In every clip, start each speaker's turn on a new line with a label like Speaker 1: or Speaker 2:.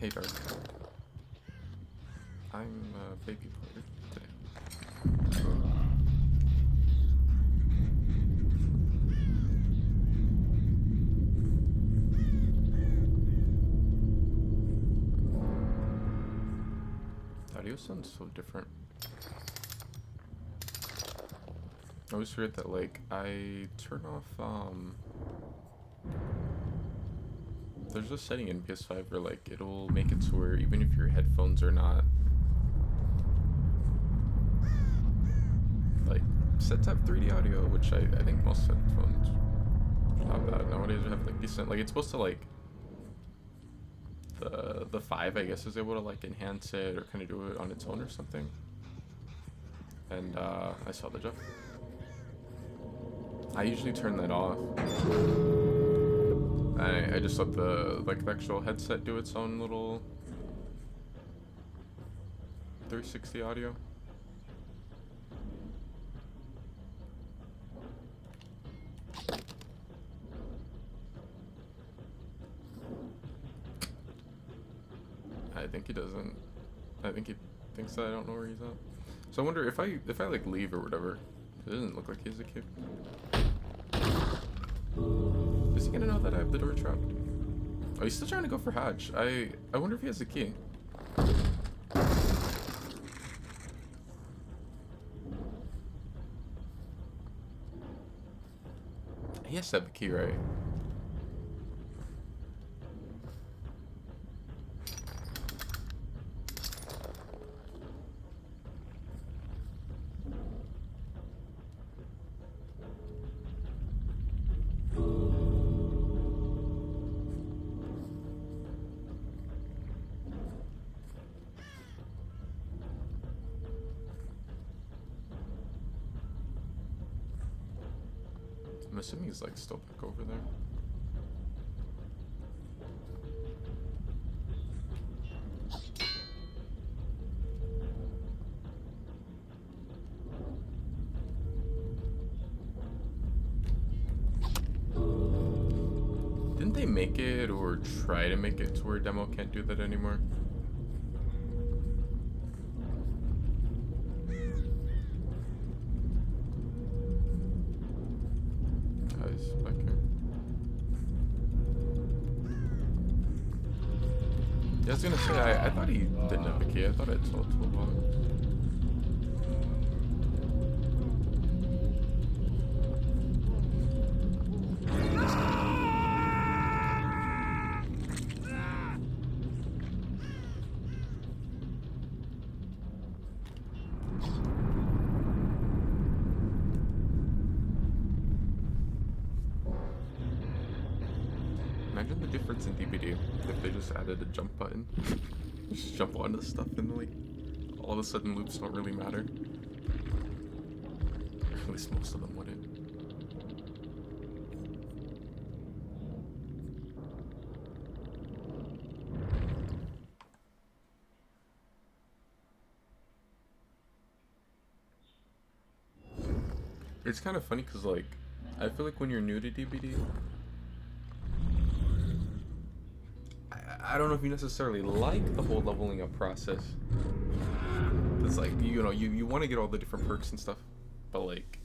Speaker 1: Hey Dark, I'm a baby player today. The audio sounds so different. I always forget that like I turn off there's a setting in PS5 where like it'll make it to where even if your headphones are not like set to have 3D audio, which I think most headphones have that nowadays, or have like decent, like it's supposed to like the 5 I guess is able to like enhance it or kind of do it on its own or something. And I saw the Jeff. I usually turn that off. I just let the like the actual headset do its own little 360 audio. I think he doesn't. I think he thinks that I don't know where he's at. So I wonder if I like leave or whatever. It doesn't look like he has a key. Is he gonna know that I have the door trapped? Oh, he's still trying to go for Hatch. I wonder if he has a key. He has to have a key, right? I'm assuming he's like still back over there. Didn't they make it or try to make it to where demo can't do that anymore? Guys, back here. Yeah, I was gonna say, I thought he didn't have a key. I thought I told Toolbox. Imagine the difference in DBD if they just added a jump button. Just jump onto stuff and like all of a sudden loops don't really matter. Or at least most of them wouldn't. It's kind of funny because like I feel like when you're new to DBD, I don't know if you necessarily like the whole leveling up process. It's like, you know, you want to get all the different perks and stuff, but like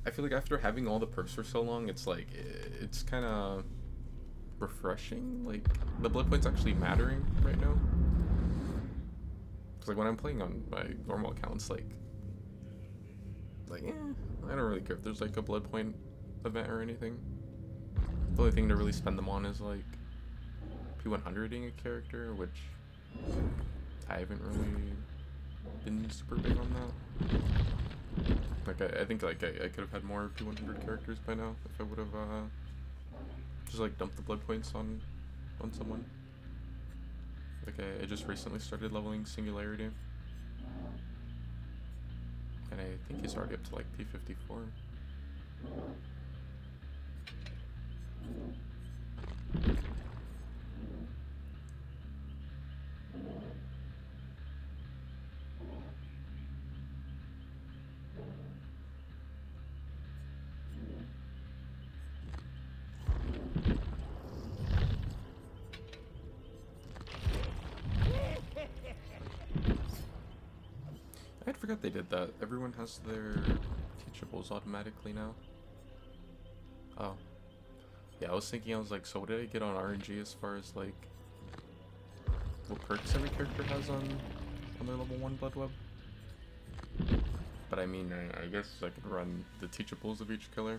Speaker 1: I feel like after having all the perks for so long, it's like it's kind of refreshing. Like the blood points actually mattering right now. Cause like when I'm playing on my normal accounts, like I don't really care if there's like a blood point event or anything. The only thing to really spend them on is like P100ing a character, which I haven't really been super big on that. Like I think like I could have had more P100 characters by now if I would have just like dumped the blood points on someone. Like I just recently started leveling Singularity, and I think he's already up to like P54. forgot they did that. Everyone has their teachables automatically now. Oh. Yeah, I was thinking, I was like, so what did I get on RNG as far as like what perks every character has on their level 1 Blood Web? But I mean, I guess I could run the teachables of each killer.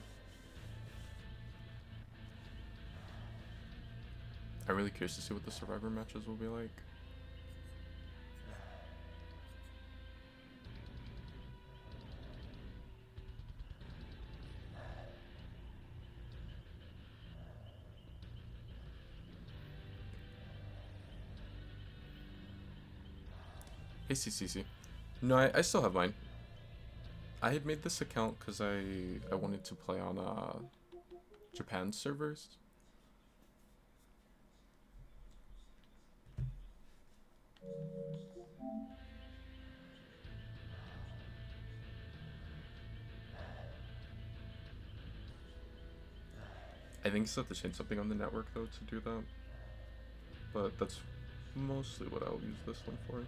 Speaker 1: I'm really curious to see what the Survivor matches will be like. Hey CCC. No, I still have mine. I had made this account because I wanted to play on Japan servers. I think you still have to change something on the network though to do that. But that's mostly what I'll use this one for.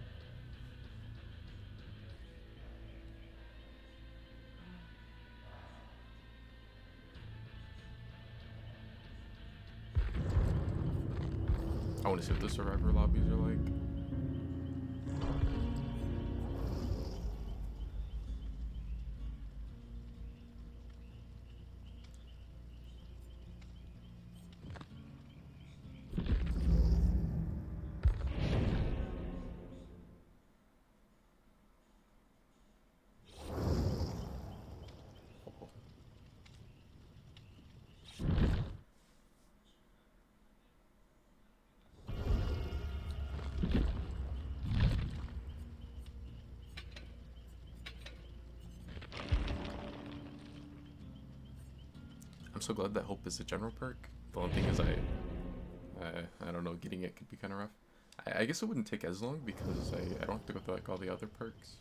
Speaker 1: I want to see what the Survivor lobbies are like. I'm so glad that Hope is a general perk. The only thing is I don't know, getting it could be kind of rough. I guess it wouldn't take as long because I don't have to go through like all the other perks.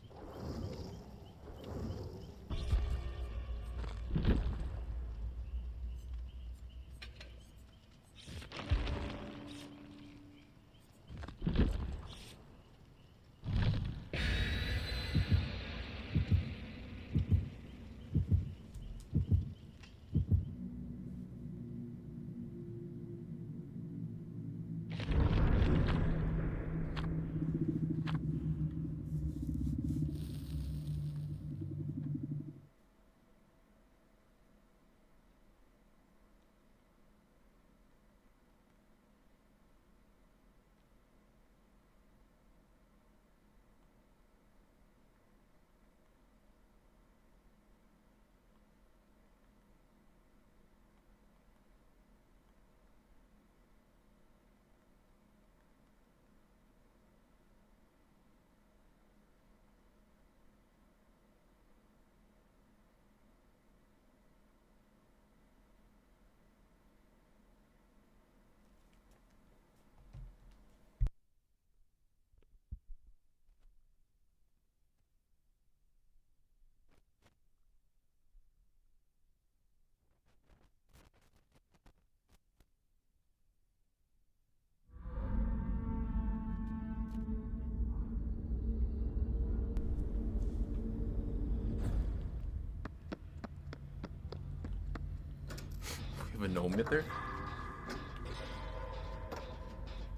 Speaker 1: We have a gnome there?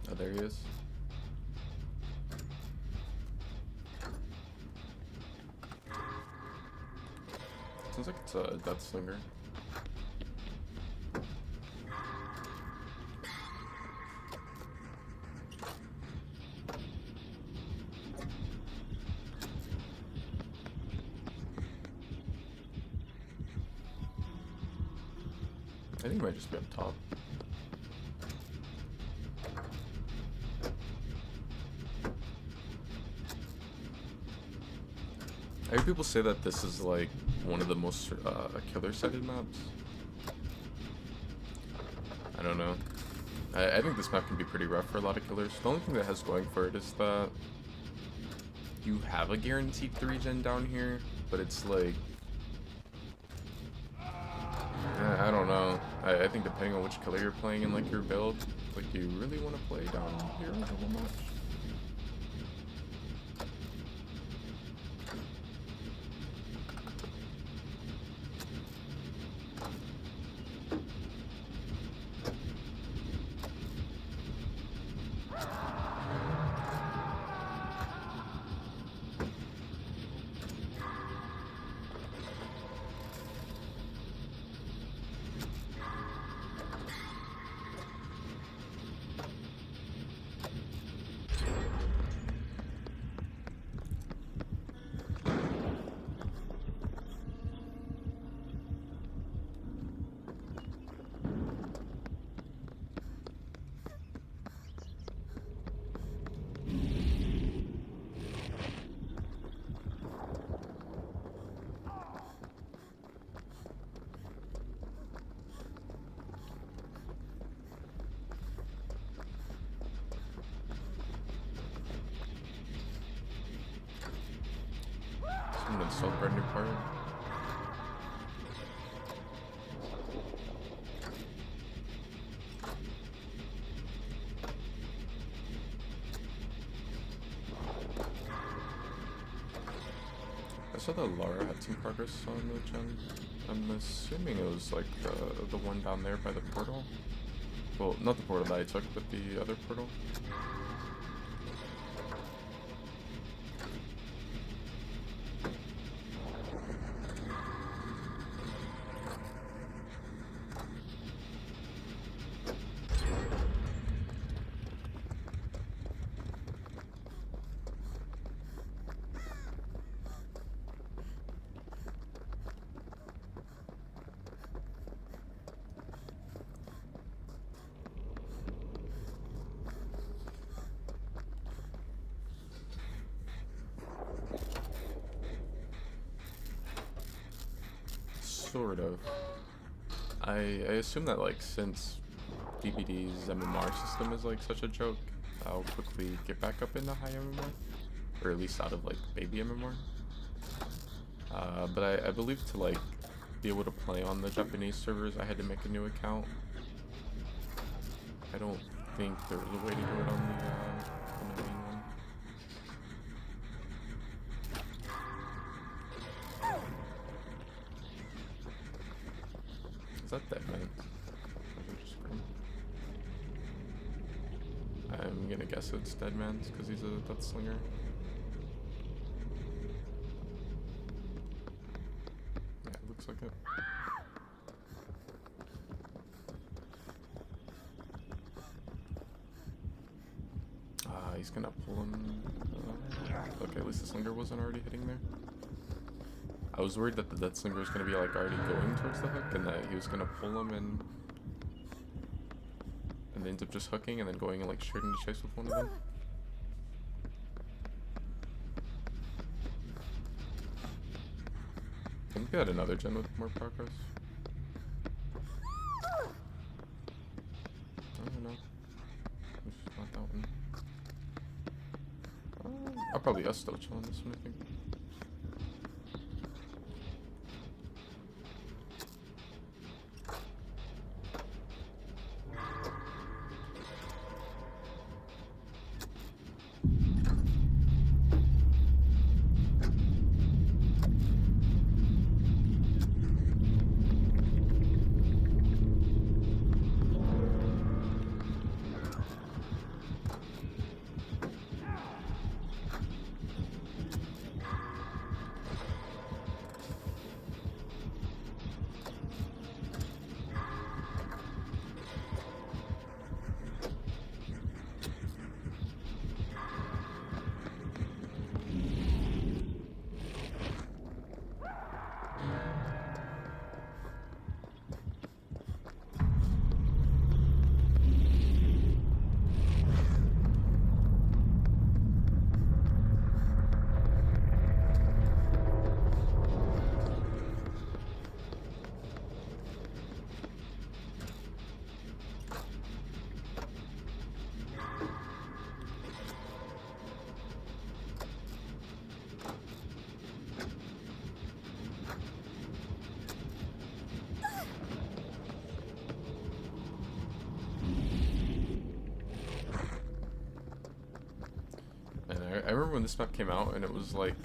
Speaker 1: Oh, there he is. Sounds like it's a Death Slinger. I think he might just be up top. I hear people say that this is like one of the most killer-sided maps. I don't know. I think this map can be pretty rough for a lot of killers. The only thing that has going for it is that you have a guaranteed 3-gen down here, but it's like... I don't know. I think depending on which killer you're playing in like your build, like you really want to play down here a little much. install a brand new part. I saw that Lara had some progress on the gen. I'm assuming it was like the one down there by the portal. Well, not the portal that I took, but the other portal. Sort of. I assume that like since DBD's MMR system is like such a joke, I'll quickly get back up into high MMR, or at least out of like baby MMR. But I believe to like be able to play on the Japanese servers, I had to make a new account. I don't think there was a way to do it on the main one. Is that dead man? I'm gonna guess it's dead man's because he's a death slinger. Yeah, it looks like it. He's gonna pull him. Okay, at least the slinger wasn't already hitting there. I was worried that the death slinger was gonna be like already going towards the hook and that he was gonna pull him and ends up just hooking and then going and like straight into chase with one of them. I think we had another gen with more progress. I don't know. It's not that one. I'll probably us still chill on this one, I think. I remember when this map came out and it was like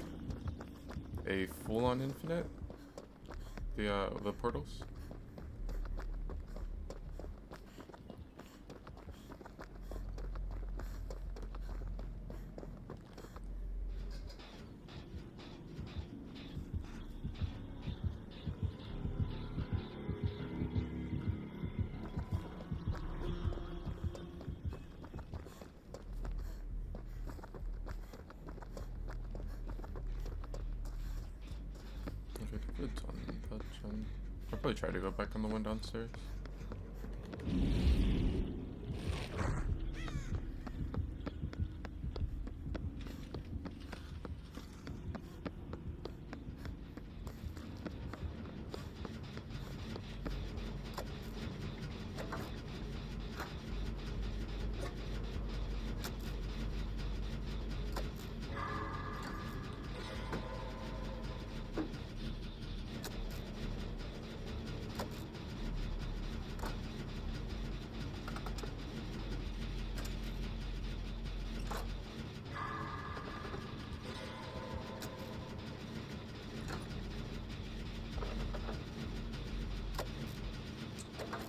Speaker 1: a full-on infinite. The portals. I'll probably try to go back on the one downstairs.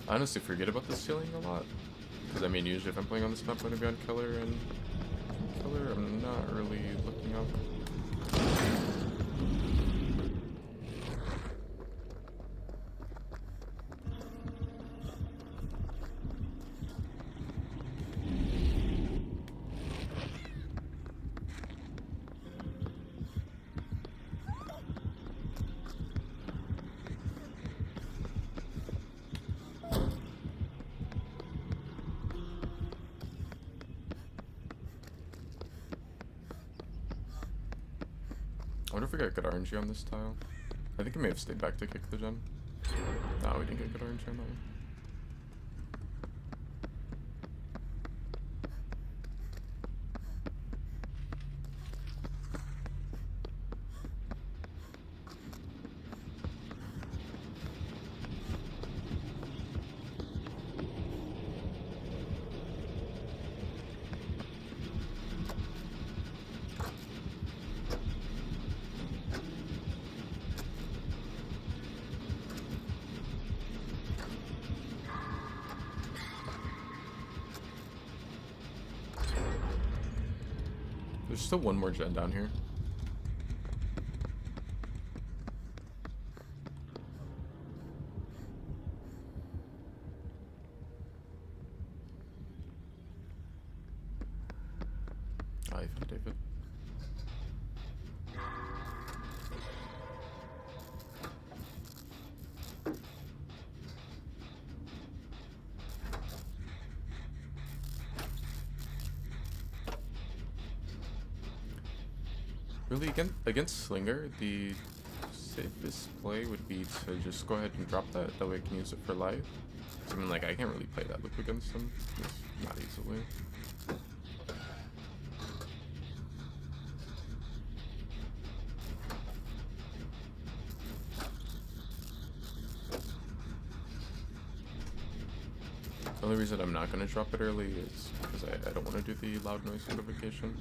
Speaker 1: I honestly forget about the ceiling a lot. Because I mean, usually if I'm playing on this map, I'm going to be on Keller and Keller, I'm not really looking up. I wonder if we got good RNG on this tile. I think we may have stayed back to kick the gen. No, we didn't get good RNG on that one. There's still one more gen down here. Oh, you found David. Really, against Slinger, the safest play would be to just go ahead and drop that. That way I can use it for life. I mean, like, I can't really play that loop against him. Just not easily. The only reason I'm not going to drop it early is because I don't want to do the loud noise notification.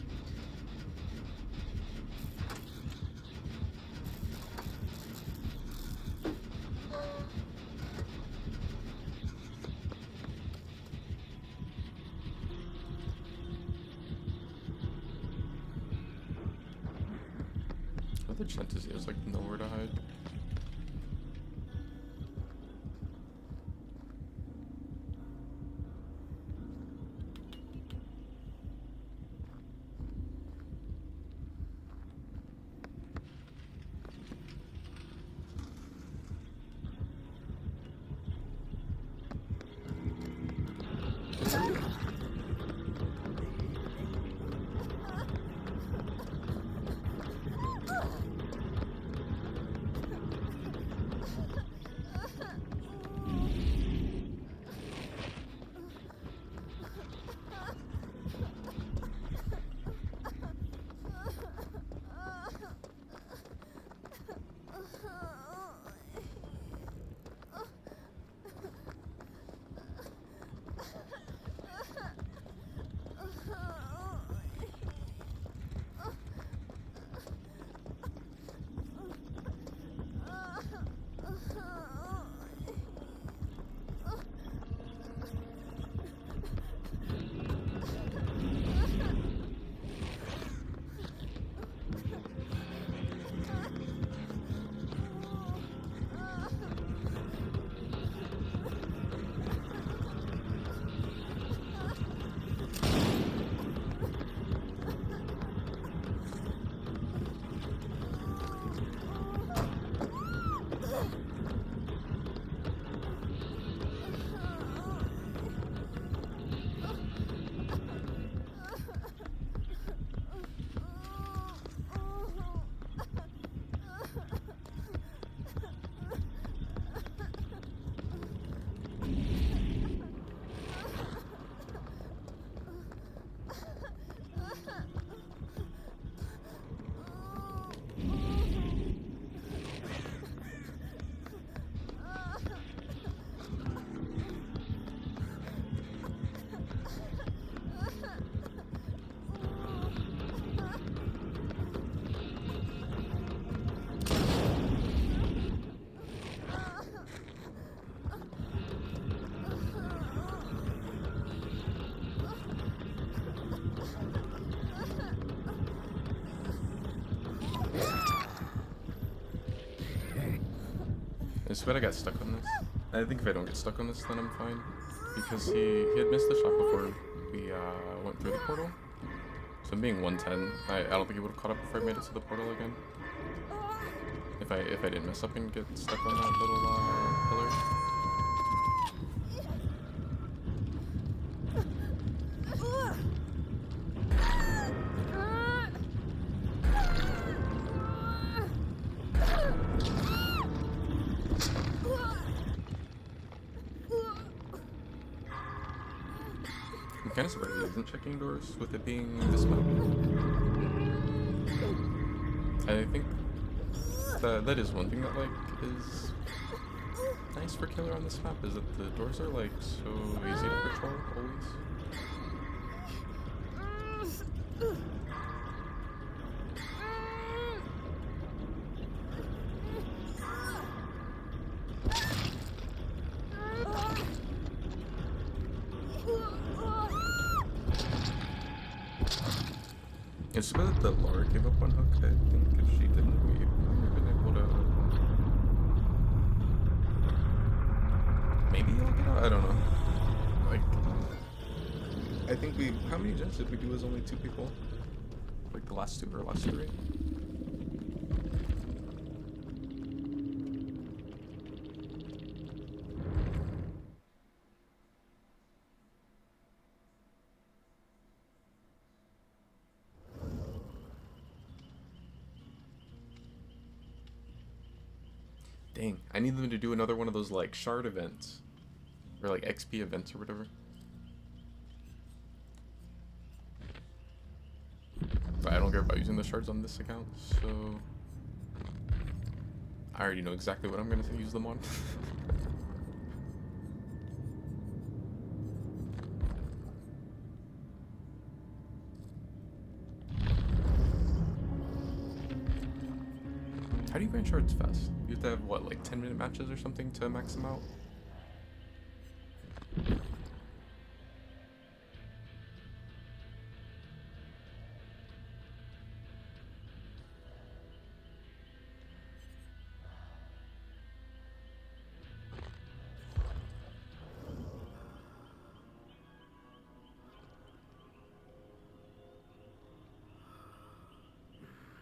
Speaker 1: The chances he has like nowhere to hide. It's bad I got stuck on this. I think if I don't get stuck on this, then I'm fine. Because he had missed the shot before we went through the portal. So I'm being 110. I don't think he would have caught up before I made it to the portal again. If I didn't mess up and get stuck on that little pillar. I'm kind of surprised he isn't checking doors with it being this map. I think that is one thing that like is nice for killer on this map, is that the doors are like so easy to patrol always. It's good that the Lara gave up on Hook. I think if she didn't, we might have been able to maybe lock it out. I don't know. Like, I think we. How many gens did we do as only 2 people? Like the last 2 or last 3? Dang, I need them to do another one of those like shard events. Or like XP events or whatever. But I don't care about using the shards on this account, so I already know exactly what I'm gonna use them on. How do you grind shards fast? You have to have what, like 10-minute matches or something to max them out?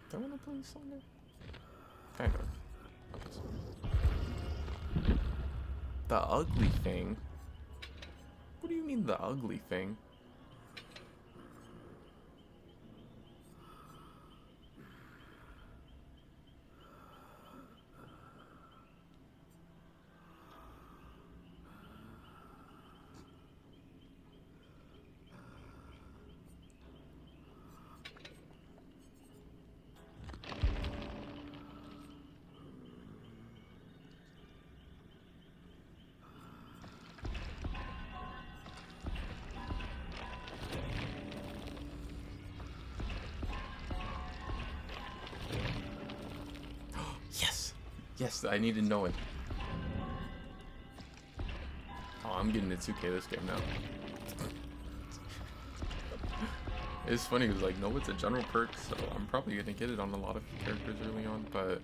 Speaker 1: Do I want to play this longer? Kind of. The ugly thing? What do you mean the ugly thing? Yes, I need to know it. Oh, I'm getting to 2K this game now. It's funny because like, no, it's a general perk, so I'm probably gonna get it on a lot of characters early on, but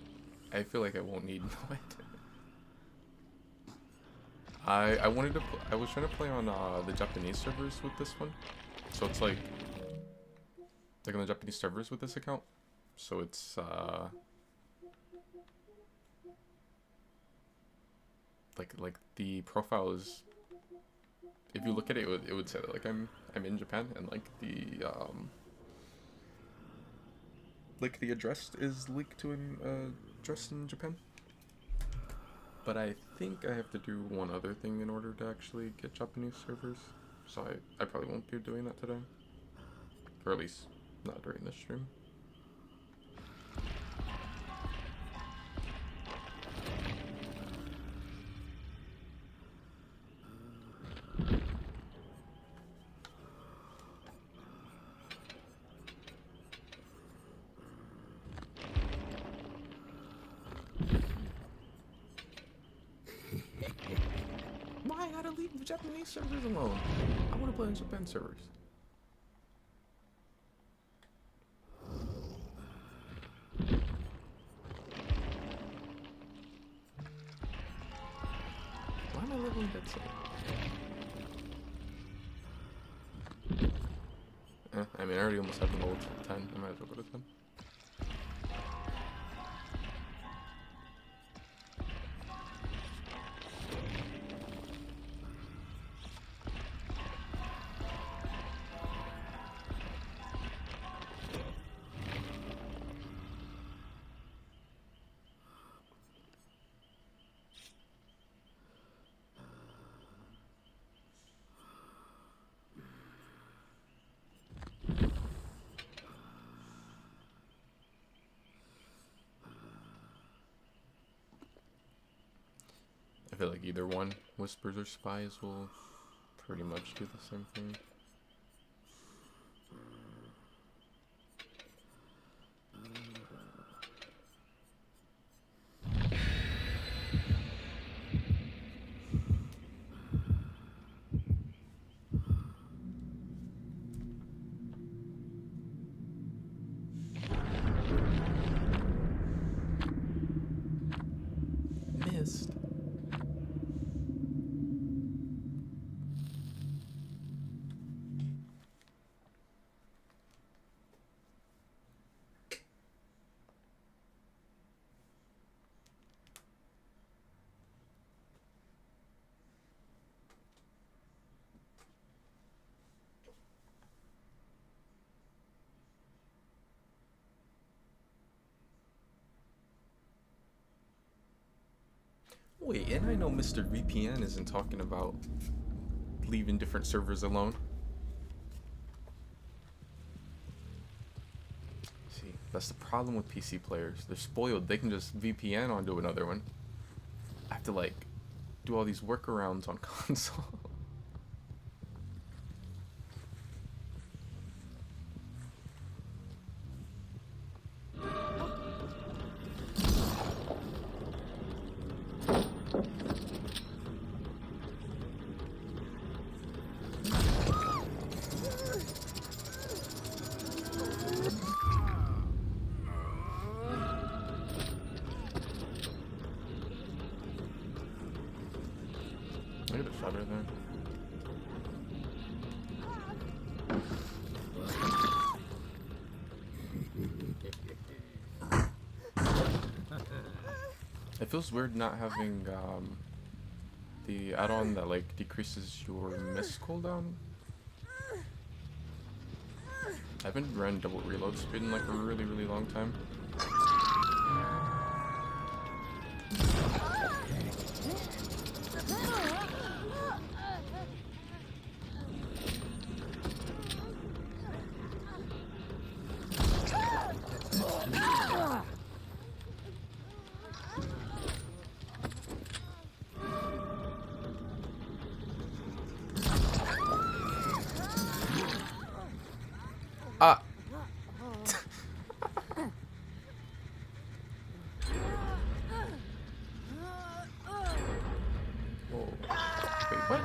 Speaker 1: I feel like I won't need know it. I wanted to. I was trying to play on the Japanese servers with this one, so it's like on the Japanese servers with this account, so it's like the profile is, if you look at it, it would say that like I'm in Japan, and like the address is linked to an address in Japan. But I think I have to do one other thing in order to actually get Japanese servers, so I probably won't be doing that today, or at least not during this stream. Why I gotta leave the Japanese servers alone? I want to play on Japan servers. everyone gets it. I mean, I already almost have the gold to 10. I might as well go to 10. I feel like either one, Whispers or Spies, will pretty much do the same thing. Missed. Wait, and I know Mr. VPN isn't talking about leaving different servers alone. See, that's the problem with PC players. They're spoiled. They can just VPN onto another one. I have to, like, do all these workarounds on console. Look at the shutter there. It feels weird not having the add-on that like decreases your miss cooldown. I haven't run double reload speed in like a really long time. Ah! Whoa. Wait, what?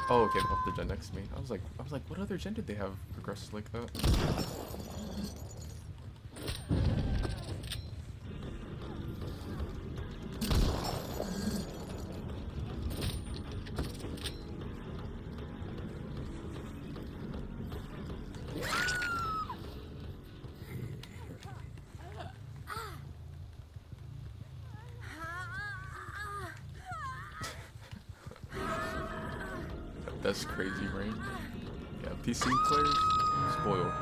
Speaker 1: Oh, okay, off the gen next to me. I was like, what other gen did they have progressed like that? That's crazy, right? Yeah, PC players, spoiled.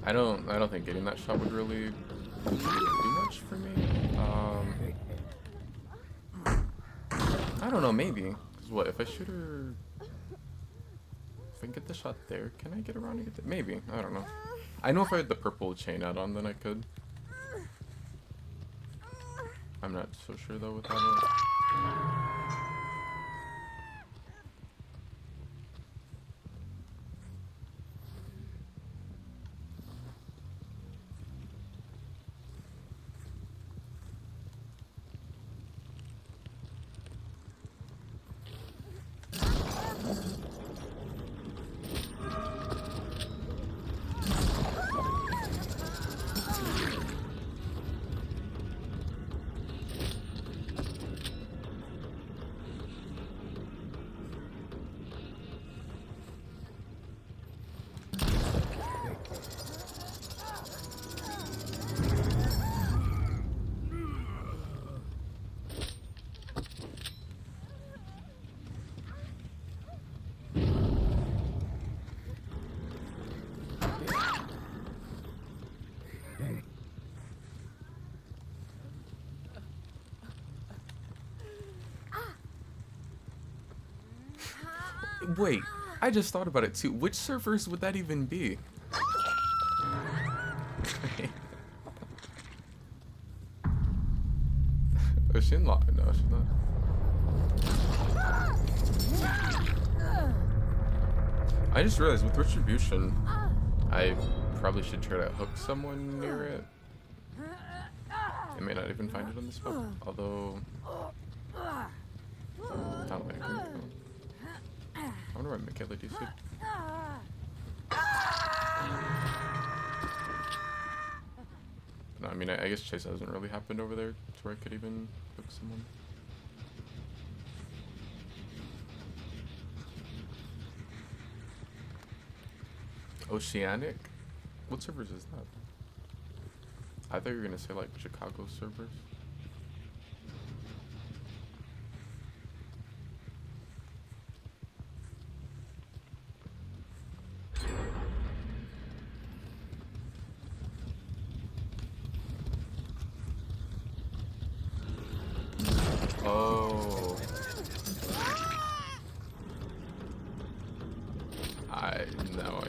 Speaker 1: I don't think getting that shot would really do much for me. I don't know, maybe. 'Cause what, if I shoot her... If I can get the shot there, can I get around to get there? Maybe, I don't know. I know if I had the purple chain add-on, then I could. I'm not so sure, though, without it. Wait, I just thought about it too. Which servers would that even be? Is she in law? No, she's not. I just realized with Retribution, I probably should try to hook someone near it. I may not even find it on the spot, although... I don't think I can. I wonder what Michaela do should. No, I mean, I guess chase hasn't really happened over there to where I could even hook someone. Oceanic? What servers is that? I thought you were gonna say like Chicago servers. Oh. I know I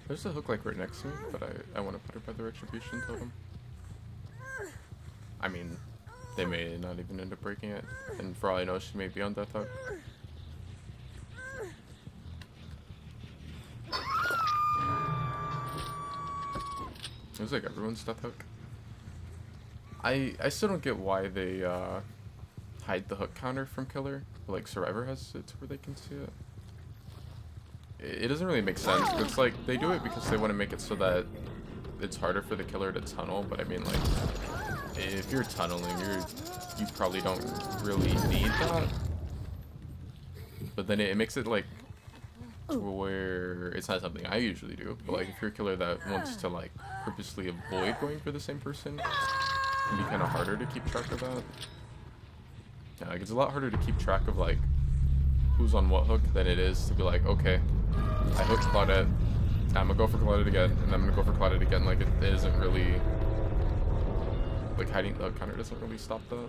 Speaker 1: There's a hook like right next to me, but I want to put her by the Retribution totem. I mean, they may not even end up breaking it, and for all I know, she may be on Death Hook. It was like everyone's Death Hook. I still don't get why they hide the hook counter from Killer. Like Survivor has it to where they can see it. It doesn't really make sense. It's like they do it because they want to make it so that it's harder for the Killer to tunnel. But I mean, like, if you're tunneling, you probably don't really need that. But then it makes it like where it's not something I usually do. But like, if you're a Killer that wants to like purposely avoid going for the same person, it can be kind of harder to keep track of that. Yeah, like it's a lot harder to keep track of like who's on what hook than it is to be like, okay, I hooked Claudette, I'm gonna go for Claudette again, and I'm gonna go for Claudette again. Like, it isn't really, like, hiding the hook counter doesn't really stop that.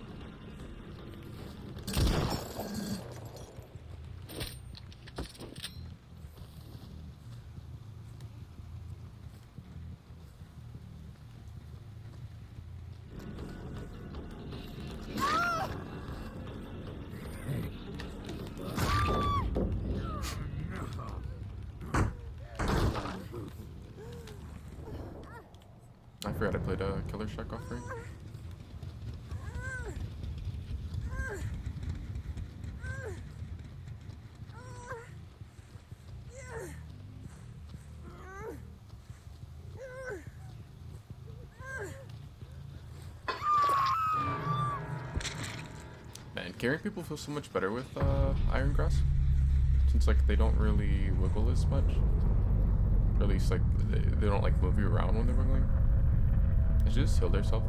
Speaker 1: forgot I played a Killer Shack offering. Man, carrying people feels so much better with Iron Grasp. Since like they don't really wiggle as much. Or at least like they don't like move you around when they're wiggling. They should just heal themselves.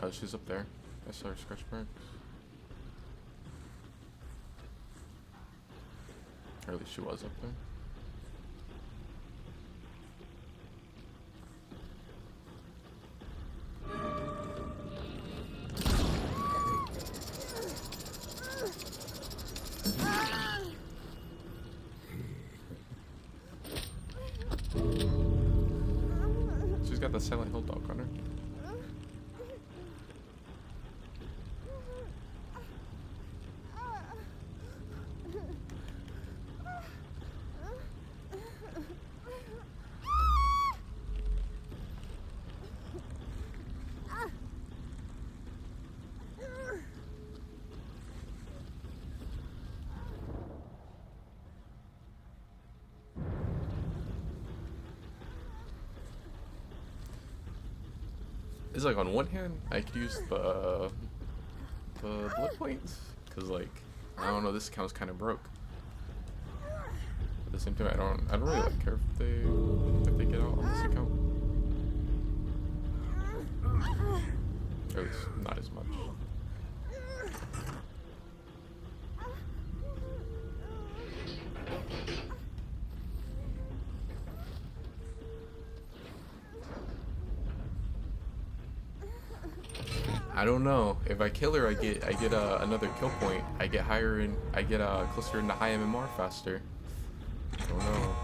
Speaker 1: Oh, she's up there. I saw her scratch marks. Or at least she was up there. She's got the Silent Hill dog on her. It's like on one hand, I could use the blood points, cause like I don't know, this account's kind of broke. At the same time, I don't really like care if they get out on this account. Or at least not as much. I don't know. If I kill her, I get another kill point. I get higher in. I get closer into high MMR faster. I don't know.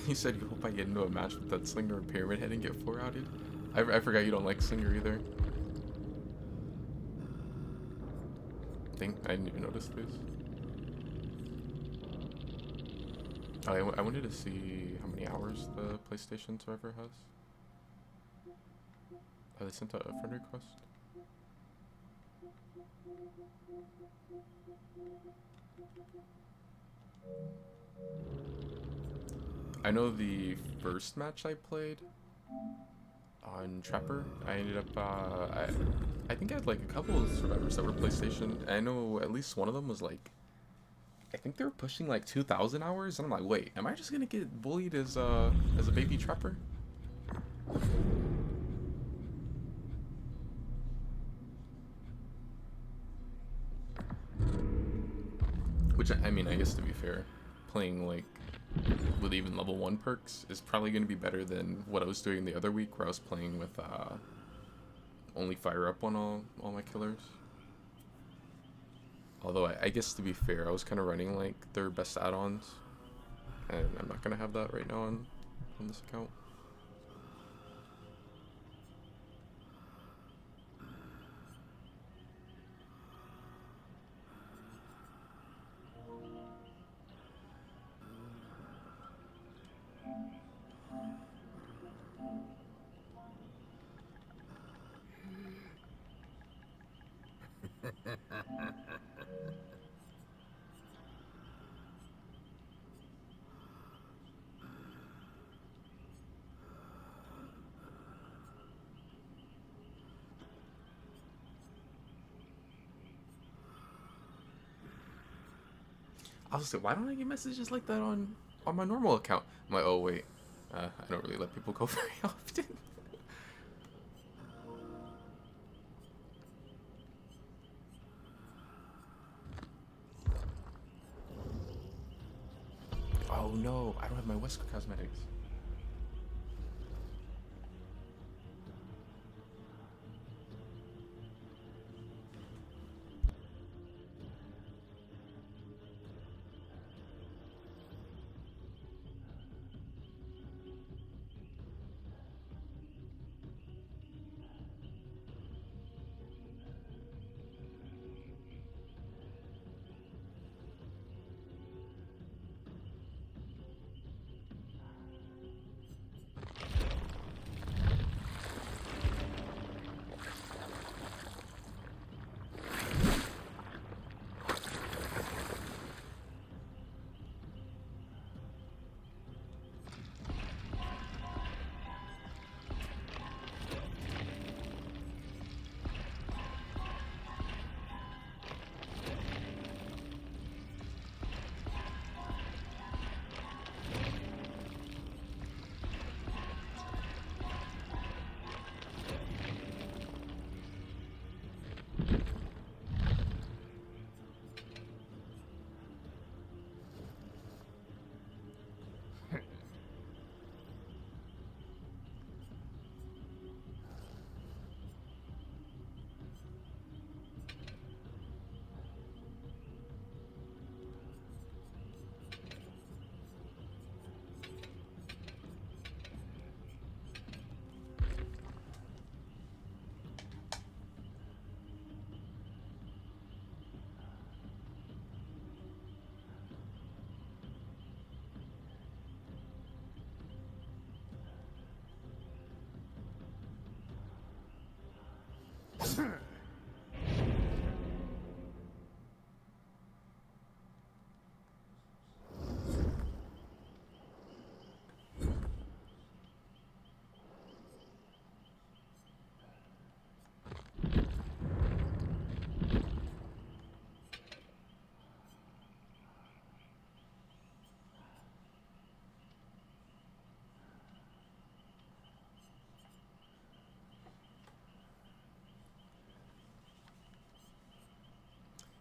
Speaker 1: You said you hope I get into a match with that Slinger and Pyramid Head and get 4 outed. I forgot you don't like Slinger either. I didn't even notice this. Oh, I wanted to see how many hours the PlayStation server has. Oh, they sent out a friend request. I know the first match I played on Trapper, I ended up, I think I had like a couple of survivors that were PlayStation. I know at least one of them was like, I think they were pushing like 2,000 hours, and I'm like, wait, am I just gonna get bullied as a baby Trapper? Which, I mean, I guess to be fair, playing like with even level 1 perks is probably going to be better than what I was doing the other week, where I was playing with only fire up on all my killers. Although I guess to be fair, I was kind of running like their best add-ons, and I'm not going to have that right now on this account. I was like, why don't I get messages like that on my normal account? I'm like, oh wait, I don't really let people go very often. Wesker Cosmetics.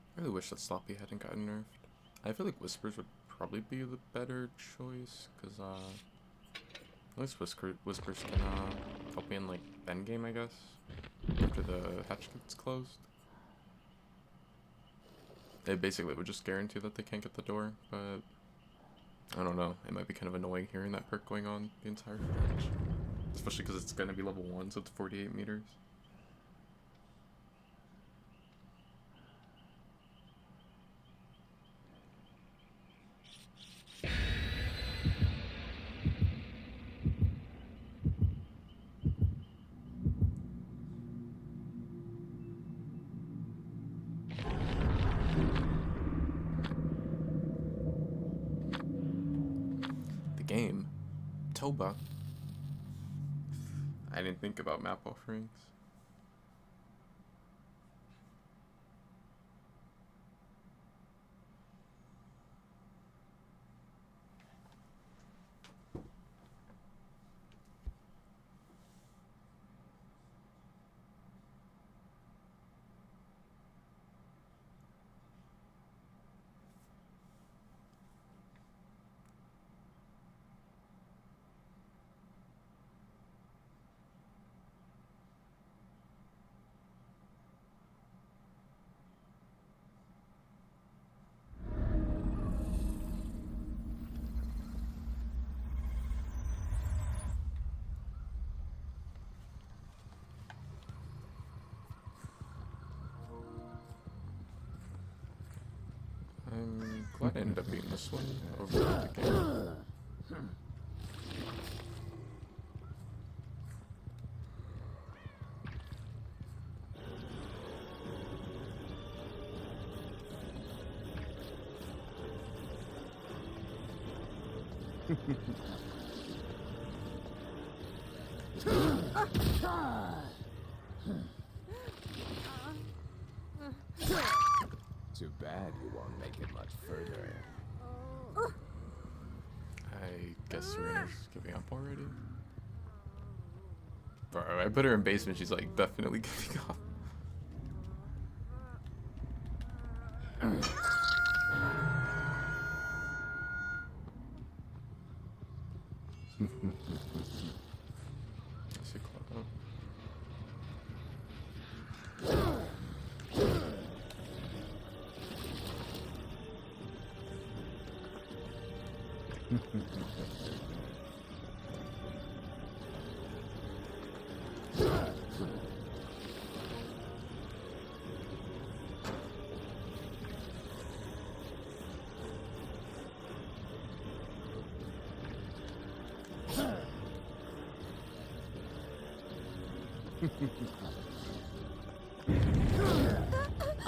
Speaker 1: I really wish that Sloppy hadn't gotten nerfed. I feel like Whispers would probably be the better choice, because at least Whispers can help me in like endgame, I guess, after the hatch gets closed. They basically would just guarantee that they can't get the door, but I don't know. It might be kind of annoying hearing that perk going on the entire hatch, especially because it's going to be level 1, so it's 48 meters. Game. Toba. I didn't think about map offerings. I'm glad I ended up beating this one over the game.
Speaker 2: Too bad you won't make it much further.
Speaker 1: I guess Serena's giving up already. Bro, I put her in basement, she's like definitely giving up.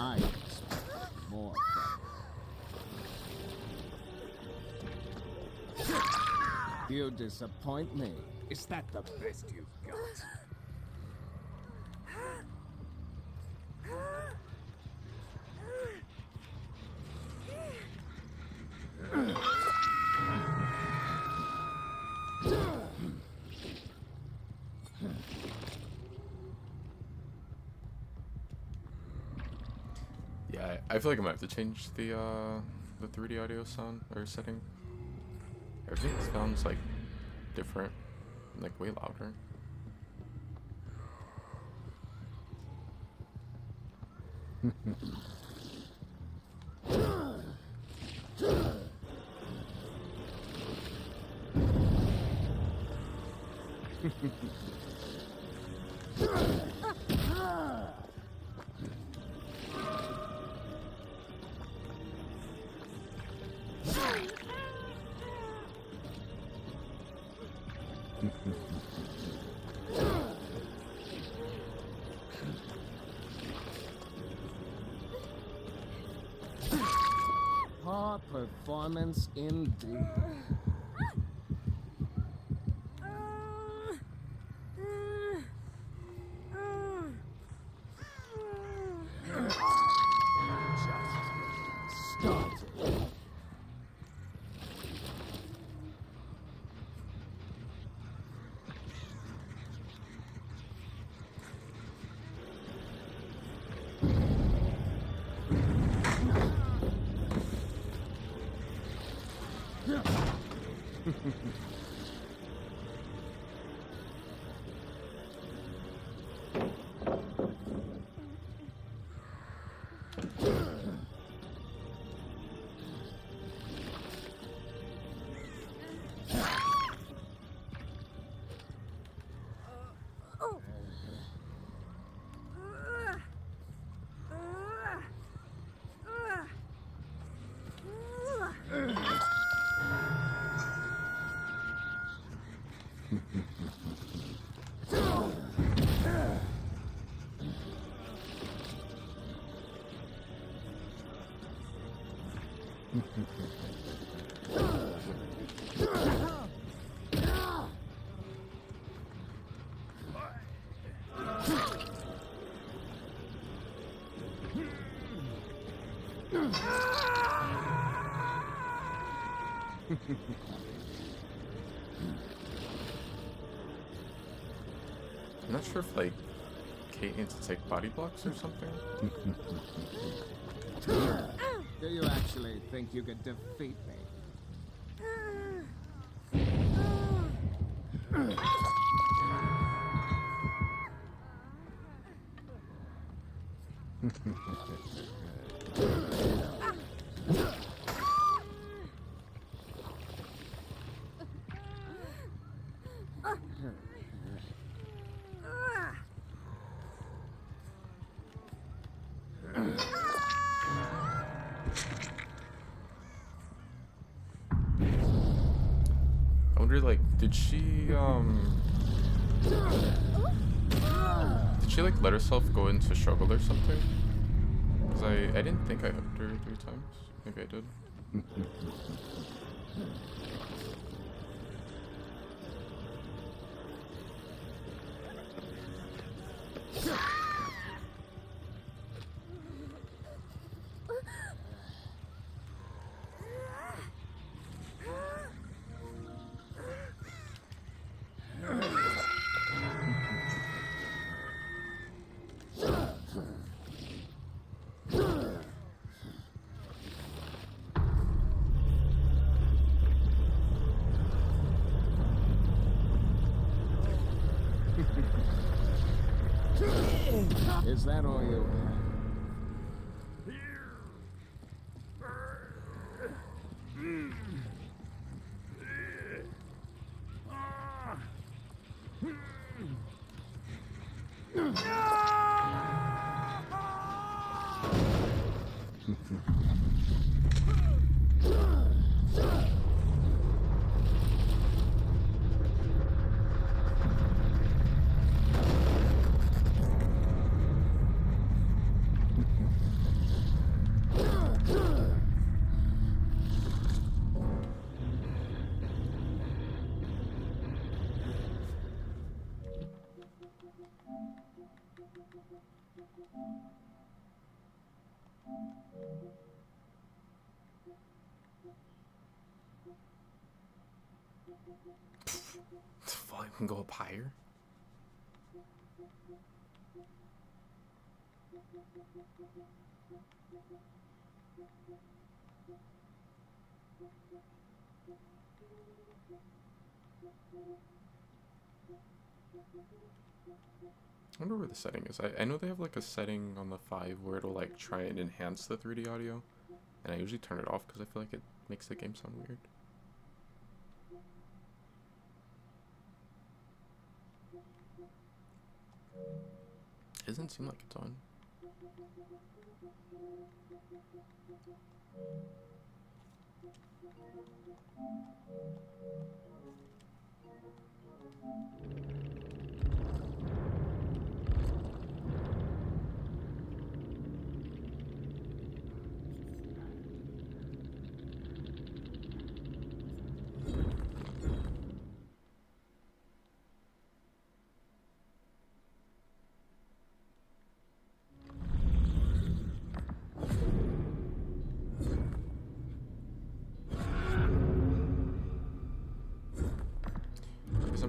Speaker 2: I expect more from you. You disappoint me. Is that the best you've got?
Speaker 1: Yeah, I feel like I might have to change the 3D audio sound or setting. Everything sounds like different, like way louder.
Speaker 2: Poor performance indeed. Just started.
Speaker 1: I'm not sure if like Kate needs to take body blocks or something.
Speaker 2: Do you actually think you could defeat me?
Speaker 1: I wonder, like, did she like let herself go into struggle or something? Because I didn't think I hooked her 3 times. Maybe I did.
Speaker 2: Is that all you have?
Speaker 1: The volume can go up higher? I wonder where the setting is. I know they have like a setting on the 5 where it'll like try and enhance the 3D audio, and I usually turn it off because I feel like it makes the game sound weird. It doesn't seem like it's on.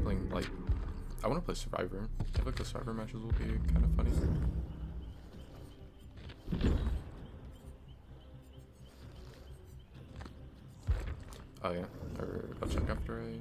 Speaker 1: Playing like I want to play Survivor. I feel like the Survivor matches will be kind of funny. Oh yeah, or I'll check after I.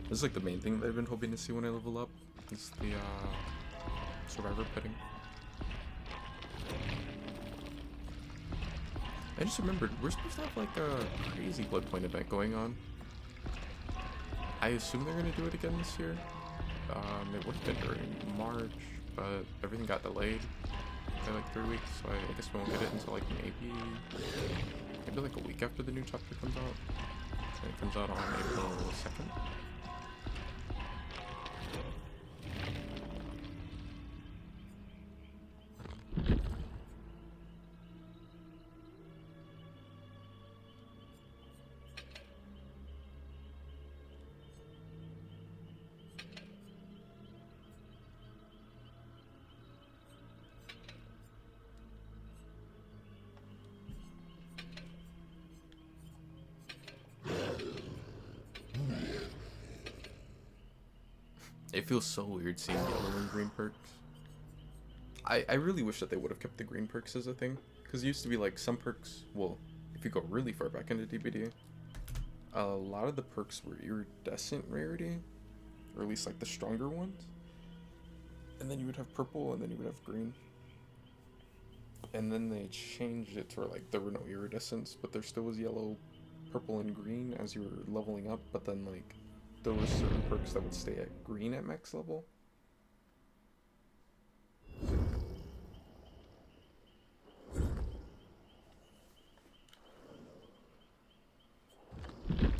Speaker 1: This is like the main thing that I've been hoping to see when I level up, is the Survivor pitting. I just remembered, we're supposed to have like a crazy Bloodpoint event going on. I assume they're going to do it again this year. It would have been during March, but everything got delayed by like 3 weeks, so I guess we won't get it until like maybe like a week after the new chapter comes out. And it comes out on April 2nd. It feels so weird seeing yellow and green perks. I really wish that they would have kept the green perks as a thing, because it used to be like some perks, well, if you go really far back into DBD, a lot of the perks were iridescent rarity, or at least like the stronger ones, and then you would have purple and then you would have green, and then they changed it to where like there were no iridescence, but there still was yellow, purple, and green as you were leveling up, but then like there were certain perks that would stay at green at max level.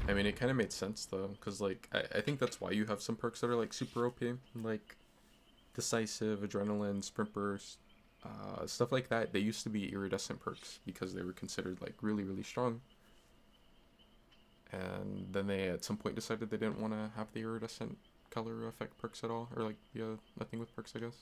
Speaker 1: I mean, it kind of made sense though, because like I think that's why you have some perks that are like super OP, like Decisive, Adrenaline, Sprint Burst, stuff like that. They used to be iridescent perks because they were considered like really, really strong. And then they at some point decided they didn't want to have the iridescent color effect perks at all, or like be a thing with perks, I guess.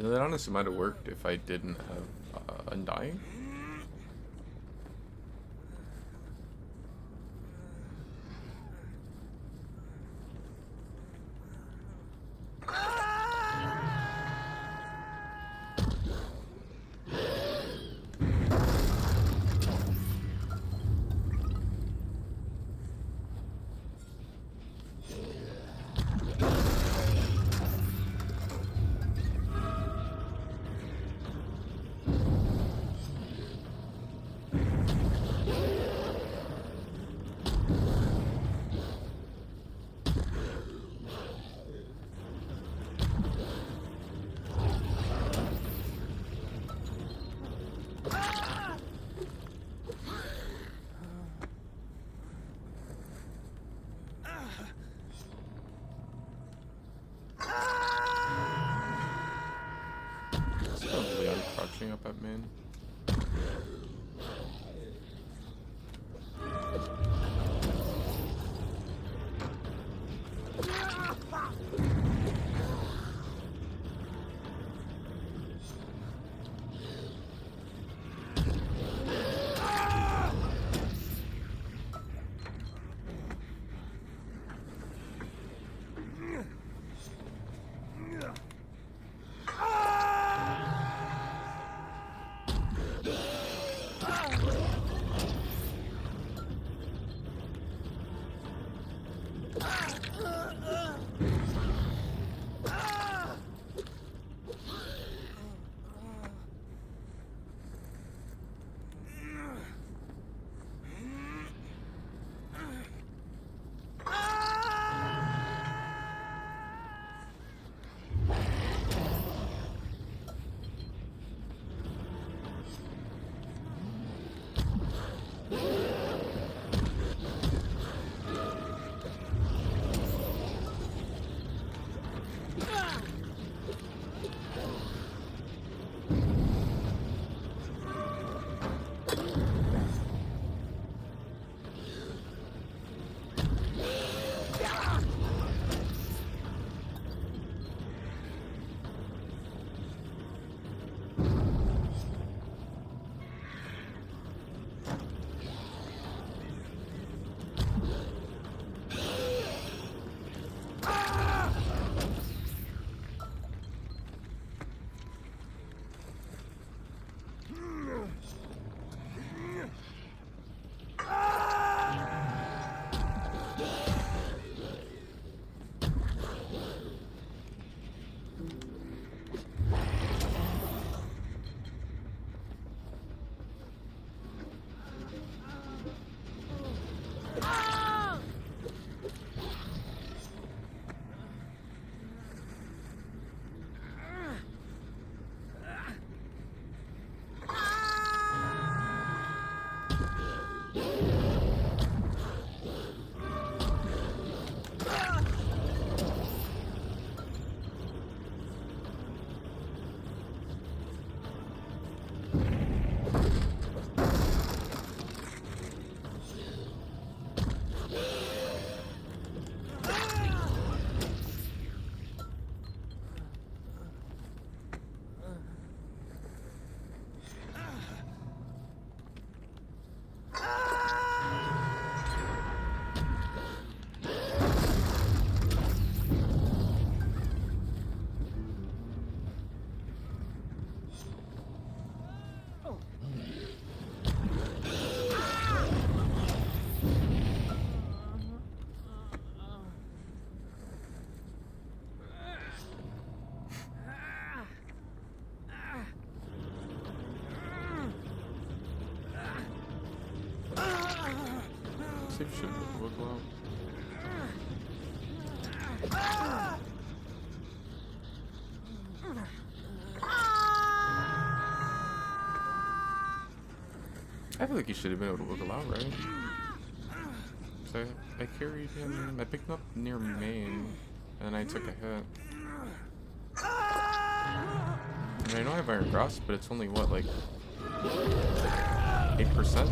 Speaker 1: That honestly might have worked if I didn't have Undying. Leon crouching up at main. Save shit with the out. I feel like he should have been able to wiggle out, right? So I carried him, I picked him up near main, and I took a hit. I mean, I know I have Iron Grasp, but it's only what, like 8%?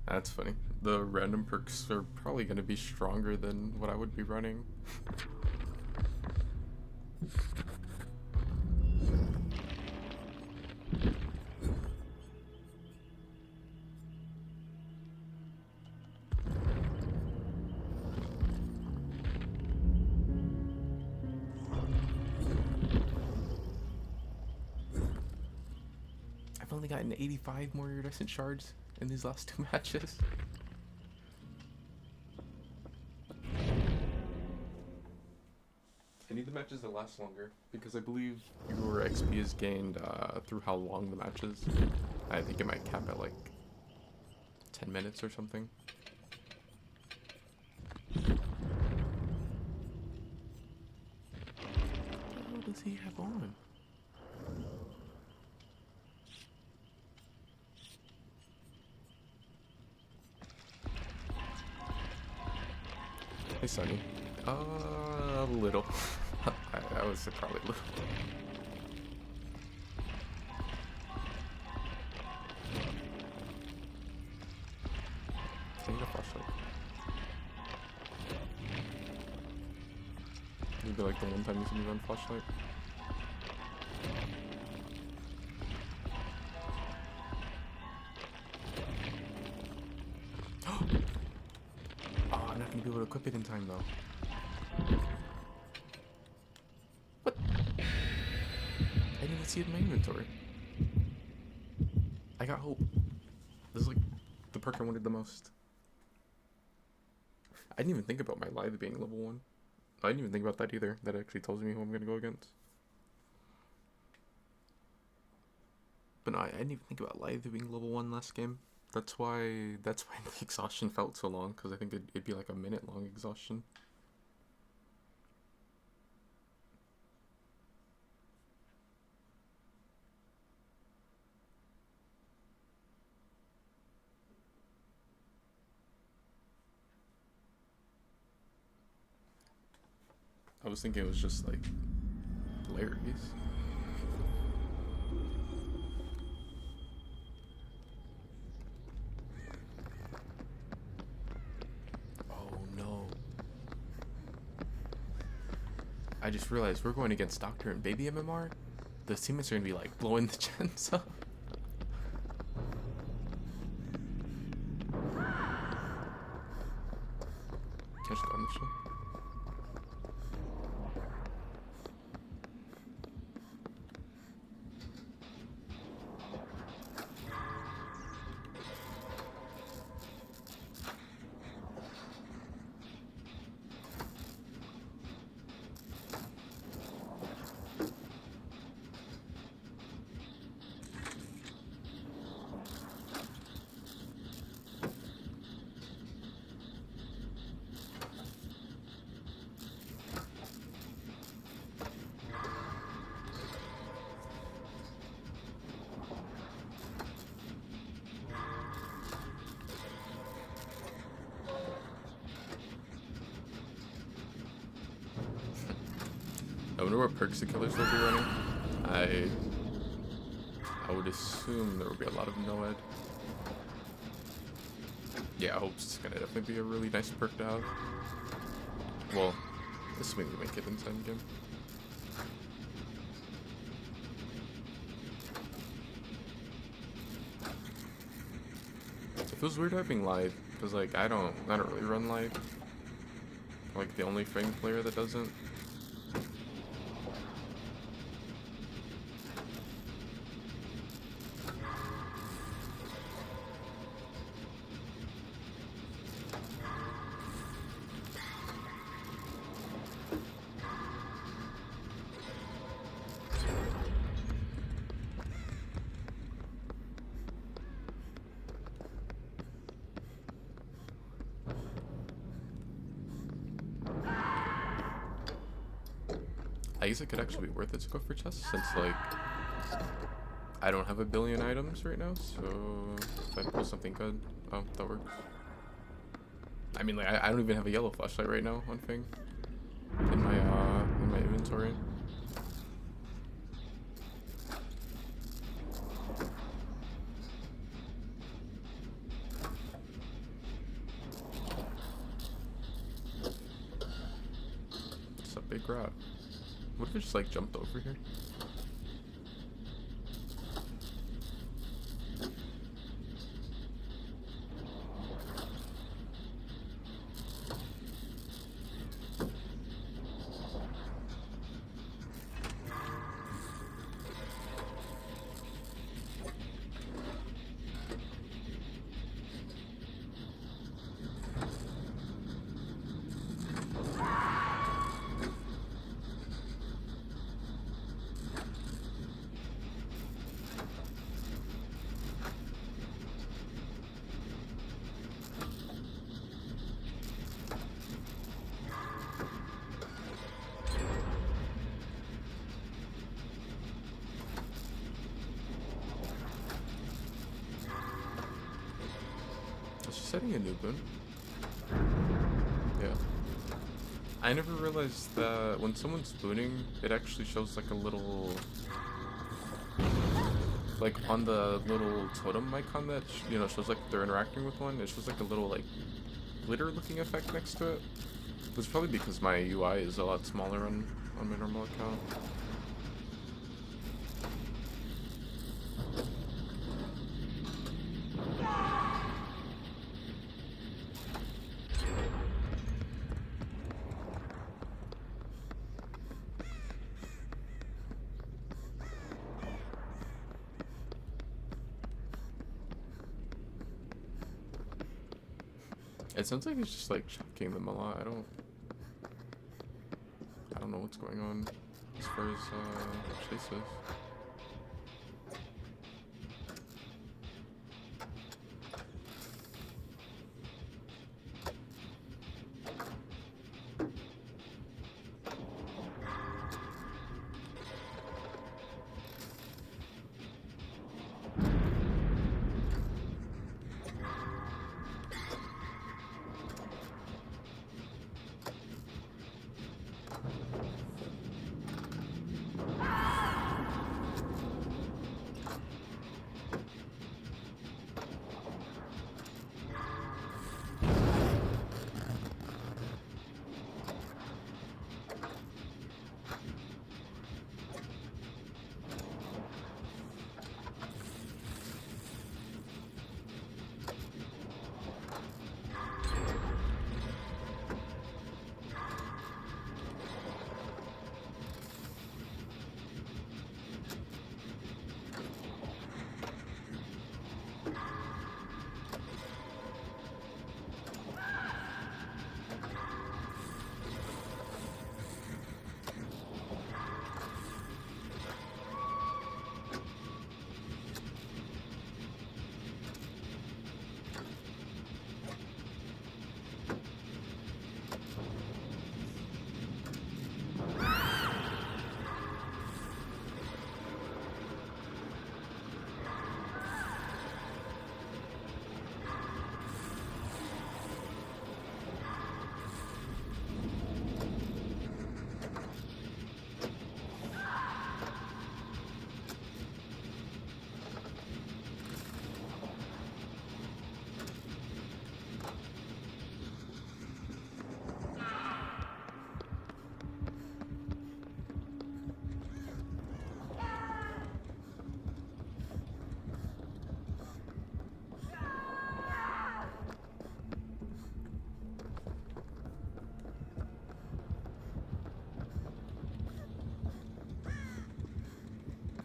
Speaker 1: That's funny. The random perks are probably going to be stronger than what I would be running. I've only gotten 85 more iridescent shards in these last 2 matches. I need the matches to last longer because I believe your XP is gained through how long the match is. I think it might cap at like 10 minutes or something. What does he have on? Hey, Sunny. A little. I would say probably a little. I need a flashlight. Maybe like the one time you see me run flashlight. I'm not gonna be able to equip it in time though. What? I didn't even see it in my inventory. I got hope. This is like the perk I wanted the most. I didn't even think about my Lithe being level 1. I didn't even think about that either. That actually tells me who I'm gonna go against. But no, I didn't even think about Lithe being level 1 last game. That's why the exhaustion felt so long, because I think it'd be like a minute long exhaustion. I was thinking it was just like Larry's. I just realized we're going against Doctor and Baby MMR. The teammates are gonna be like blowing the gens up. Can't just go on this one. I wonder what perks the killers will be running. I would assume there will be a lot of Noed. Yeah, I hope it's gonna definitely be a really nice perk to have. Well, Assuming we make it inside game. It feels weird having live, because like I don't really run live. I'm like the only Fang player that doesn't. I guess it could actually be worth it to go for chests since like I don't have a billion items right now, so if I pull something good, oh, that works. I mean, like I don't even have a yellow flashlight right now on Fang in my inventory. It's a big rat. What if it just like jumped over here? Setting a new boon. Yeah. I never realized that when someone's spooning, it actually shows like a little, like on the little totem icon that shows like they're interacting with one. It shows like a little like glitter-looking effect next to it. It's probably because my UI is a lot smaller on my normal account. It sounds like it's just like shocking them a lot. I don't know what's going on as far as chases.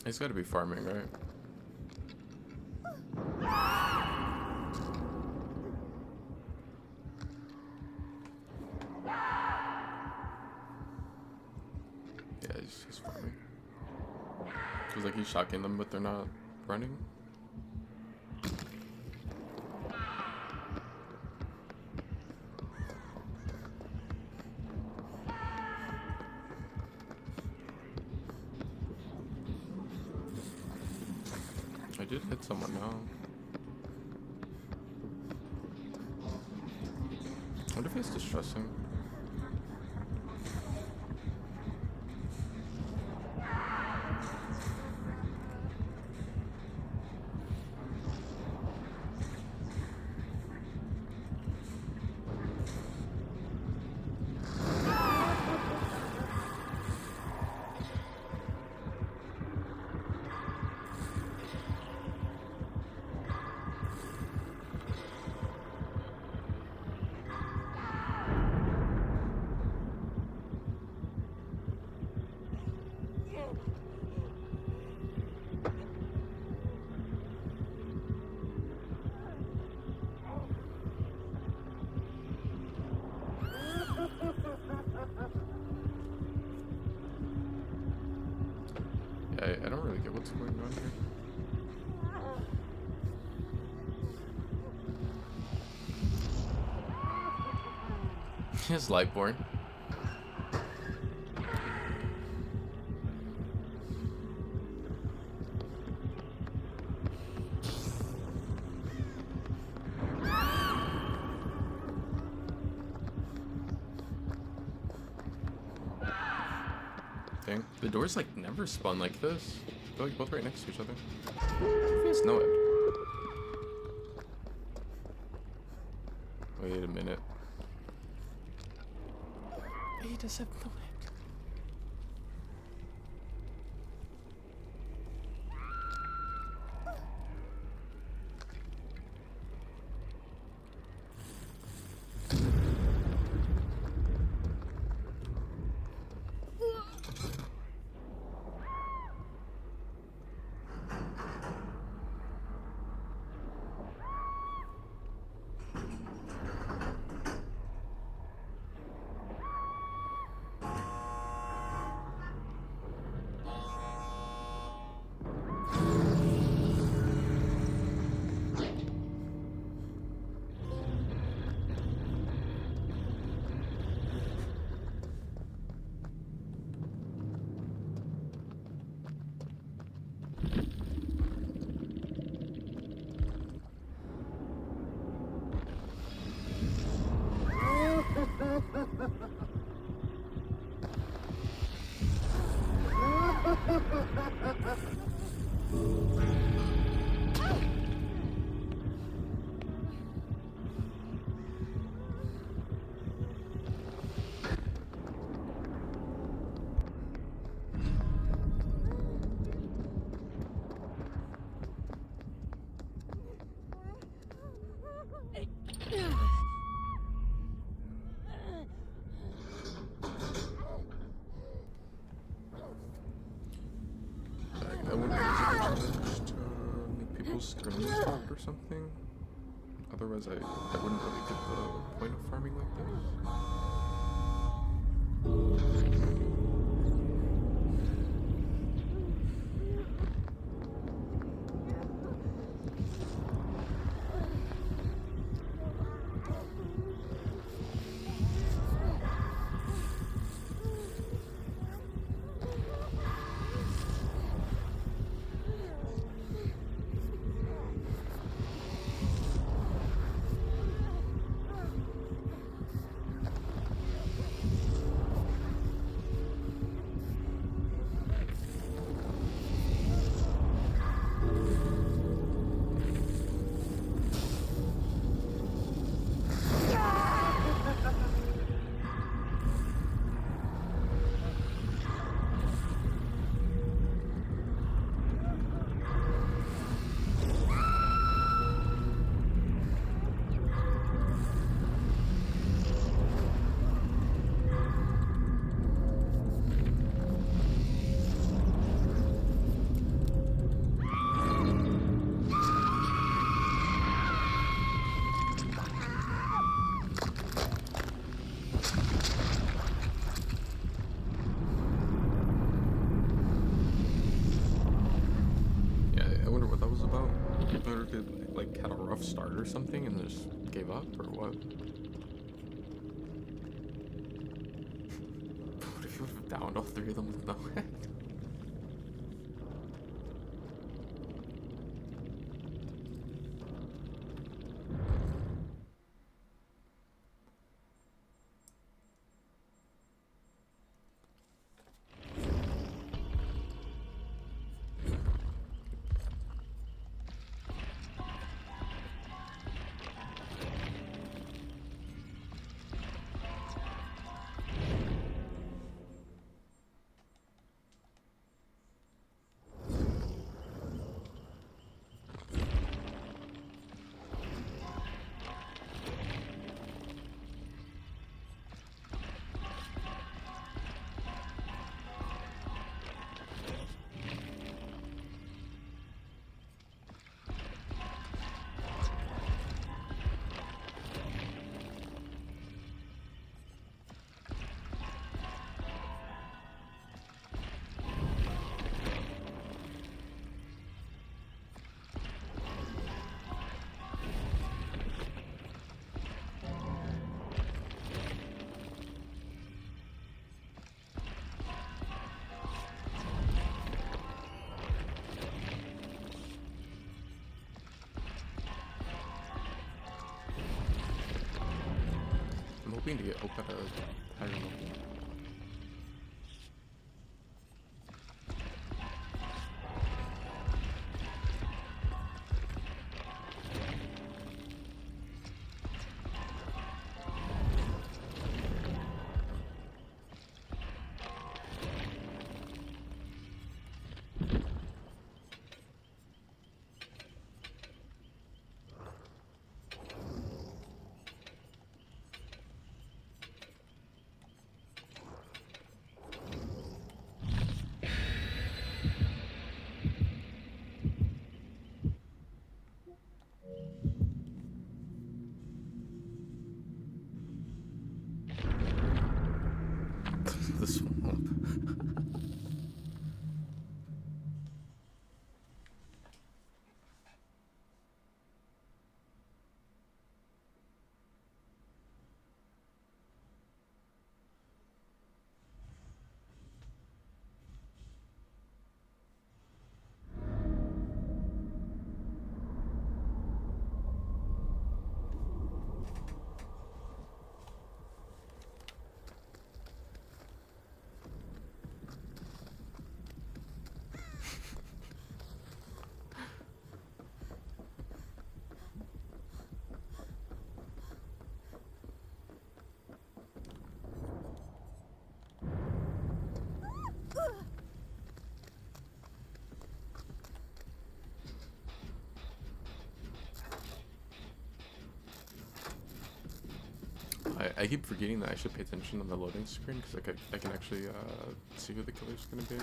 Speaker 1: He's got to be farming, right? Yeah, he's farming. Cause like he's shocking them, but they're not running. I did hit someone now. I wonder if he's distressing. Yeah, I don't really get what's going on here. He has Lightborn. Dang. The doors like never spun like this. They're like both right next to each other. He has no head. Wait a minute. He does have no head. I wonder if it's just make people's screens talk or something. Otherwise, I wouldn't really get the point of farming like this. like had a rough start or something and just gave up, or what? What if you would have downed all three of them with no head? I'm hoping to get Hope at a higher level. The swamp. I keep forgetting that I should pay attention on the loading screen because I can actually see who the killer's gonna be.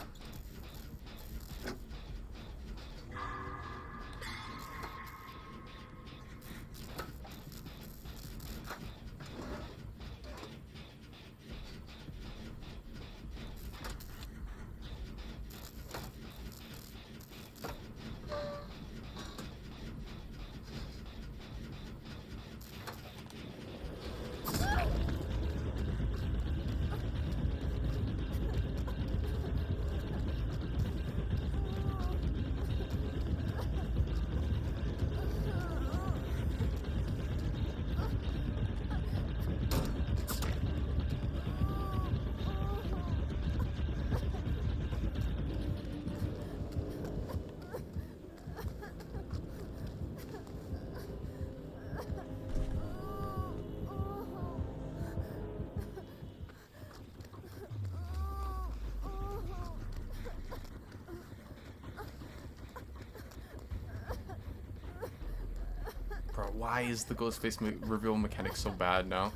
Speaker 1: Bro, why is the ghost face reveal mechanic so bad now?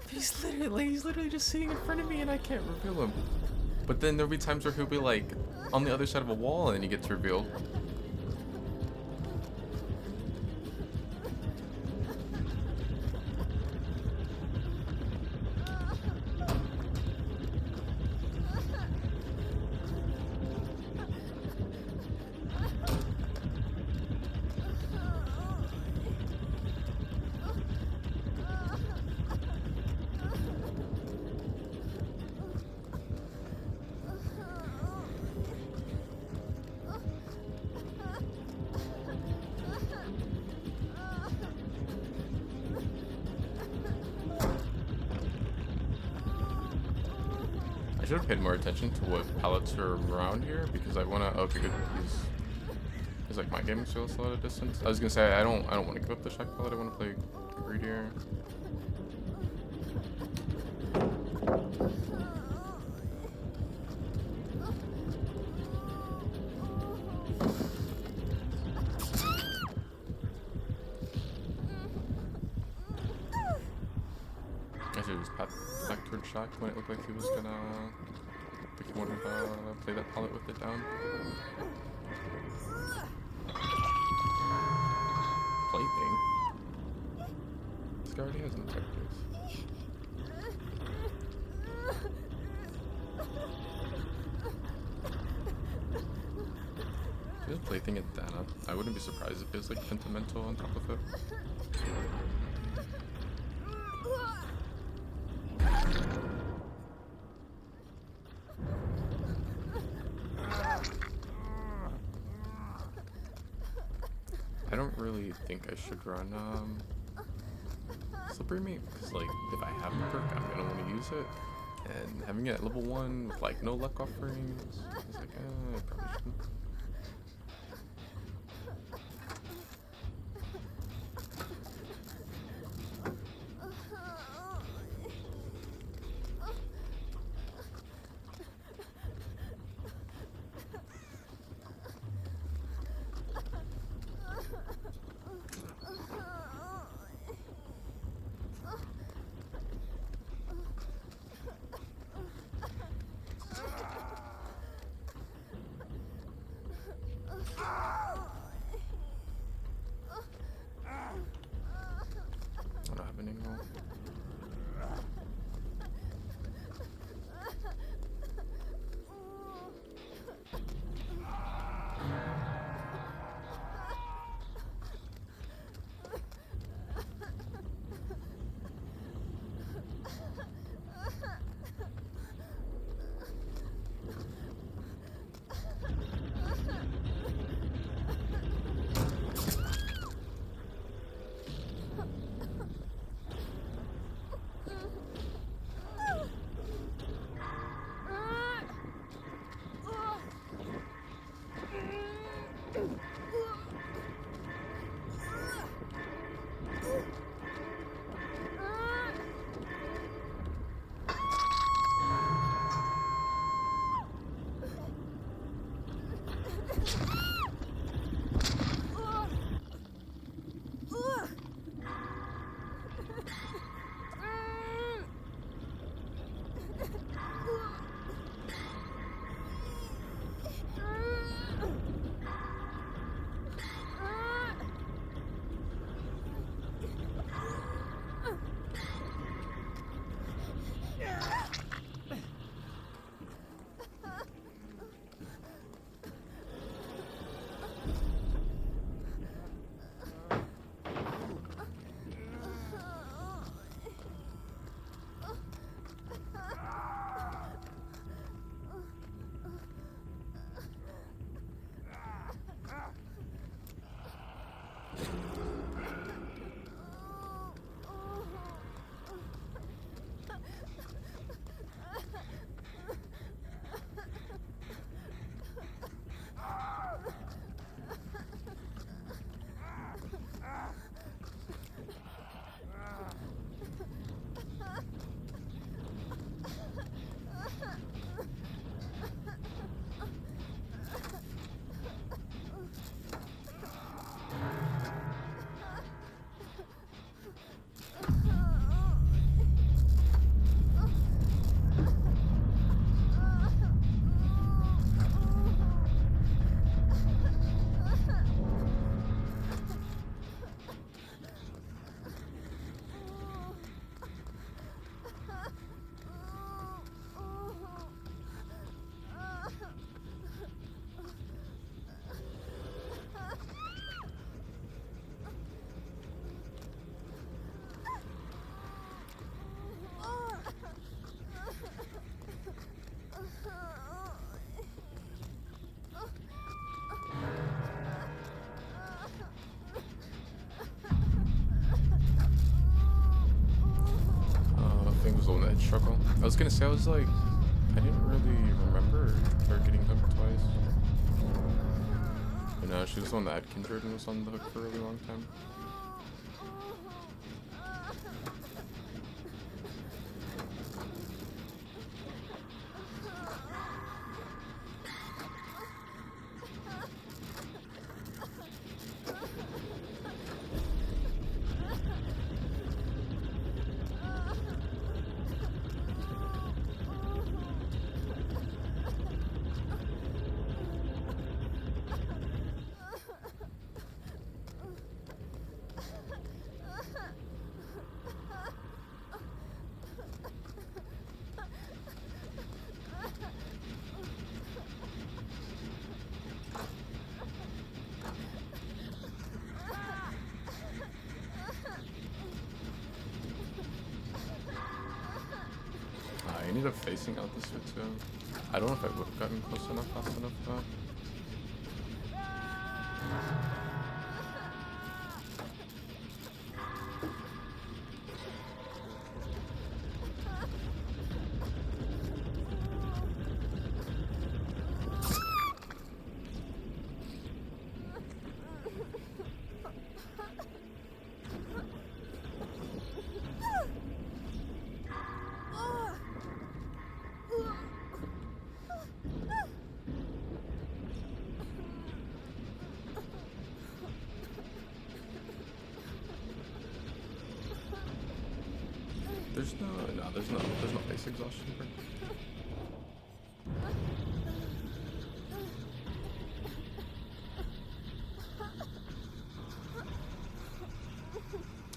Speaker 1: He's literally just sitting in front of me and I can't reveal him. But then there'll be times where he'll be like on the other side of a wall and then he gets revealed. should have paid more attention to what pallets are around here because I wanna. Okay, good. He's like my gaming still a lot of distance. I was gonna say I don't want to give up the shack pallet. I want to play greedier. I should just pat back towards shack when it looked like he was gonna. Like he wanted to play that pallet with it down. Plaything. This guy already has infectors. If his plaything at Dana, I wouldn't be surprised if there's like Pentamental on top of it. I don't really think I should run Slippery Meat because like if I have the perk I'm gonna want to use it, and having it at level 1 with like no luck offerings is like I probably shouldn't. I don't have an angle. I was gonna say, I was like, I didn't really remember her getting hooked twice. You know, she was the one that had Kindred and was on the hook for a really long time. I ended up facing out this way too. I don't know if I would have gotten close enough, fast enough though. There's no base exhaustion here.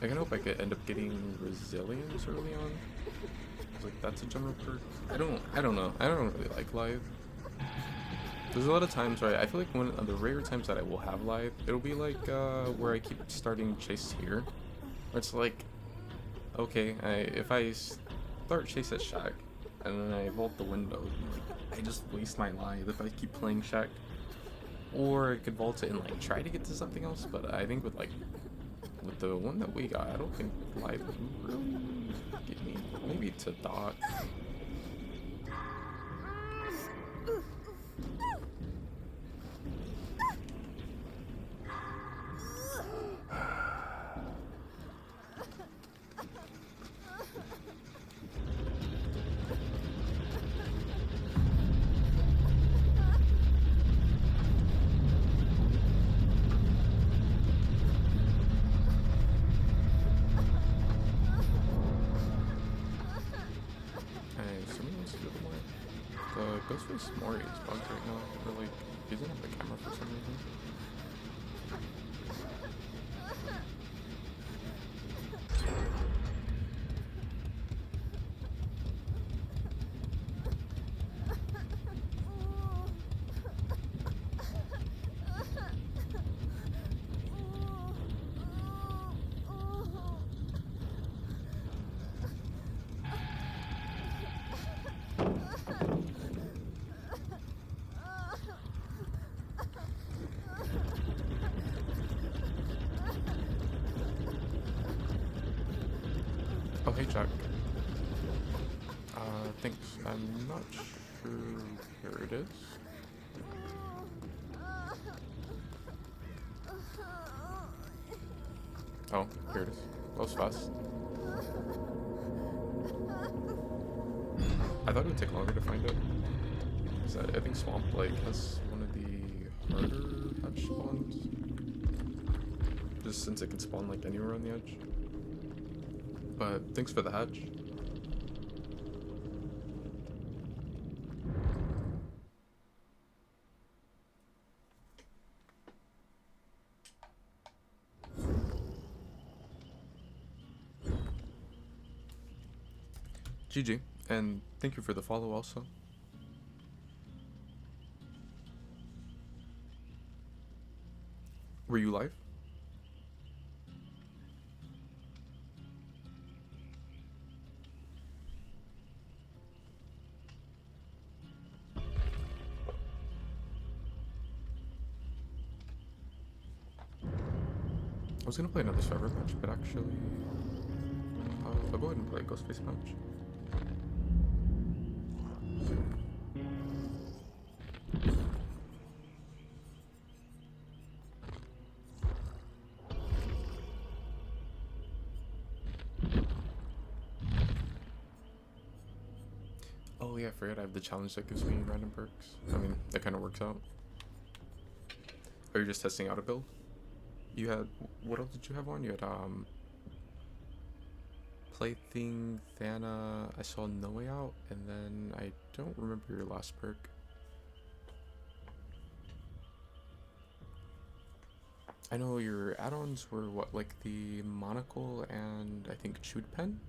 Speaker 1: I can hope I could end up getting resilience early on. Like that's a general perk. I don't know. I don't really like Lithe. There's a lot of times where I feel like one of the rare times that I will have Lithe, it'll be like where I keep starting Chase here. Where it's like, okay, if I start Chase at Shack and then I vault the window, like, I just waste my Lithe if I keep playing Shack. Or I could vault it and like try to get to something else, but I think with the one that we got, I don't think Lithe would really get me. Maybe to Doc. Ghostface Mori is bugged right now. Or like, he doesn't have the camera for some reason. Oh, hey, Jack. Thanks. I'm not sure where it is. Oh, here it is. That was fast. I thought it would take longer to find it. I think Swamp Lake has one of the harder hatch spawns. Just since it can spawn like anywhere on the edge. But thanks for the hatch. GG, and thank you for the follow also. Were you live? I was gonna play another server match, but actually, I'll go ahead and play a Ghostface match. Oh yeah, I forgot I have the challenge that gives me random perks. I mean, that kind of works out. Or you're just testing out a build? You had, what else did you have on? You had Plaything, Thana, I saw No Way Out, and then I don't remember your last perk. I know your add-ons were what, like the Monocle and I think Chewed Pen?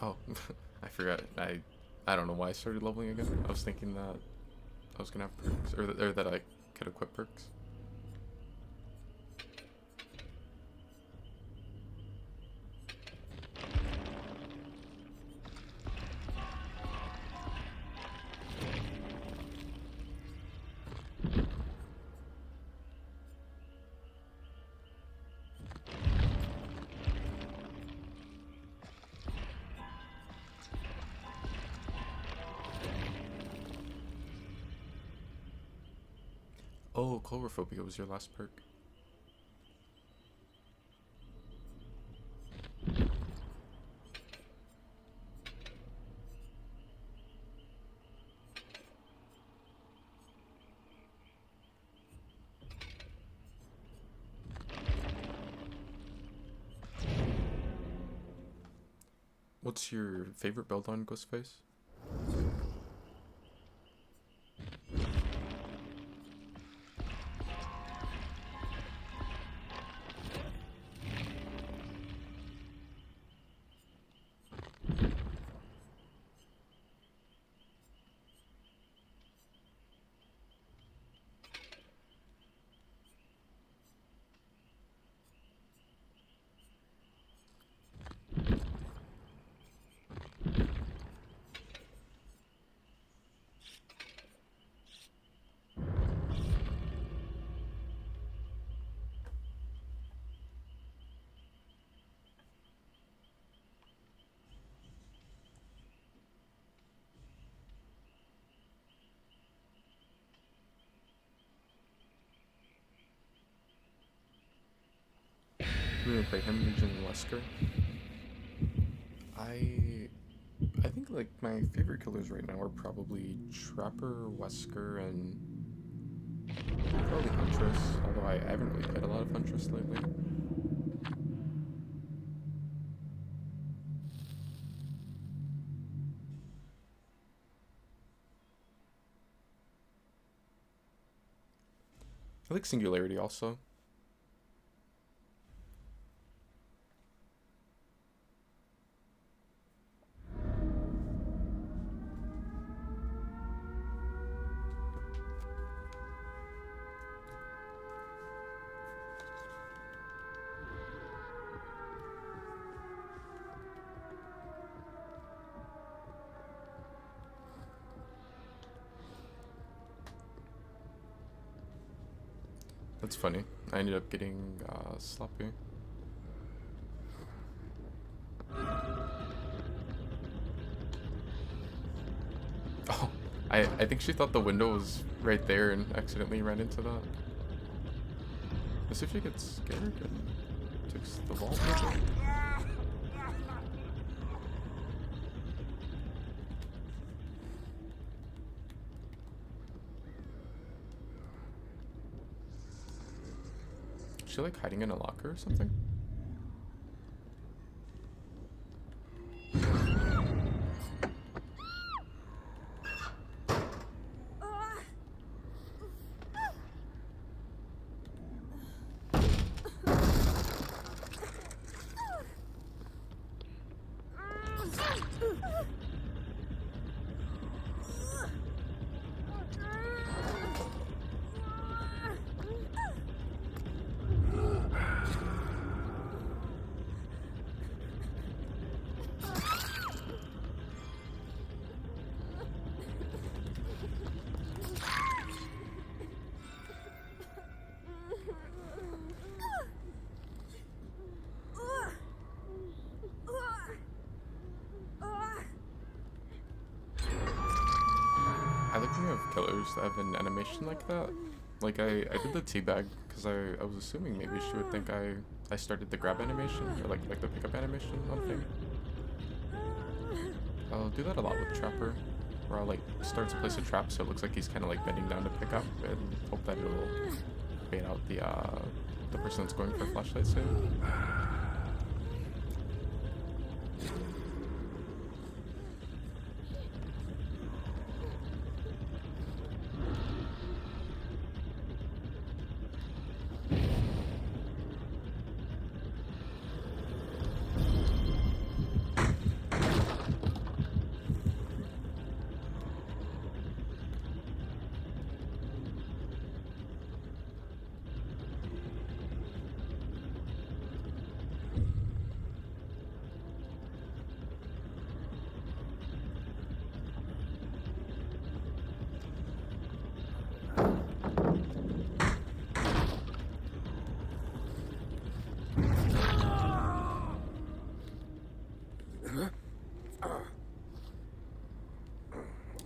Speaker 1: Oh, I forgot. I don't know why I started leveling again. I was thinking that I was gonna have perks, or that I could equip perks. Oh, Chlorophobia was your last perk. What's your favorite build on Ghostface? You gonna play him, Legion, and Wesker? I think like my favorite killers right now are probably Trapper, Wesker, and probably Huntress. Although I haven't really played a lot of Huntress lately. I like Singularity also. That's funny. I ended up getting sloppy. Oh, I think she thought the window was right there and accidentally ran into that. Let's see if she gets scared and takes the vault with her. Is she like hiding in a locker or something? I like when you have killers that have an animation like that. Like I did the teabag because I was assuming maybe she would think I started the grab animation or like the pickup animation on thing. I'll do that a lot with Trapper, where I'll like start to place a trap so it looks like he's kind of like bending down to pick up and hope that it'll bait out the person that's going for flashlight save.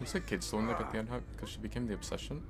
Speaker 1: Looks like Kate's the one that got the unhook because she became the obsession.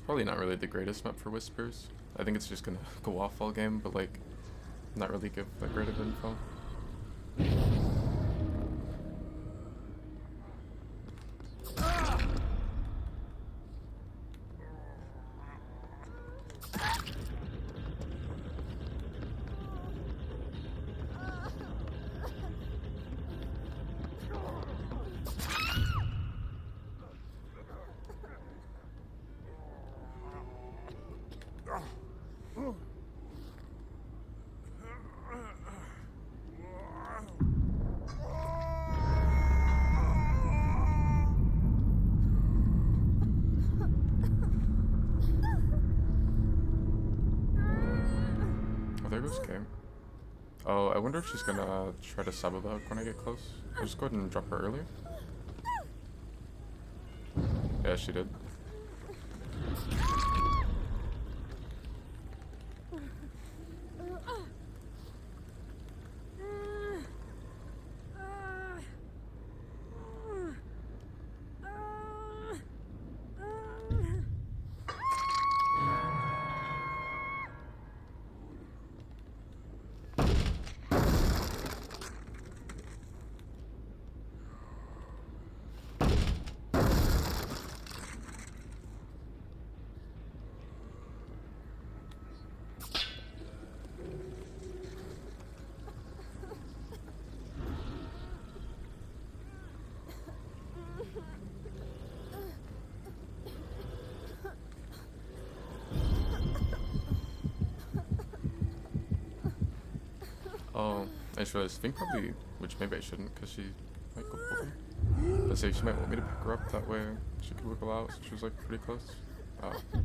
Speaker 1: Probably not really the greatest map for Whispers. I think it's just gonna go off all game, but like, not really give that great of info. There goes Kay. Oh, I wonder if she's gonna try to sub the hook when I get close. I'll just go ahead and drop her earlier. Yeah, she did. Oh, I just realized Fink probably, which maybe I shouldn't, because she might go pull them. But say she might want me to pick her up, that way she could wiggle out, since she was like pretty close. Oh, no.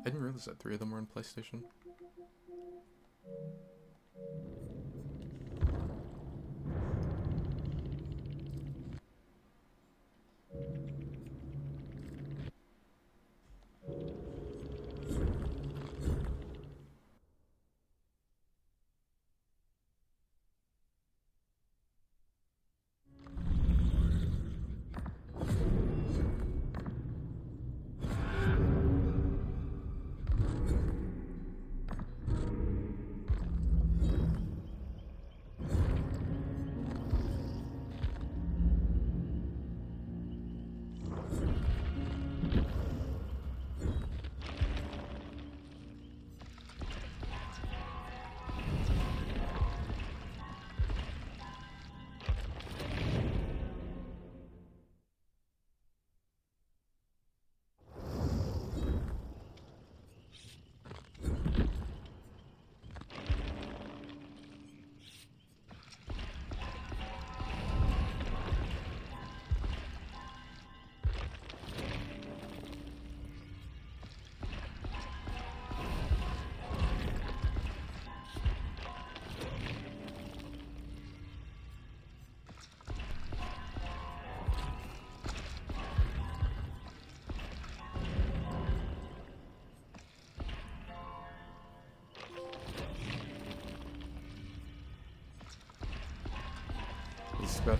Speaker 1: I didn't realize that 3 of them were on PlayStation.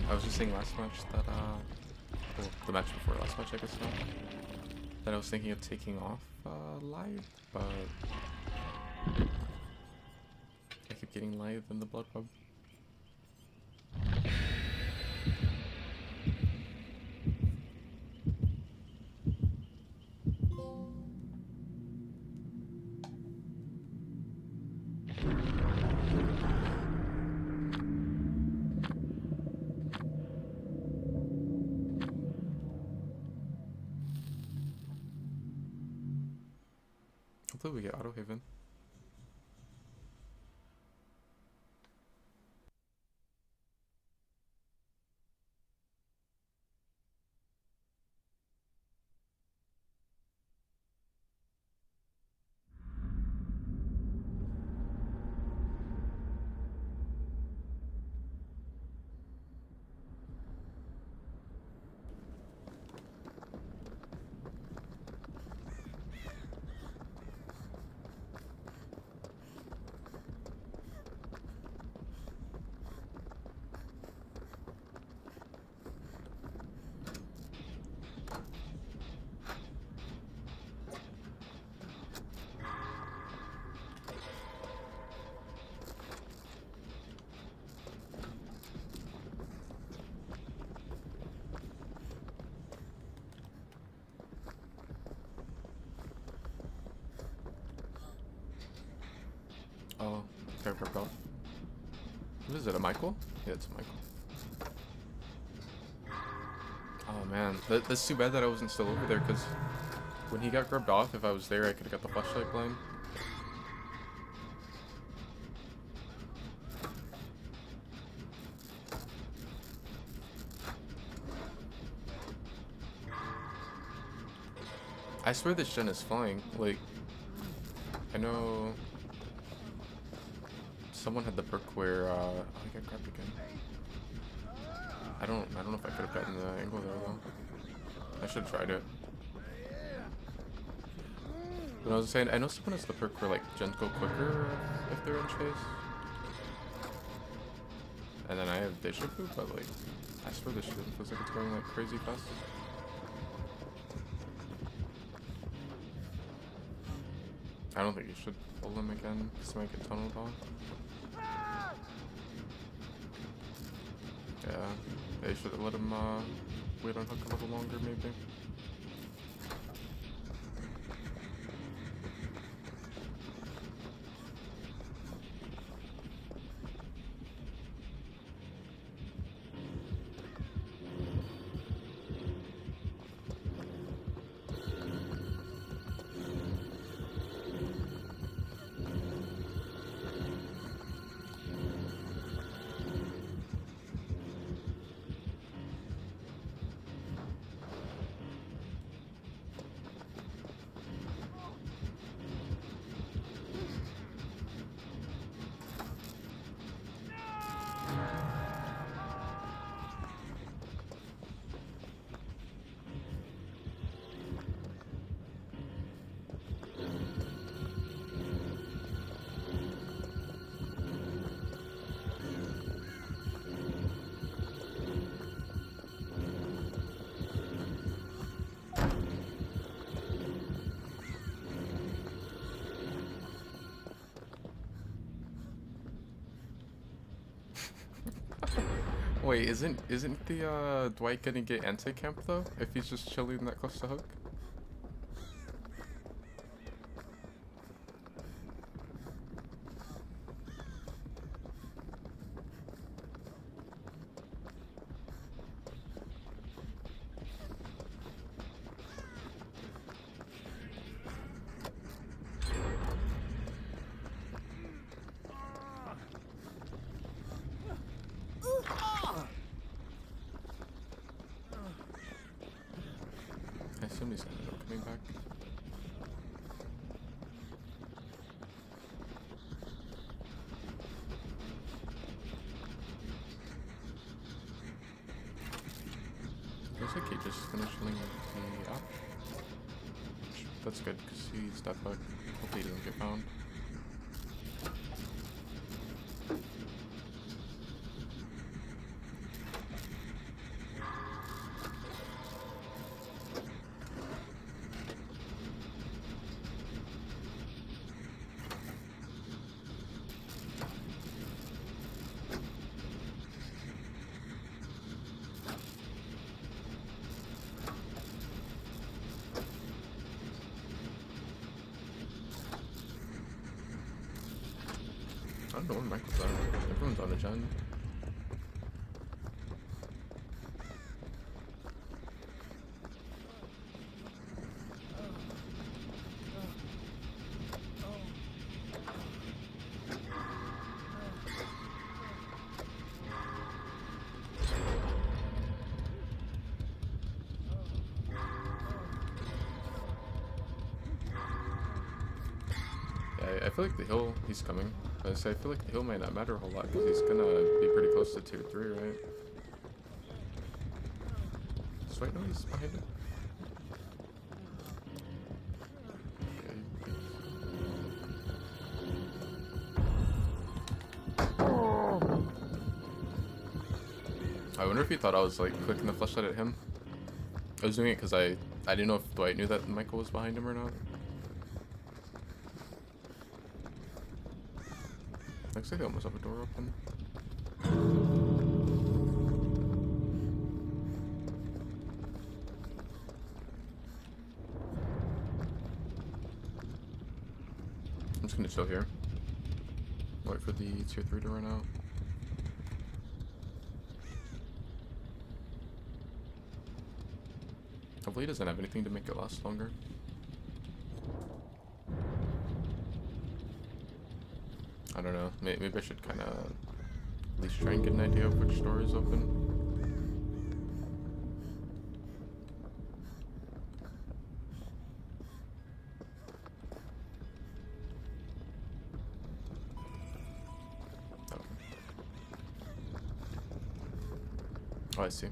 Speaker 1: I was just saying last match that, well, the match before last match, I guess now, that I was thinking of taking off live, but I keep getting live in the Blood Pub. Hopefully we get Auto Haven. Oh, character golf. What is it, a Michael? Yeah, it's a Michael. Oh man, that's too bad that I wasn't still over there, because when he got grubbed off, if I was there, I could have got the flashlight blind. I swear this gen is flying. Like, I know someone had the perk where oh, I got grabbed again. I don't know if I could have gotten the angle there though. I should have tried it. But I was saying, I know someone has the perk where like gens go quicker if they're in chase. And then I have deja vu, but like, I swear this shit feels like it's going like crazy fast. I don't think you should pull them again, because they might get tunneled off. Yeah, they should have let him wait on hook a little longer maybe. Wait, isn't the Dwight gonna get anti-camp though if he's just chilling that close to Hook? I assume he's ended up coming back. Looks like he just finished linking the app. That's good because he's dead bug. Hopefully he doesn't get found. I don't know where Michael's at. Everyone's on a gen. Yeah, I feel like the hill, he's coming. I say I feel like the hill might not matter a whole lot because he's gonna be pretty close to tier 3, right? Does White know he's behind him? I wonder if he thought I was like clicking the flashlight at him. I was doing it because I didn't know if Dwight knew that Michael was behind him or not. Looks like they almost have a door open. I'm just gonna chill here. Wait for the tier 3 to run out. Hopefully he doesn't have anything to make it last longer. I don't know. Maybe I should kind of at least try and get an idea of which door is open. Oh, oh, I see.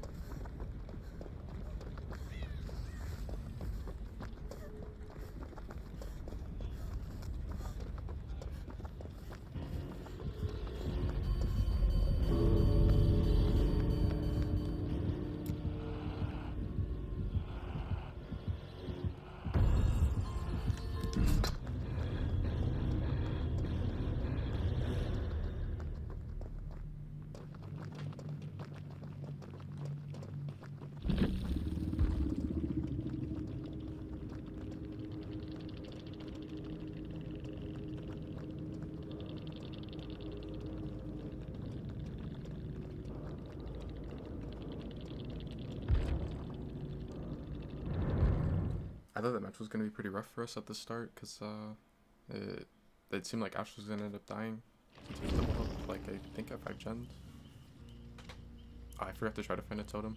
Speaker 1: I thought that match was going to be pretty rough for us at the start because it seemed like Ash was going to end up dying. Since he was double up, like I think at 5 gens. Oh, I forgot to try to find a totem.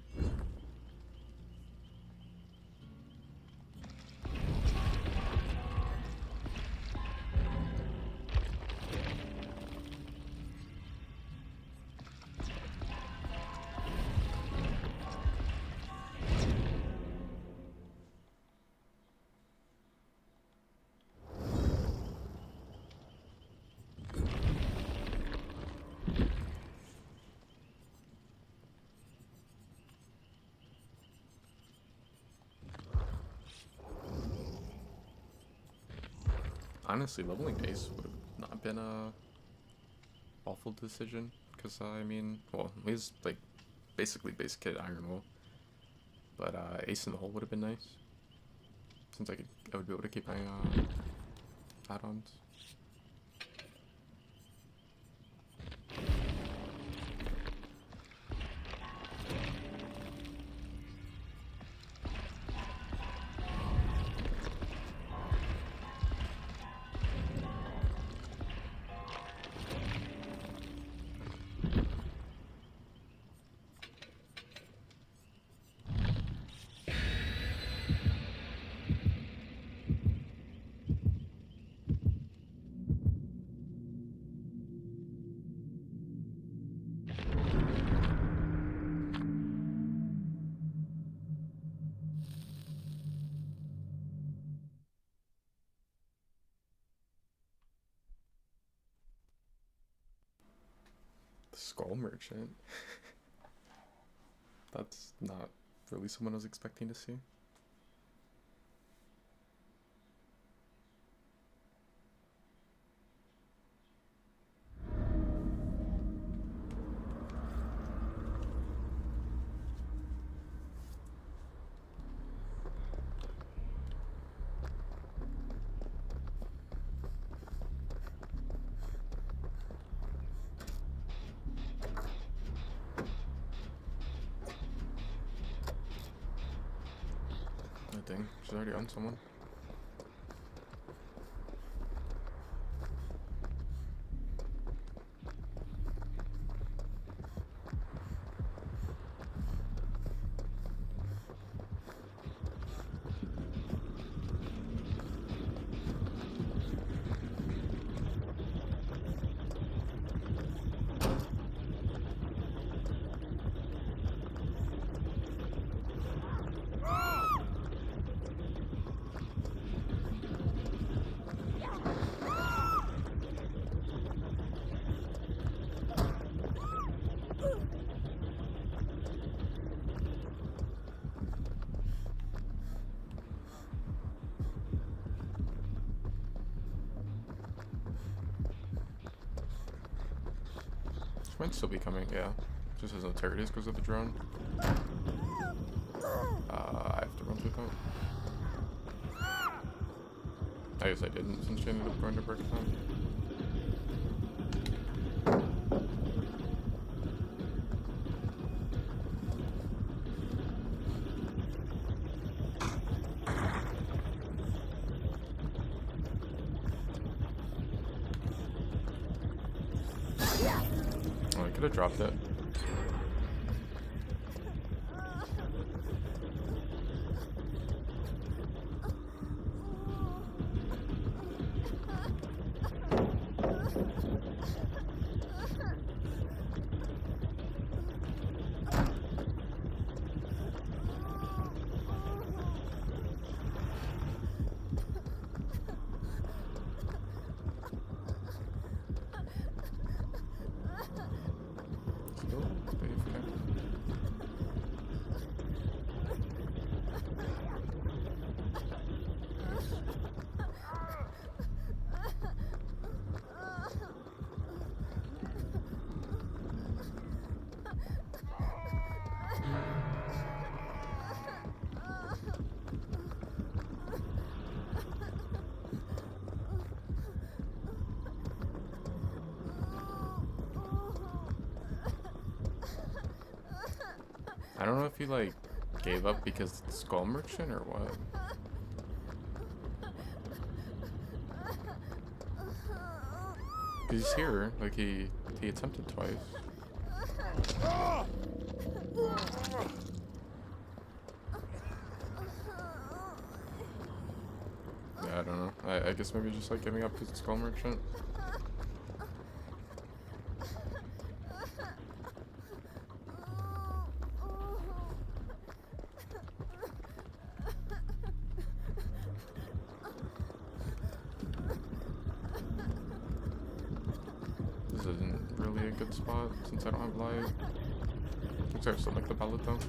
Speaker 1: Honestly, leveling Ace would have not been a awful decision, because I mean, well, he's like basically base kit Iron Will. But Ace in the Hole would have been nice. Since I would be able to keep my add-ons. Skull Merchant. That's not really someone I was expecting to see. She's already on someone. Might still be coming, yeah. Just as no turret is because of the drone. I have to run through that. I guess I didn't since she ended up going to break time. Could have dropped it. I don't know if he like gave up because it's Skull Merchant or what. He's here, like he attempted twice. Yeah, I don't know. I guess maybe just like giving up because it's Skull Merchant. This isn't really a good spot since I don't have light. Looks like I still make the pallet though.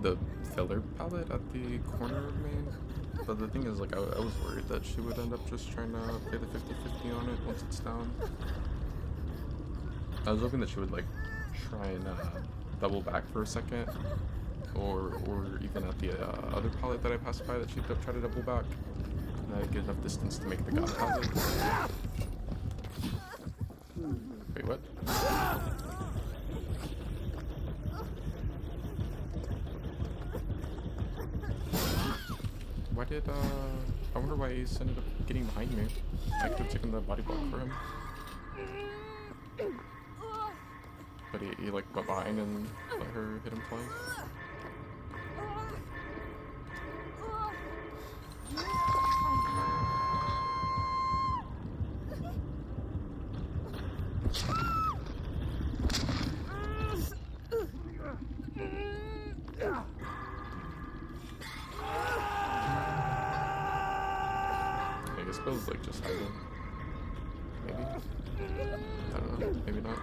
Speaker 1: the filler palette at the corner of me. But the thing is, like, I was worried that she would end up just trying to play the 50-50 on it once it's down. I was hoping that she would, like, try and double back for a second. Or even at the other palette that I passed by that she'd try to double back. And I'd get enough distance to make the god palette. Wait, what? Why did, I wonder why Ace ended up getting behind me. I could have taken the body block for him. But he like, went behind and let her hit him twice. I guess Bill's like just hiding. Maybe? I don't know. Maybe not.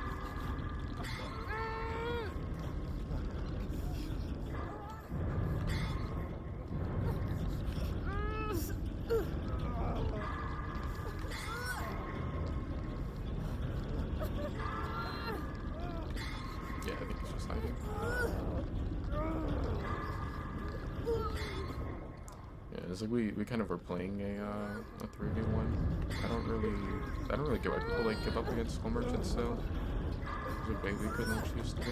Speaker 1: Yeah, I think he's just hiding. Yeah, it's like we kind of were playing a 3v1. I don't really get why people like give up against skull merchants though. It's like way weaker than she used to be.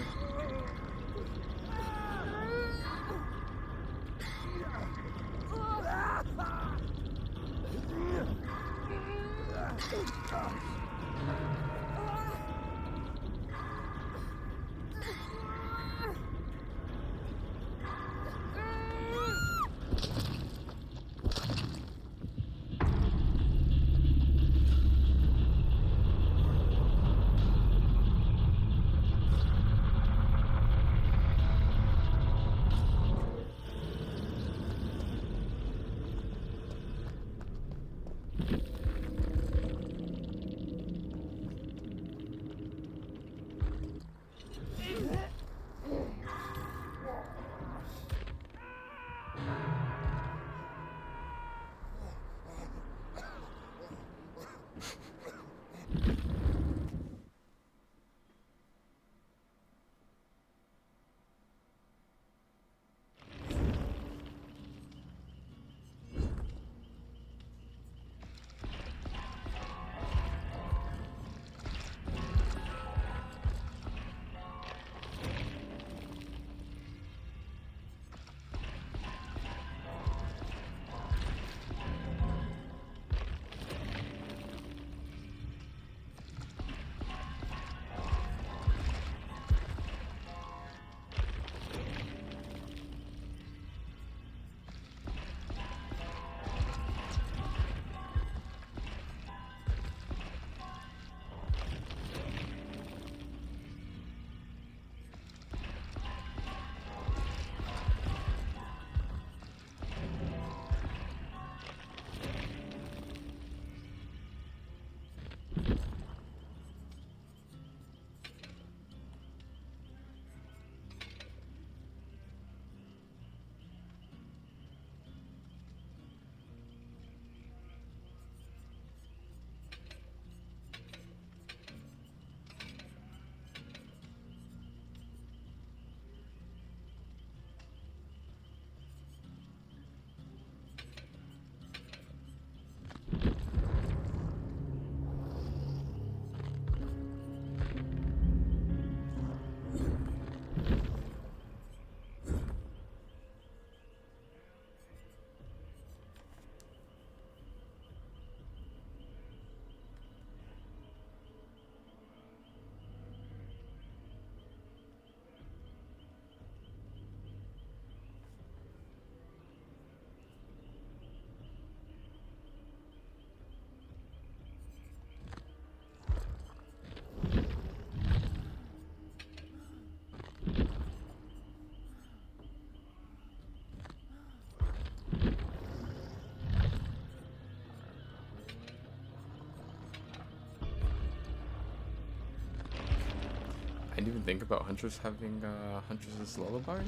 Speaker 1: I didn't even think about Huntress having Huntress's Lullaby.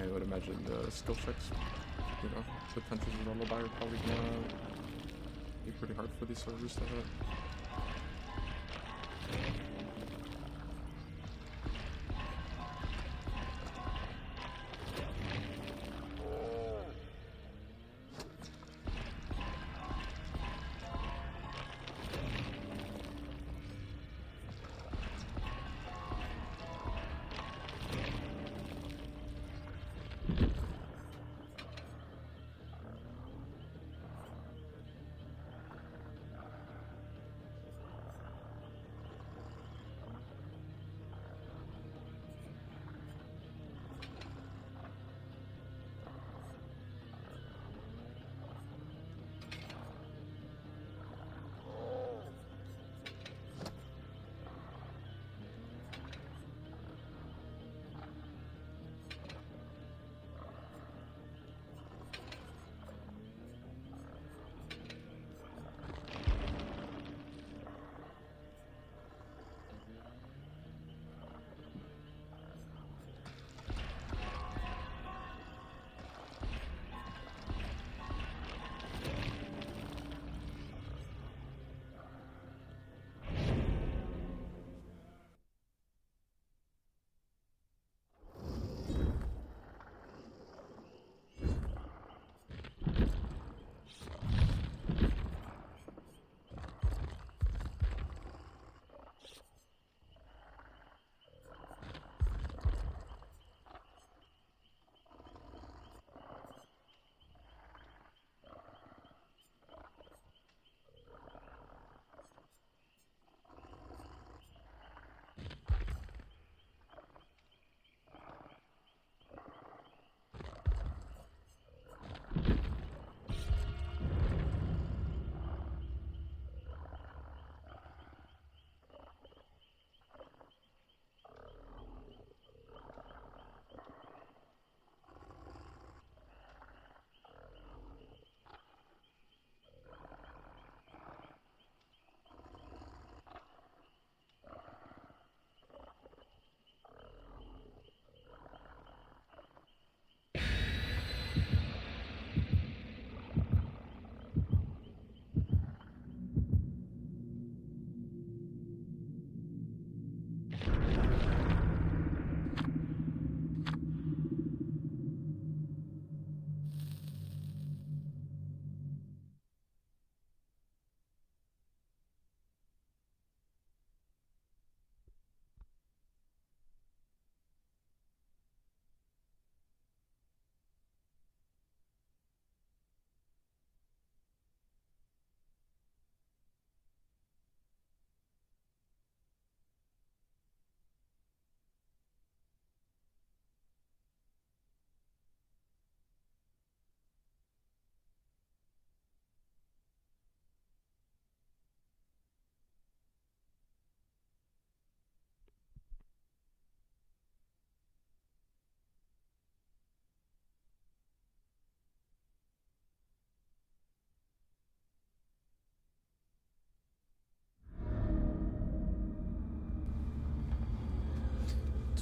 Speaker 1: I would imagine the skill checks, you know, with Hunter's Lullaby are probably gonna be pretty hard for these servers to hit.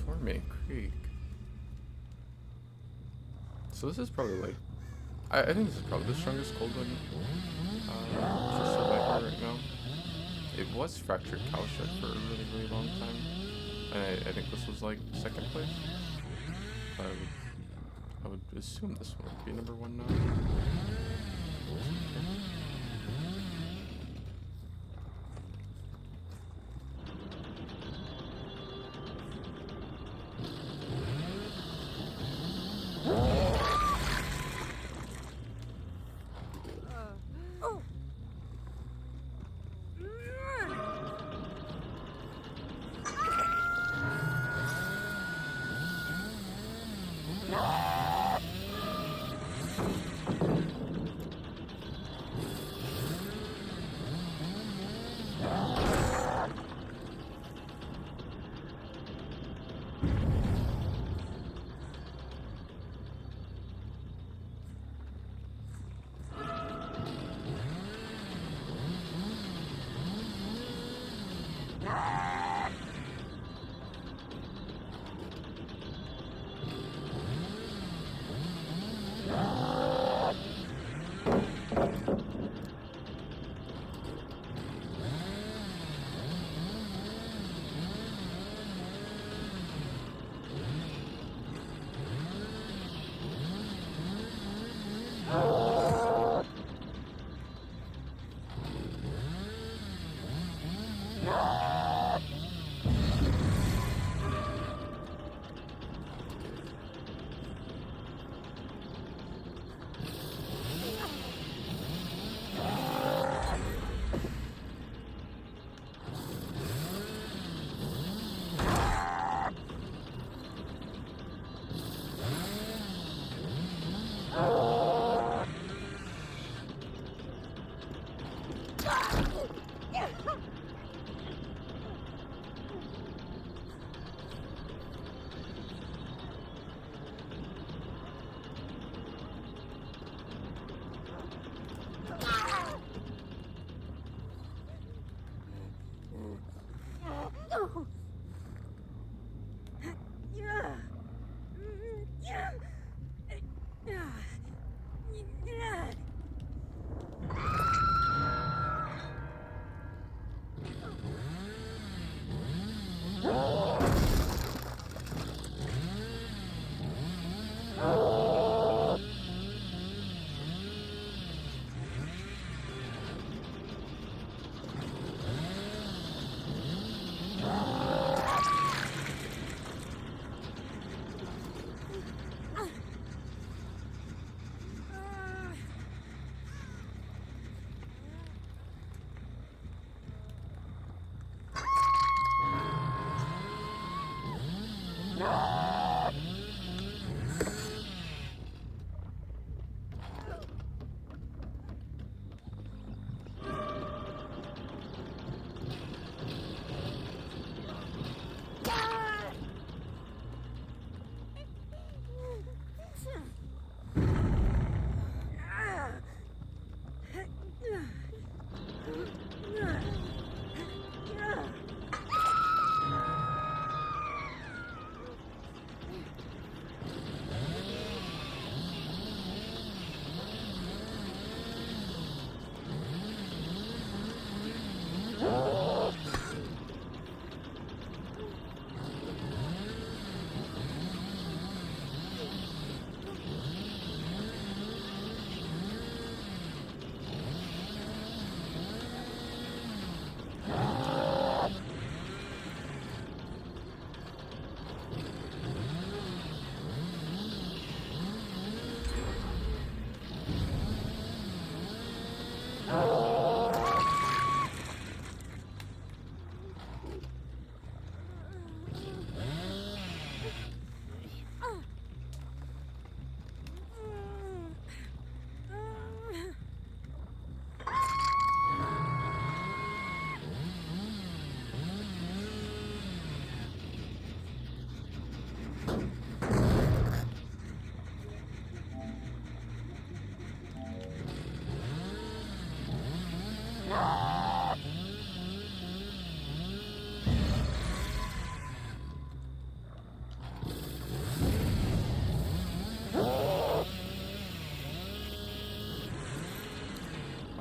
Speaker 1: Torment Creek. So this is probably like, I think this is probably the strongest cold one for Survivor right now. It was Fractured Cowshed for a really, really long time. And I think this was like second place. I would assume this one would be number one now.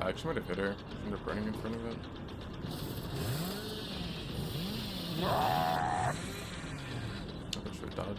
Speaker 1: I actually might have hit her from the burning in front of it. I should dodge.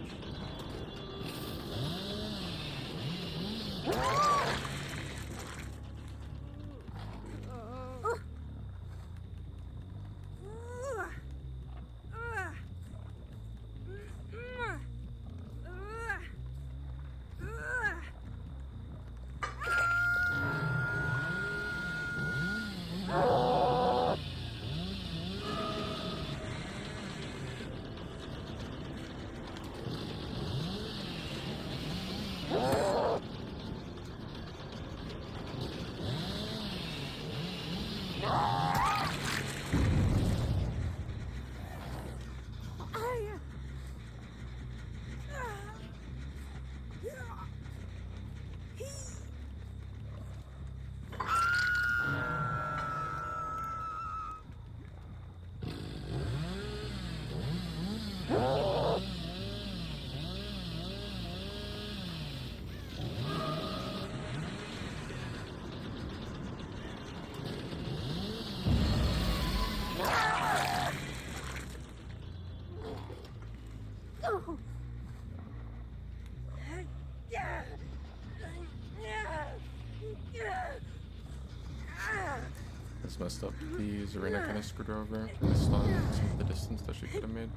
Speaker 1: It's messed up. The Zarina kind of screwed her over based on some of the distance that she could have made.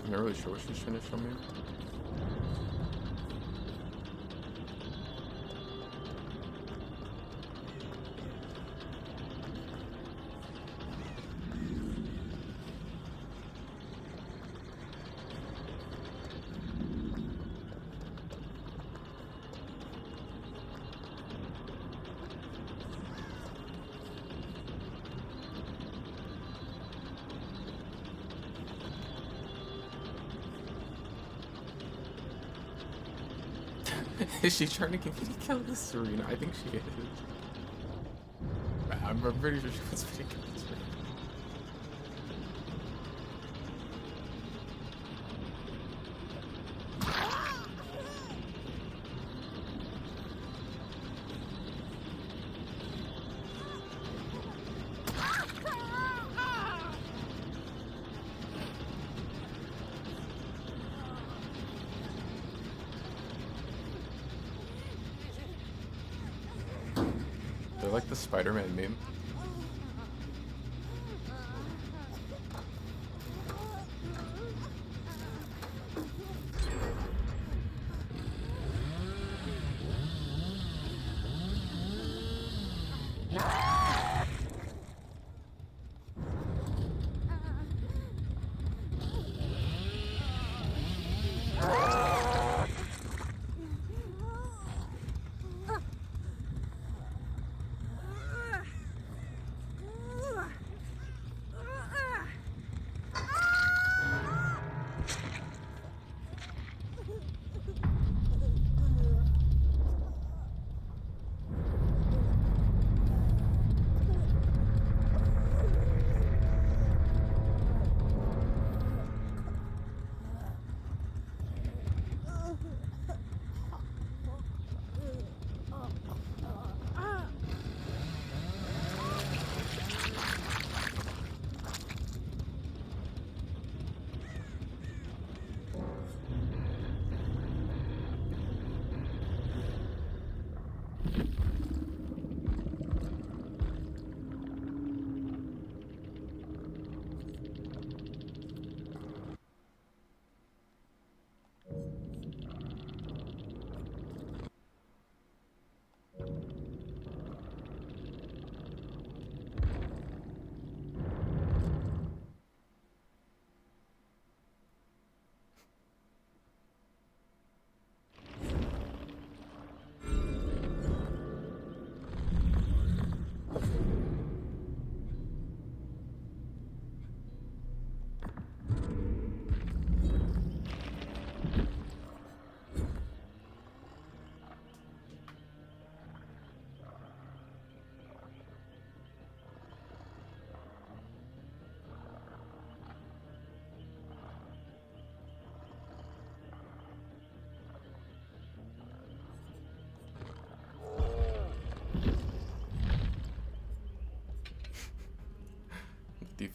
Speaker 1: I'm not really sure what she's trying to show me. Is she trying to get me to kill this Serena? I think she is. I'm pretty sure she wants me to kill this Serena. They're like the Spider-Man meme.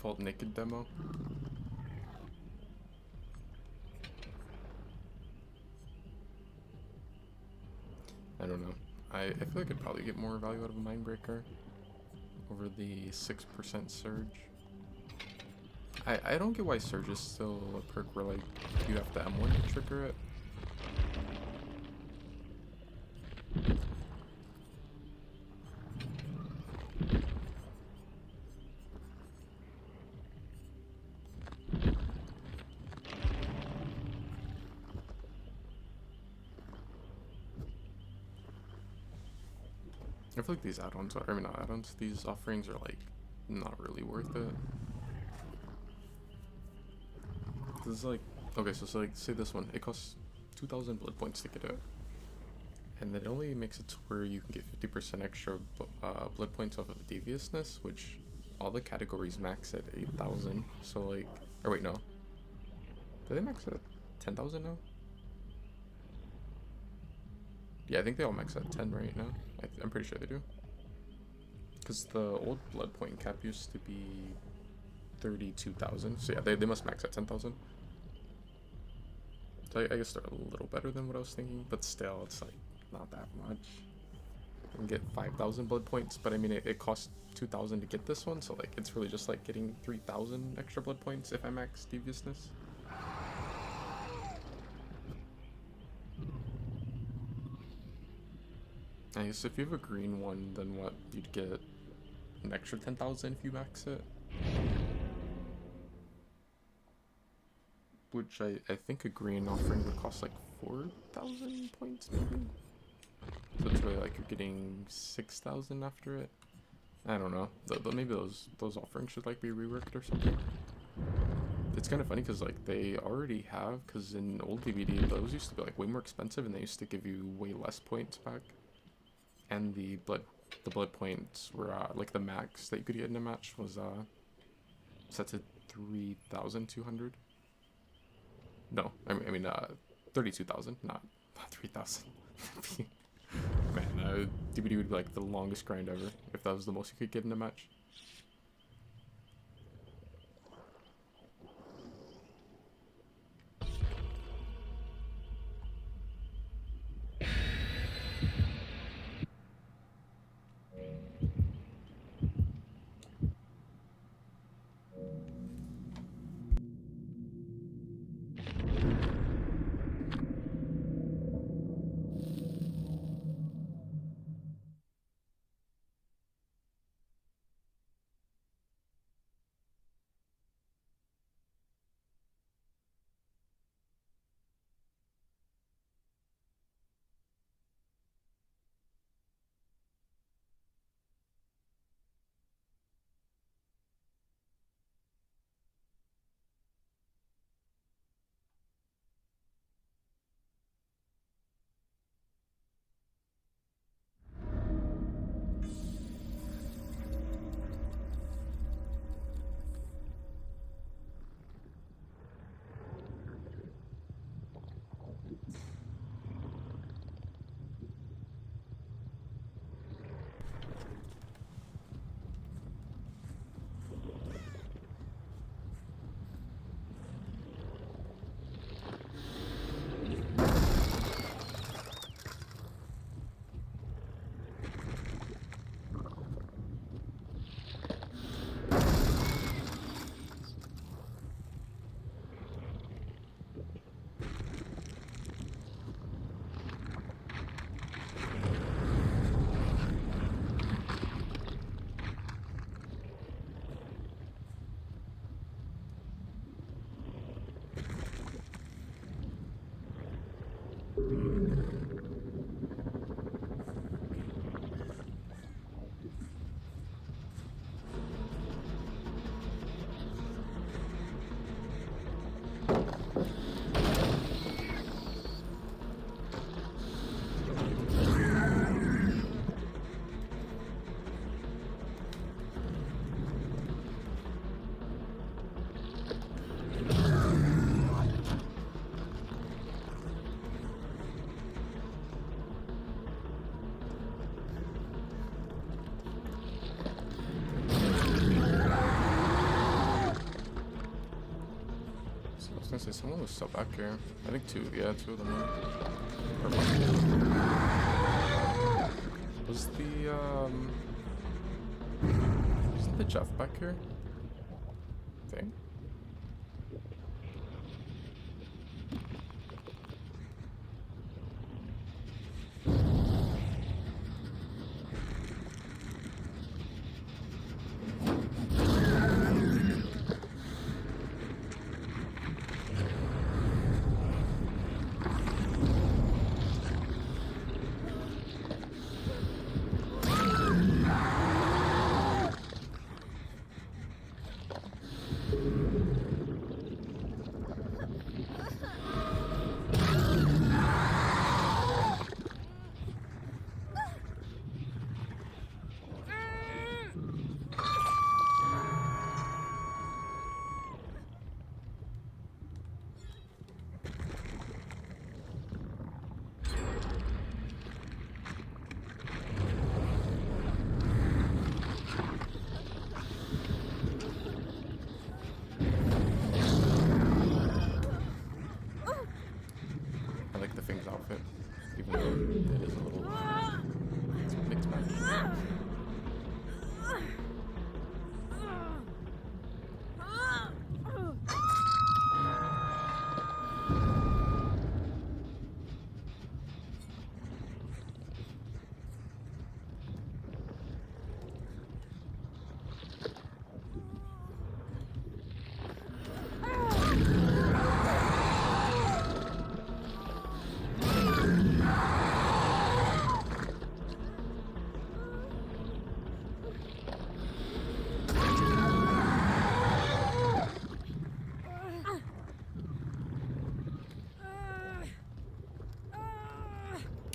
Speaker 1: default naked demo. I don't know. I feel like I'd probably get more value out of a Mindbreaker over the 6% Surge. I don't get why Surge is still a perk where, like, you have to M1 to trigger it. I feel like these add-ons are, I mean not add-ons, these offerings are like not really worth it. This is like, okay, so like say this one, it costs 2,000 blood points to get it. And it only makes it to where you can get 50% extra blood points off of deviousness, which all the categories max at 8,000. So like, or wait, no. Do they max at 10,000 now? Yeah, I think they all max at 10 right now. I'm pretty sure they do. Because the old blood point cap used to be 32,000. So yeah, they must max at 10,000. So I guess they're a little better than what I was thinking, but still, it's like not that much. You can get 5,000 blood points, but I mean, it costs 2,000 to get this one, so like it's really just like getting 3,000 extra blood points if I max deviousness. I guess if you have a green one, then what? You'd get an extra 10,000 if you max it. Which I think a green offering would cost like 4,000 points maybe? So it's really like you're getting 6,000 after it. I don't know. But maybe those offerings should like be reworked or something. It's kind of funny because like they already have, because in old DBD those used to be like way more expensive and they used to give you way less points back. And the blood points were like the max that you could get in a match was set to 3,200. No, I mean 32,000, not 3,000. Man, DBD would be like the longest grind ever if that was the most you could get in a match. gonna say someone was still back here. I think two. Yeah, two of them were. Or one. Was isn't the Jeff back here? Thing? I like the Thing's outfit, even though it is a little mixed match.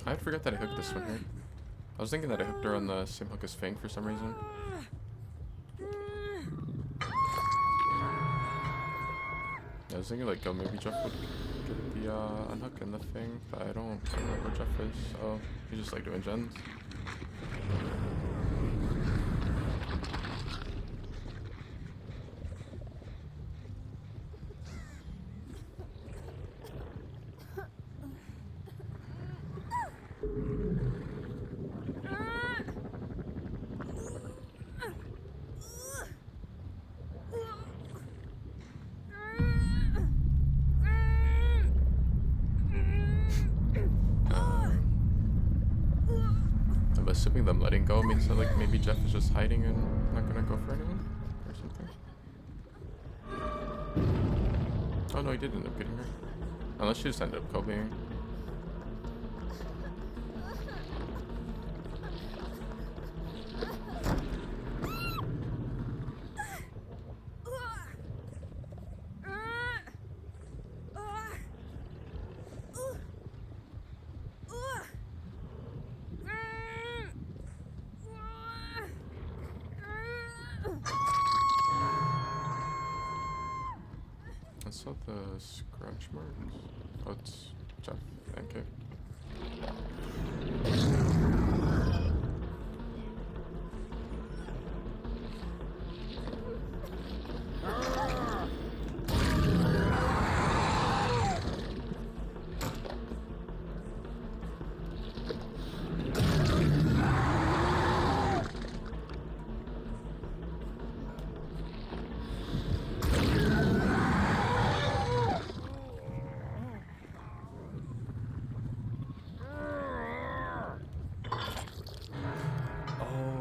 Speaker 1: I forgot that I hooked this one here. I was thinking that I hooked her on the same hook as Fang for some reason. I was thinking like, oh, maybe Jeff would get the unhook and the thing, but I don't know where Jeff is, so he's just like doing gens. I'm assuming them letting go means that like maybe Jeff is just hiding and not gonna go for anyone or something. Oh no, he did end up getting her. Unless she just ended up Kobeing. I saw the scratch marks. Oh, it's Jeff. Thank you.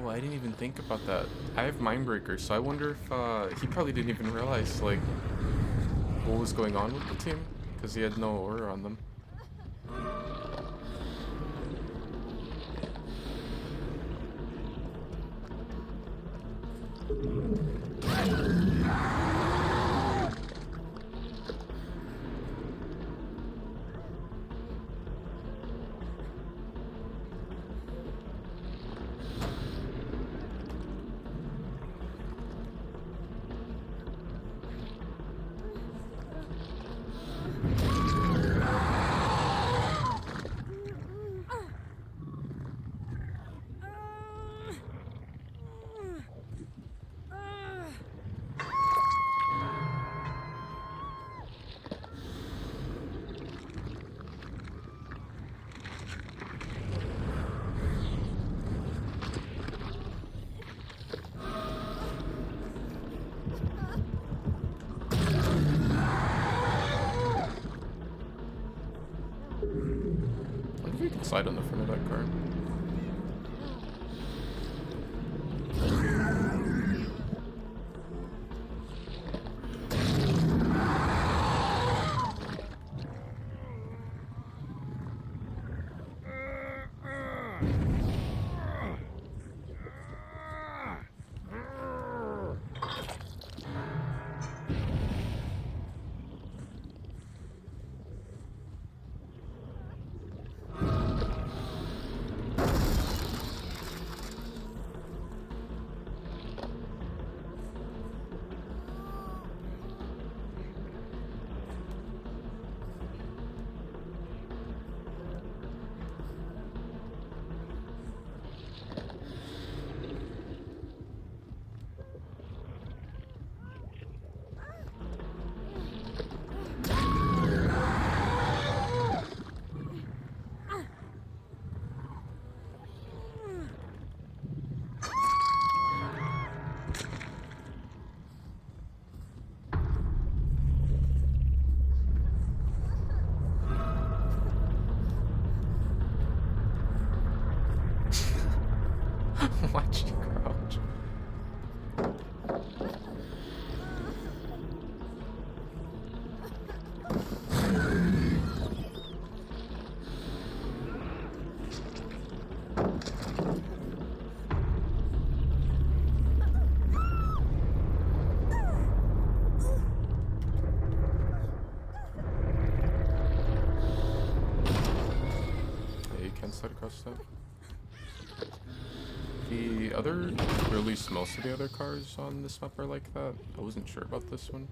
Speaker 1: I didn't even think about that. I have Mindbreaker, so I wonder if he probably didn't even realize like what was going on with the team because he had no aura on them. slide on the front of that car. Watch you crouch. Yeah, you can slide across that. The other, or at least most of the other cars on this map are like that. I wasn't sure about this one.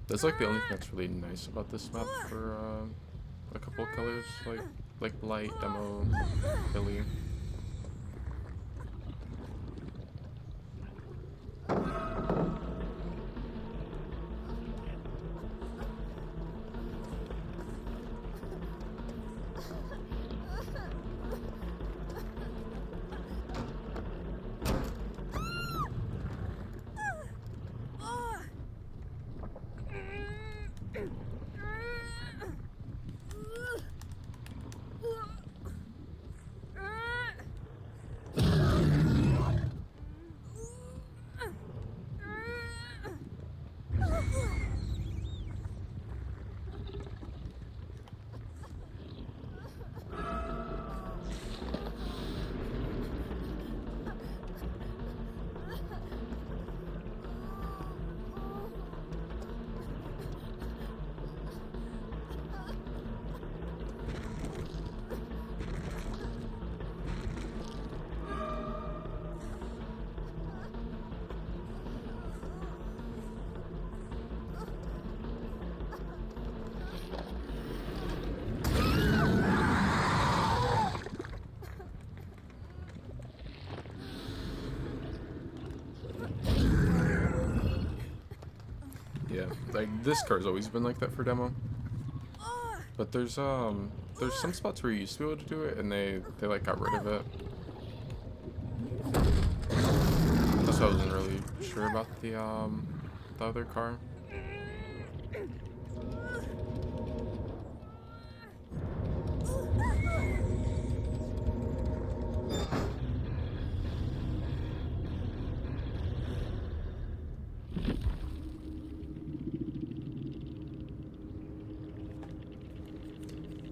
Speaker 1: That's like the only thing that's really nice about this map for a couple of colors, like Blight, Demo, Billy. Yeah, like this car's always been like that for Demo. But there's some spots where you used to be able to do it, and they like got rid of it. That's why I wasn't really sure about the other car.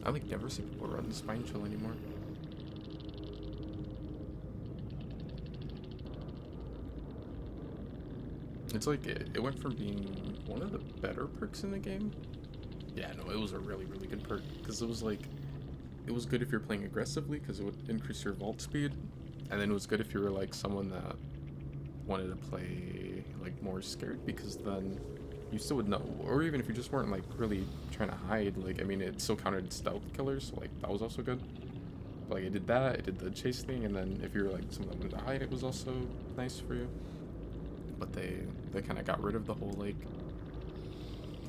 Speaker 1: I like never see people run the spine chill anymore. It's like it went from being one of the better perks in the game. Yeah, no, it was a really, really good perk because it was like, it was good if you're playing aggressively because it would increase your vault speed, and then it was good if you were like someone that wanted to play like more scared because then you still would know, or even if you just weren't like really trying to hide, like I mean it still counted stealth killers, so like that was also good. But like it did that, it did the chase thing, and then if you were like someone that wanted to hide, it was also nice for you. But they kind of got rid of the whole like,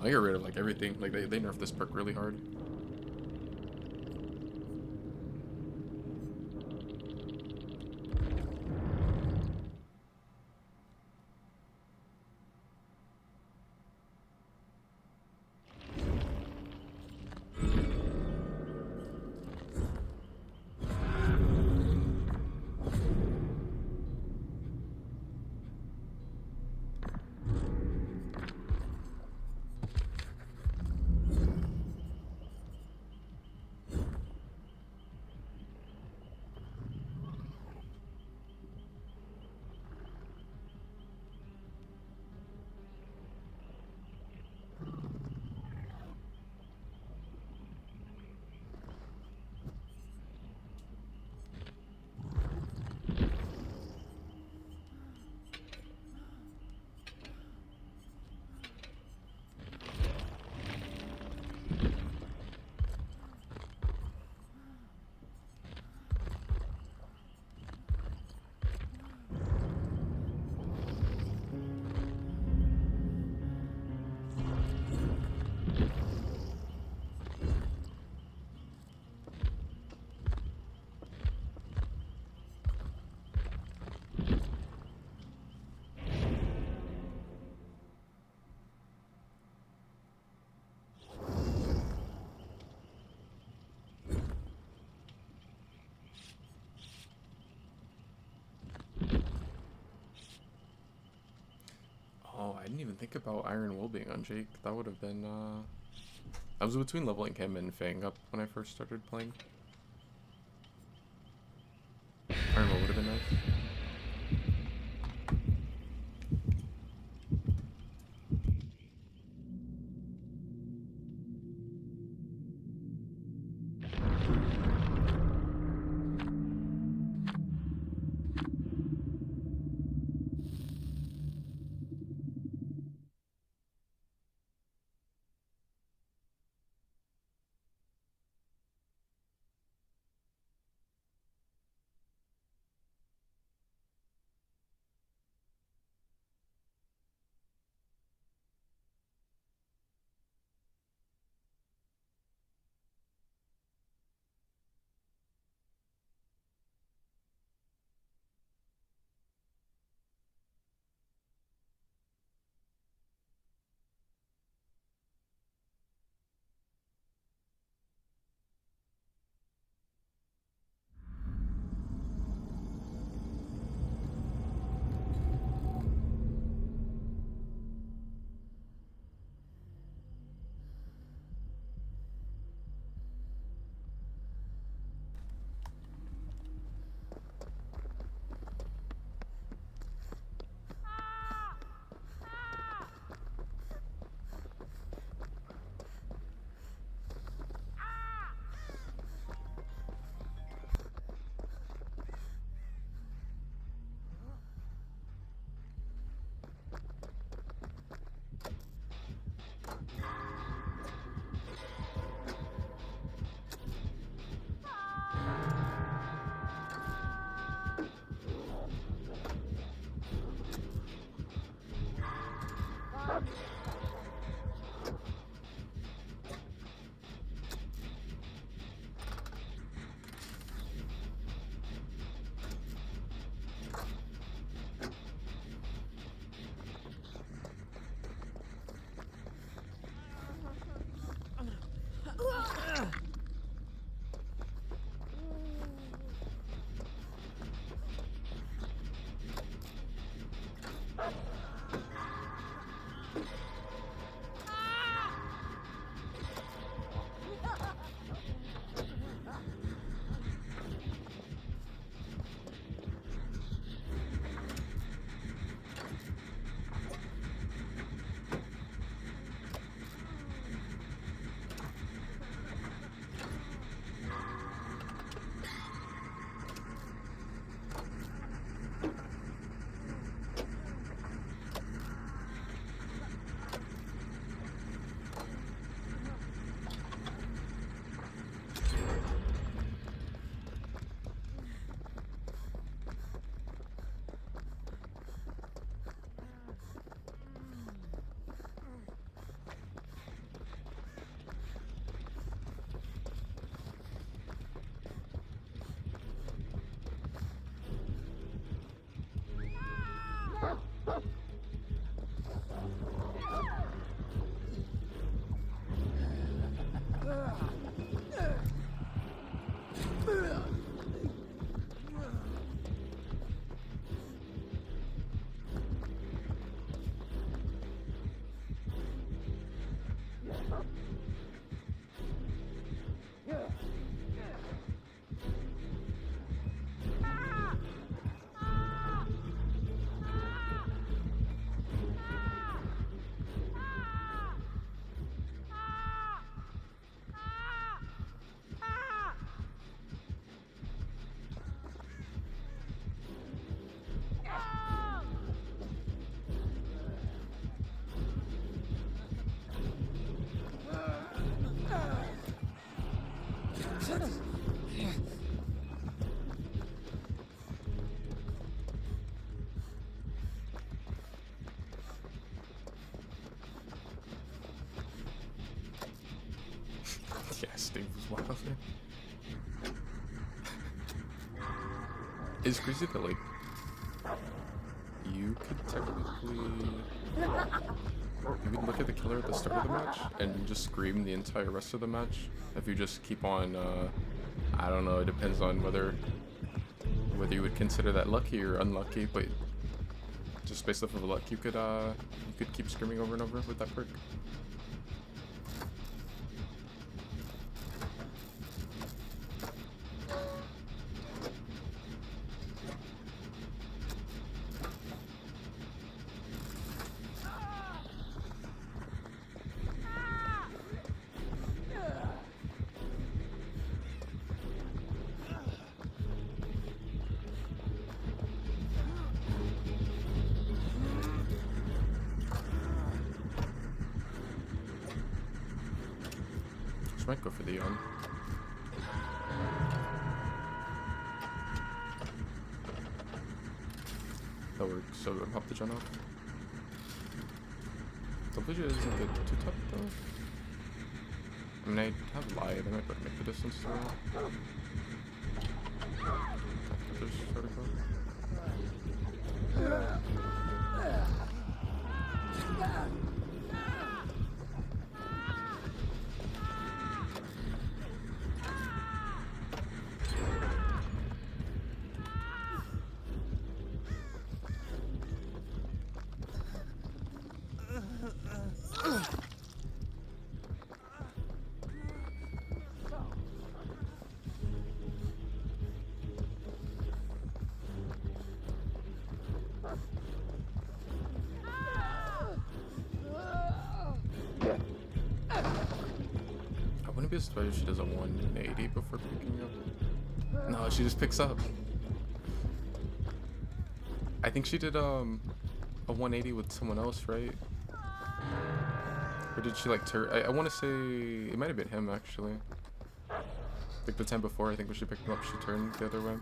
Speaker 1: I got rid of like everything, like they nerfed this perk really hard. Oh, I didn't even think about Iron Will being on Jake. That would have been, I was between leveling him and Fang up when I first started playing. Iron Will would have been nice. Yeah, Steve was wild. It's crazy that, like, you could technically... You could look at the killer at the start of the match and just scream the entire rest of the match. If you just keep on, I don't know, it depends on whether you would consider that lucky or unlucky, but just based off of luck, you could keep screaming over and over with that perk. Might go for the that works, so I'm pop the gen off. The vision isn't good too tough though. I mean, I have light, I might better make the distance to it. There's sort of go. I wouldn't be surprised if she does a 180 before picking up. No, she just picks up. I think she did a 180 with someone else, right? Or did she like turn? I want to say it might have been him actually. Like the time before, I think when she picked him up, she turned the other way.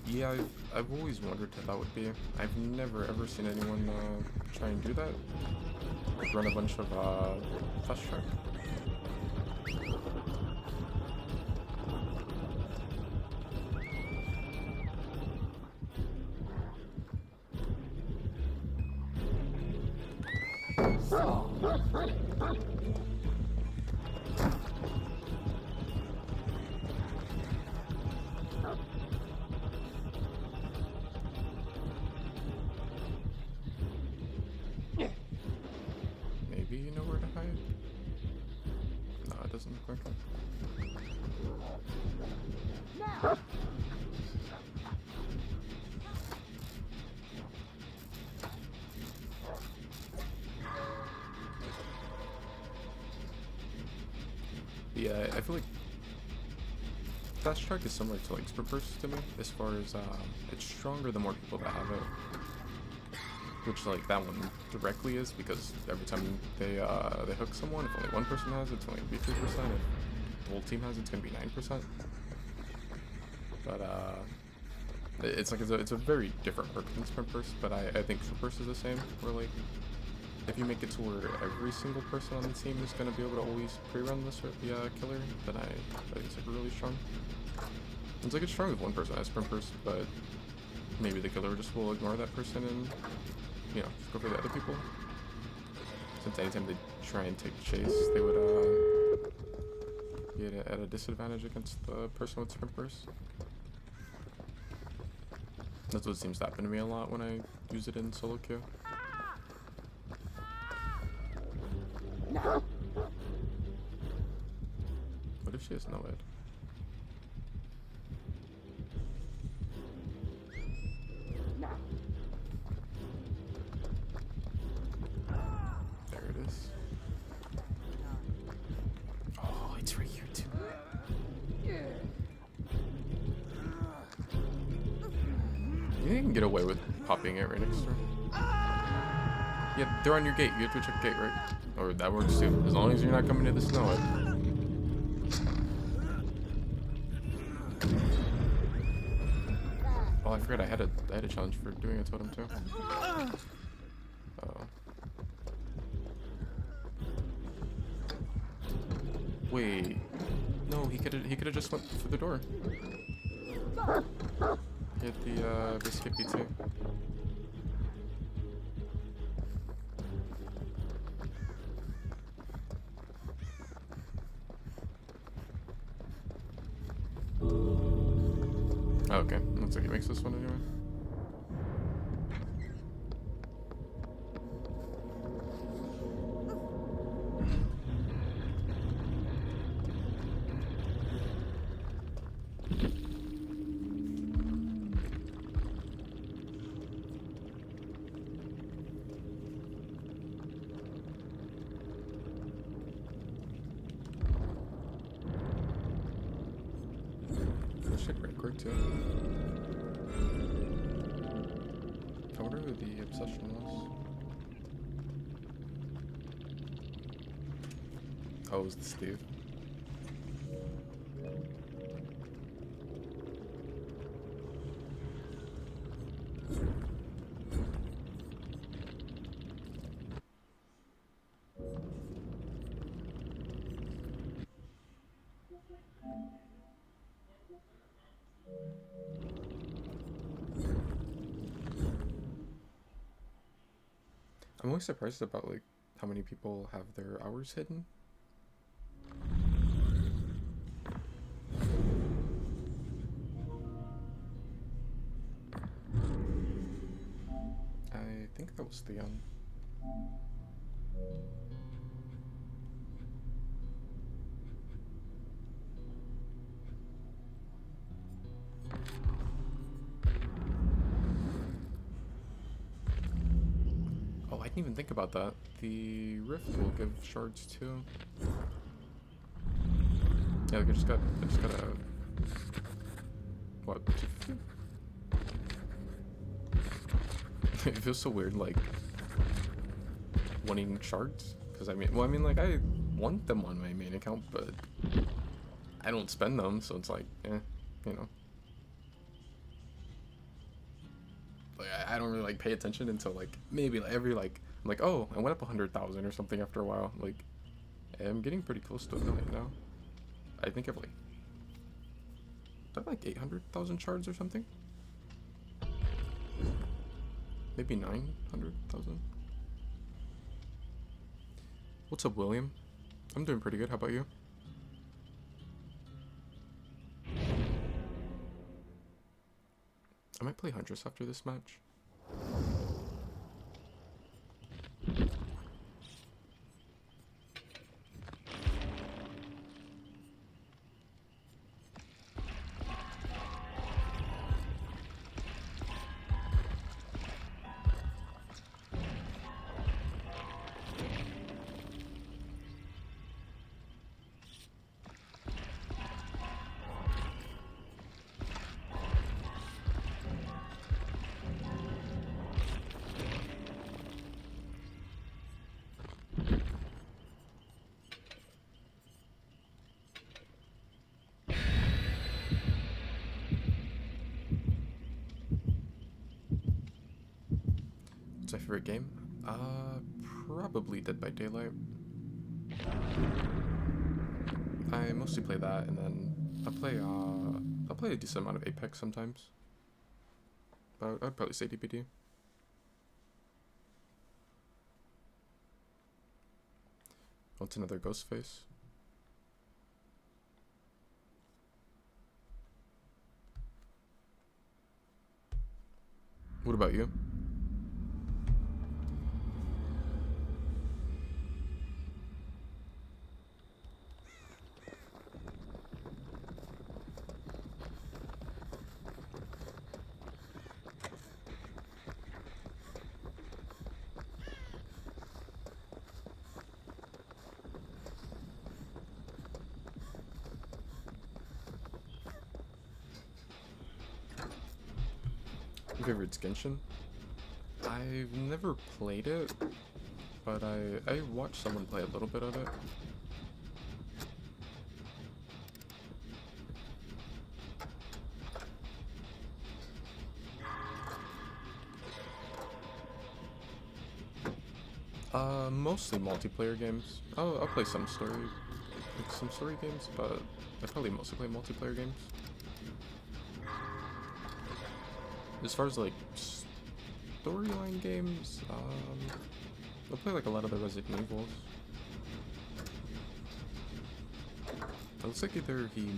Speaker 1: Yeah, I've always wondered how that would be. I've never ever seen anyone try and do that. Like run a bunch of fast track. Maybe you know where to hide? No, it doesn't look like it. Yeah, I feel like fast track is similar to like sprint burst to me, as far as it's stronger the more people that have it. Which like that one directly is, because every time they hook someone, if only one person has it, it's only gonna be 3%. If the whole team has it, it's gonna be 9%. But it's like it's a very different perk than sprint burst. But I think sprint burst is the same. Where like if you make it to where every single person on the team is gonna be able to always pre-run this killer, then I think it's like really strong. It's like it's strong with one person as sprint burst, but maybe the killer just will ignore that person and, you know, just go for the other people. Since anytime they try and take chase, they would be at a disadvantage against the person with sprint burst. That's what seems to happen to me a lot when I use it in solo queue. What if she has no ed? There it is. Oh, it's right here too. You can get away with popping it right next to her. Yeah, they're on your gate. You have to check the gate, right? Or that works too, as long as you're not coming to the snow. Oh, I forgot I had a challenge for doing a totem too. Oh. Wait. No, he could have just went through the door. Get the Skippy too. Oh, okay, looks like he makes this one anyway. Shit, record too. I wonder who the obsession was. Oh, it was the Steve. I'm always surprised about like how many people have their hours hidden. I think that was Theon. Oh, I didn't even think about that. The Rift will give shards too. Yeah, like I just gotta what? 250? It feels so weird, like wanting shards, because I mean, like I want them on my main account, but I don't spend them, so it's like, you know. Like I don't really like pay attention until like maybe like every like I'm like, oh, I went up 100,000 or something after a while. Like I'm getting pretty close to 1 million now. I think I've like 800,000 shards or something. Maybe 900,000. What's up, William? I'm doing pretty good. How about you? I might play Huntress after this match. What's my favorite game? Probably Dead by Daylight. I mostly play that, and then I'll play a decent amount of Apex sometimes. But I'd probably say DPD. What's another Ghostface? What about you? Your favorite Genshin? I've never played it, but I watched someone play a little bit of it. Mostly multiplayer games. I'll play some story, like some story games, but I probably mostly play multiplayer games. As far as like storyline games, I'll play like a lot of the Resident Evils. It looks like either he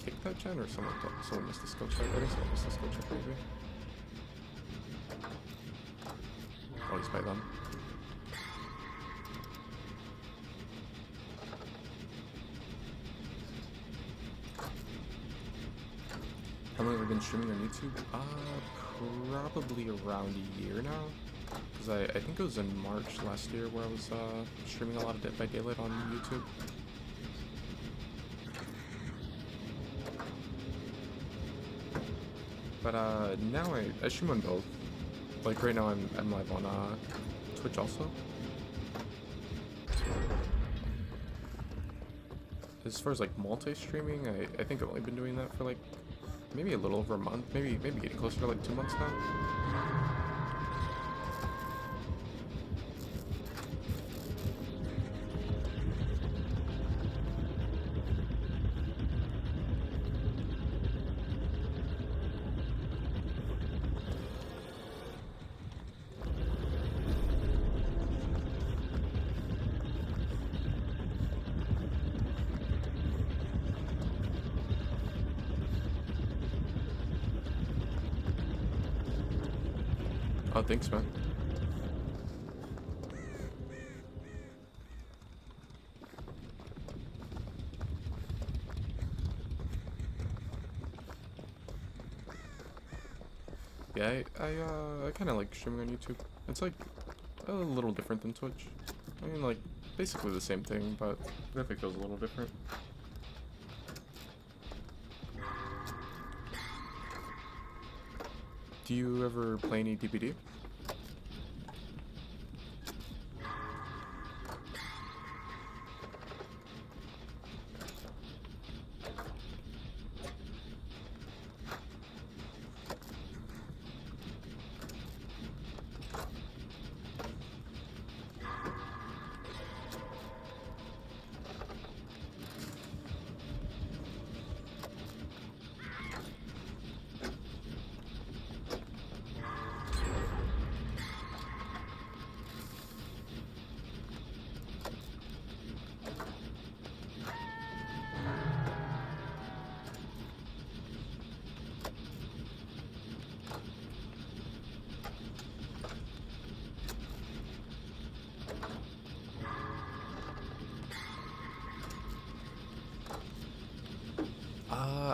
Speaker 1: kicked that gen or someone missed the skill check. I think someone missed the skill check maybe. Oh, he's by them. How long have I been streaming on YouTube? Probably around a year now. Because I think it was in March last year where I was streaming a lot of Dead by Daylight on YouTube. But now I stream on both. Like right now I'm live on Twitch also. As far as like multi-streaming, I think I've only been doing that for like maybe a little over a month, maybe getting closer to like 2 months now. Oh, thanks, man. Yeah, I kind of like streaming on YouTube. It's like a little different than Twitch. I mean, like basically the same thing, but it definitely feels a little different. Do you ever play any DBD?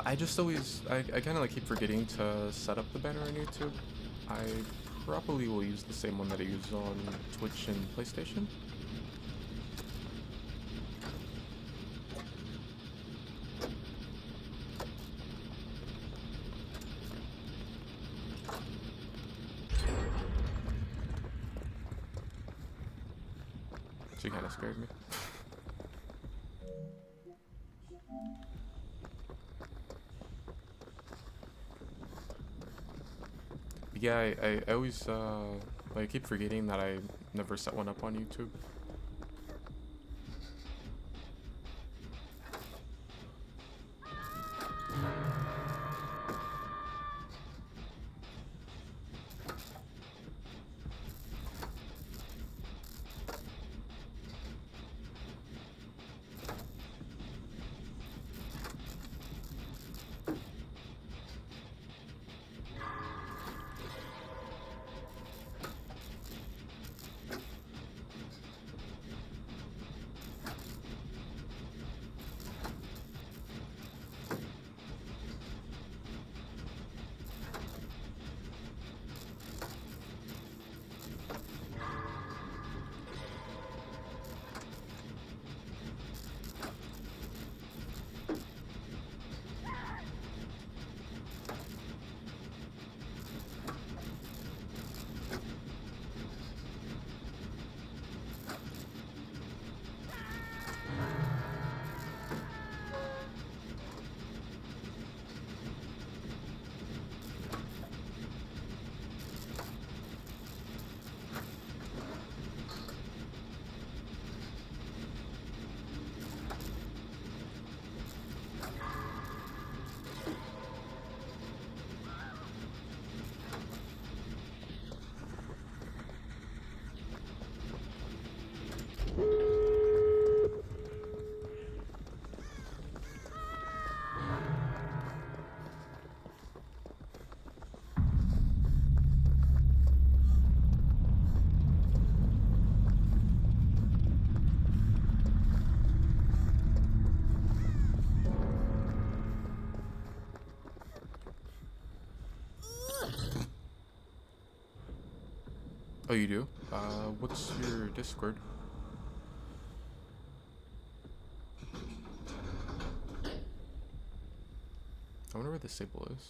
Speaker 1: I just always, I kind of like keep forgetting to set up the banner on YouTube. I probably will use the same one that I use on Twitch and PlayStation. She kind of scared me. Yeah, I always, like, keep forgetting that I never set one up on YouTube. Oh, you do? What's your Discord? I wonder where the Sable is.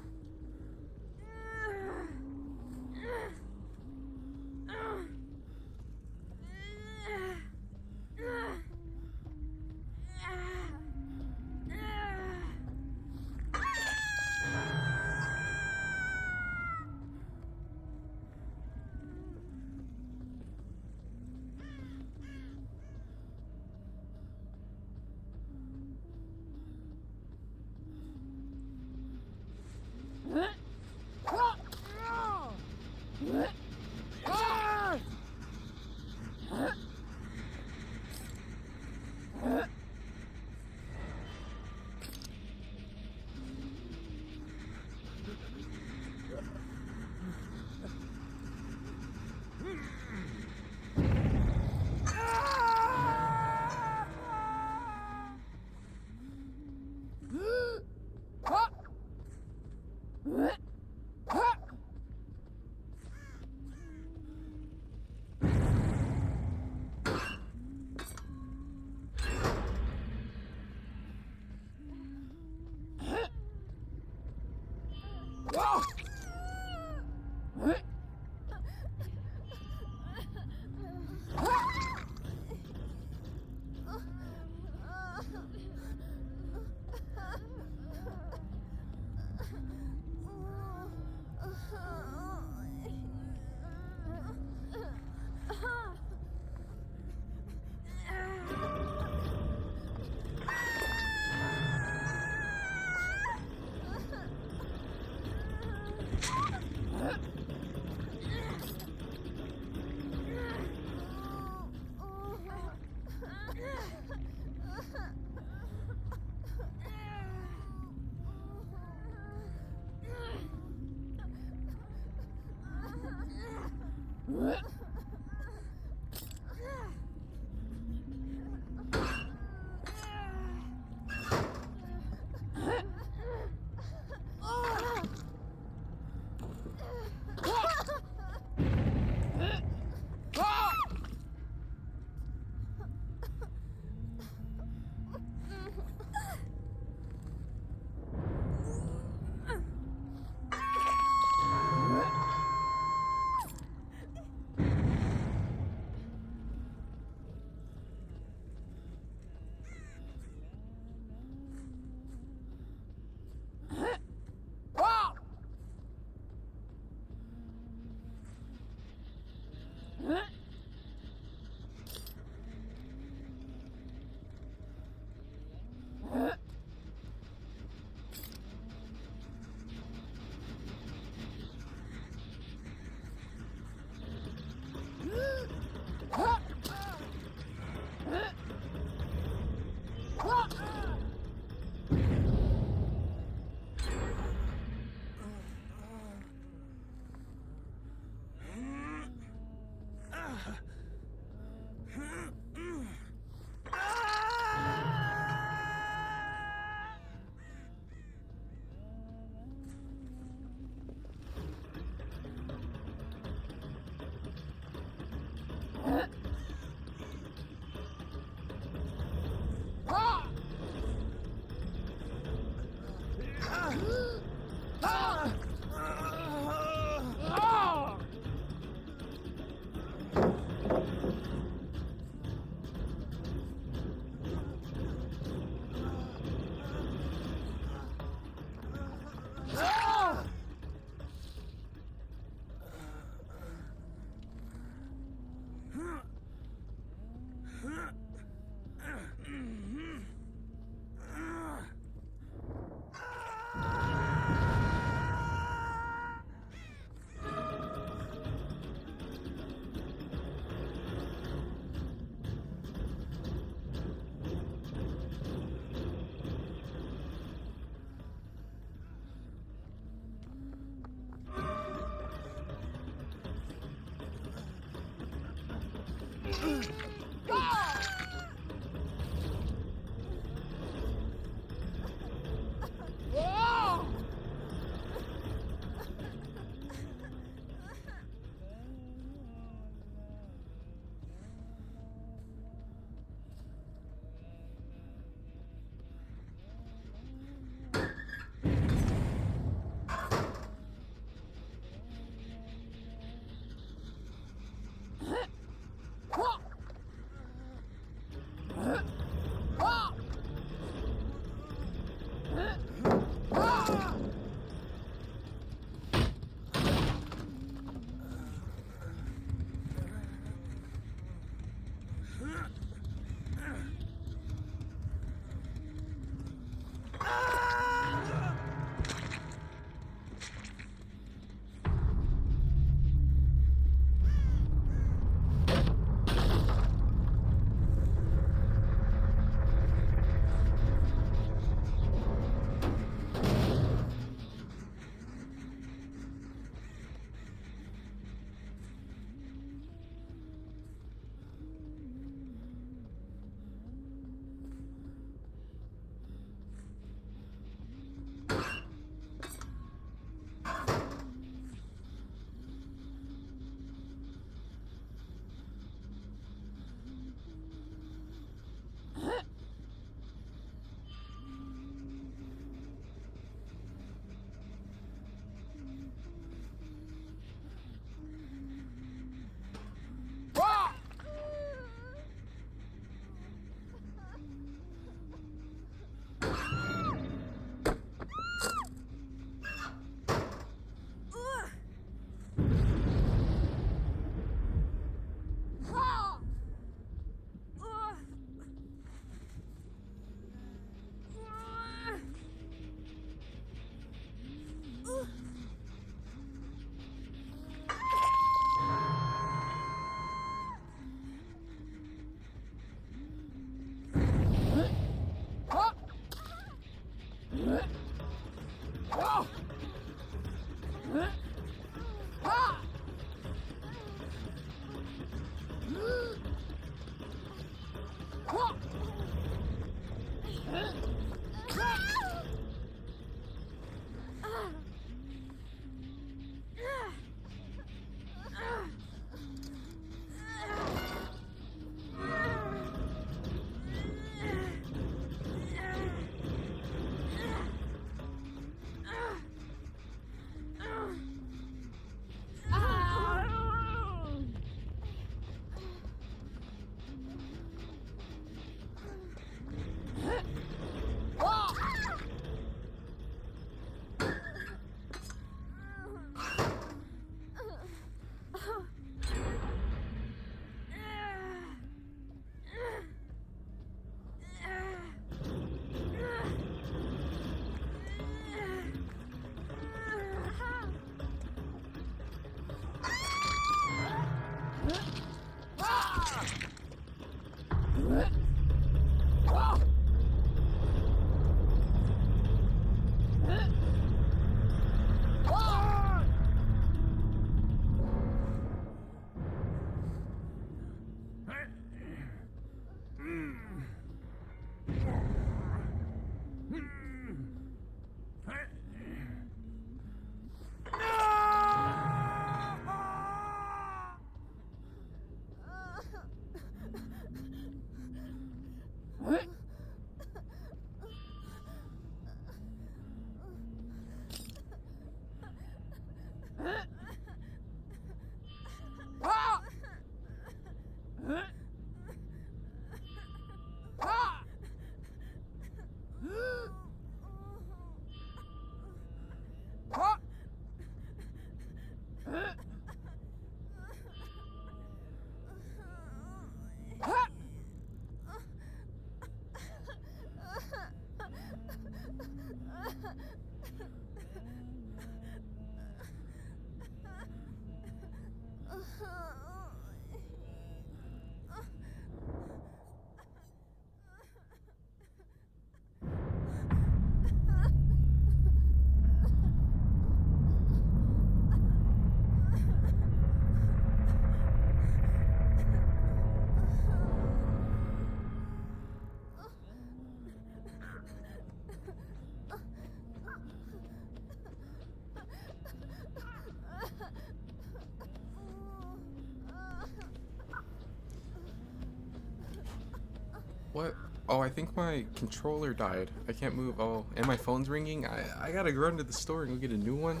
Speaker 1: What? Oh, I think my controller died. I can't move. Oh, and my phone's ringing. I gotta run to the store and go get a new one.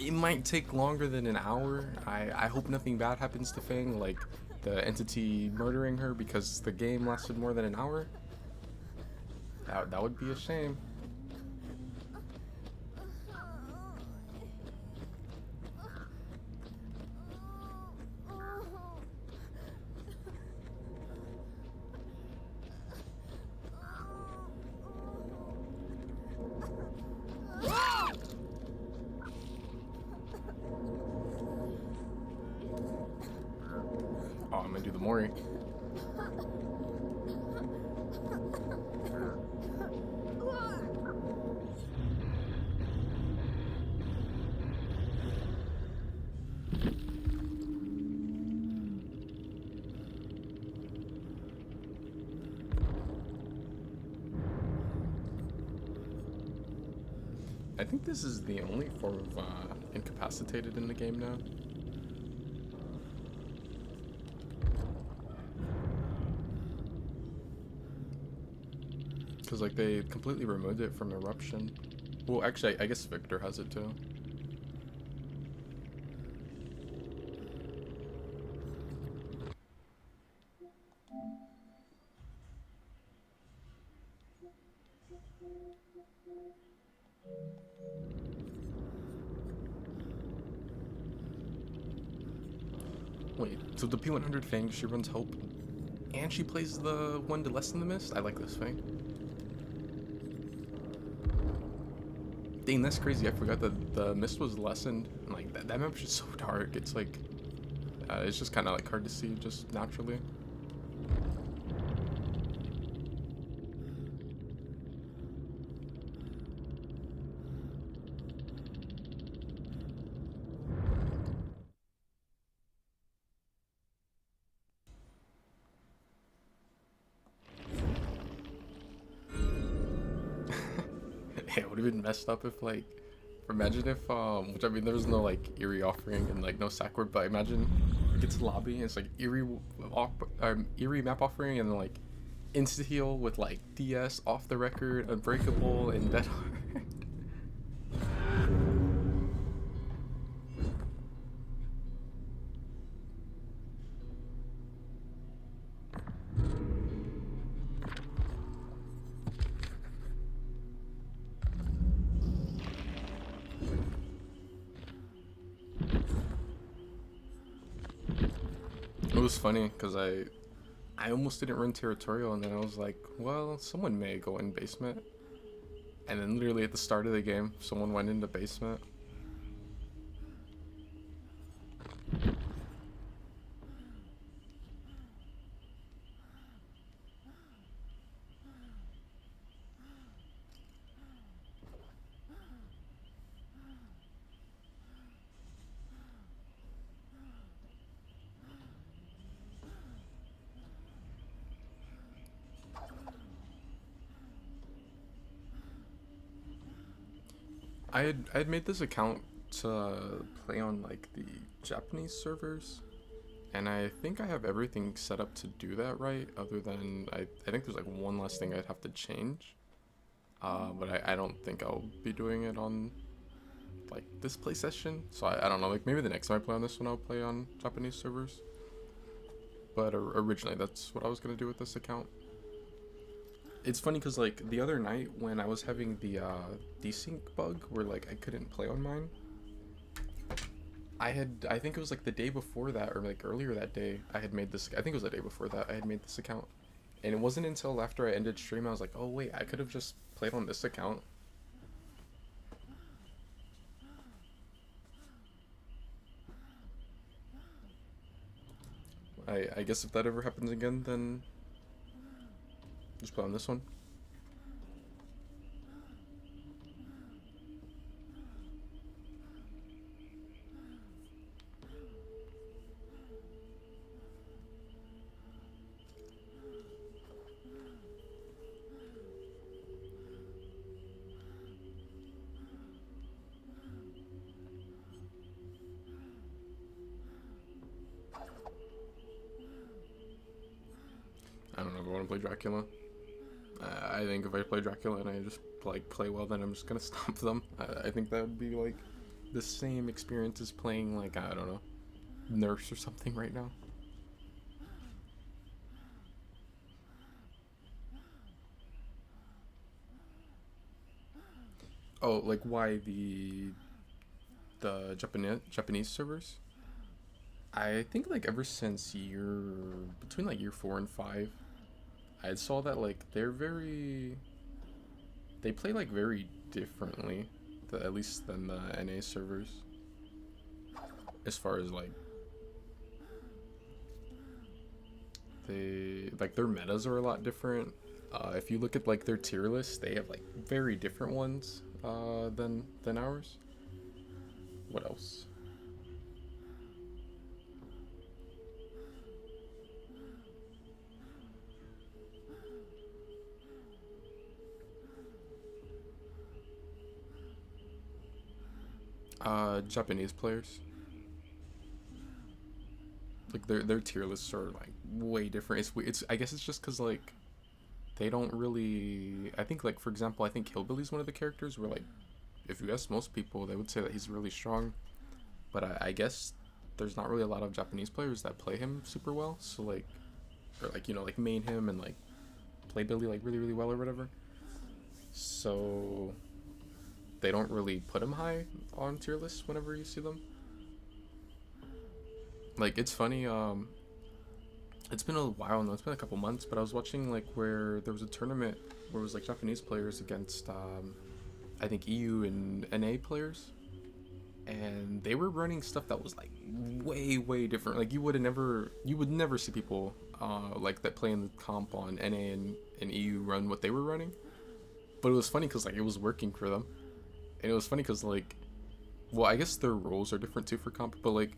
Speaker 1: It might take longer than an hour. I hope nothing bad happens to Fang, like the entity murdering her, because the game lasted more than an hour. That would be a shame. Oh, I'm gonna do the Mori. I think this is the only form of incapacitated in the game now. Because like they completely removed it from Eruption. Well, actually, I guess Victor has it too. Wait, so the P100 Fang, she runs Hope, and she plays the one to lessen the mist? I like this Fang. Dang, that's crazy. I forgot that the mist was lessened. Like, that map's just so dark. It's like, it's just kind of like hard to see just naturally. it would have been messed up if like, imagine if which I mean there was no like Eerie offering and like no Sackward, but imagine you get to the lobby and it's like Eerie map offering and then like insta heal with like DS off the record, Unbreakable, and Dead Hard. It was funny because I almost didn't run Territorial, and then I was like, well, someone may go in basement. And then literally at the start of the game, someone went into basement. I had made this account to play on like the Japanese servers, and I think I have everything set up to do that right, other than I think there's like one last thing I'd have to change, but I don't think I'll be doing it on like this play session, so I don't know, like maybe the next time I play on this one I'll play on Japanese servers, but originally that's what I was going to do with this account. It's funny because like the other night when I was having the desync bug where like I couldn't play on mine, I think it was like the day before that or like earlier that day I had made this, I think it was the day before that I had made this account, and it wasn't until after I ended stream I was like, oh wait, I could have just played on this account. I guess if that ever happens again, then just play on this one. I don't know if I want to play Dracula. I think if I play Dracula and I just like play well, then I'm just gonna stop them. I think that would be like the same experience as playing like, I don't know, Nurse or something right now. Oh, like why the Japanese servers? I think like ever since between like year 4 and 5, I saw that like they play like very differently, at least than the NA servers. As far as like their metas are a lot different. If you look at like their tier list, they have like very different ones than ours. What else? Japanese players. Like their tier lists are like way different. It's I guess it's just because like they don't really. I think like for example, I think Hillbilly's one of the characters where like if you ask most people, they would say that he's really strong. But I guess there's not really a lot of Japanese players that play him super well. So like, or like like main him and like play Billy like really well or whatever. So they don't really put him high on tier lists whenever you see them. Like it's funny, it's been a while now, it's been a couple months, but I was watching like where there was a tournament where it was like Japanese players against I think EU and NA players, and they were running stuff that was like way different. Like you would never see people like that play in the comp on NA and EU run what they were running. But it was funny because like it was working for them, and it was funny because like, well, I guess their roles are different too for comp, but like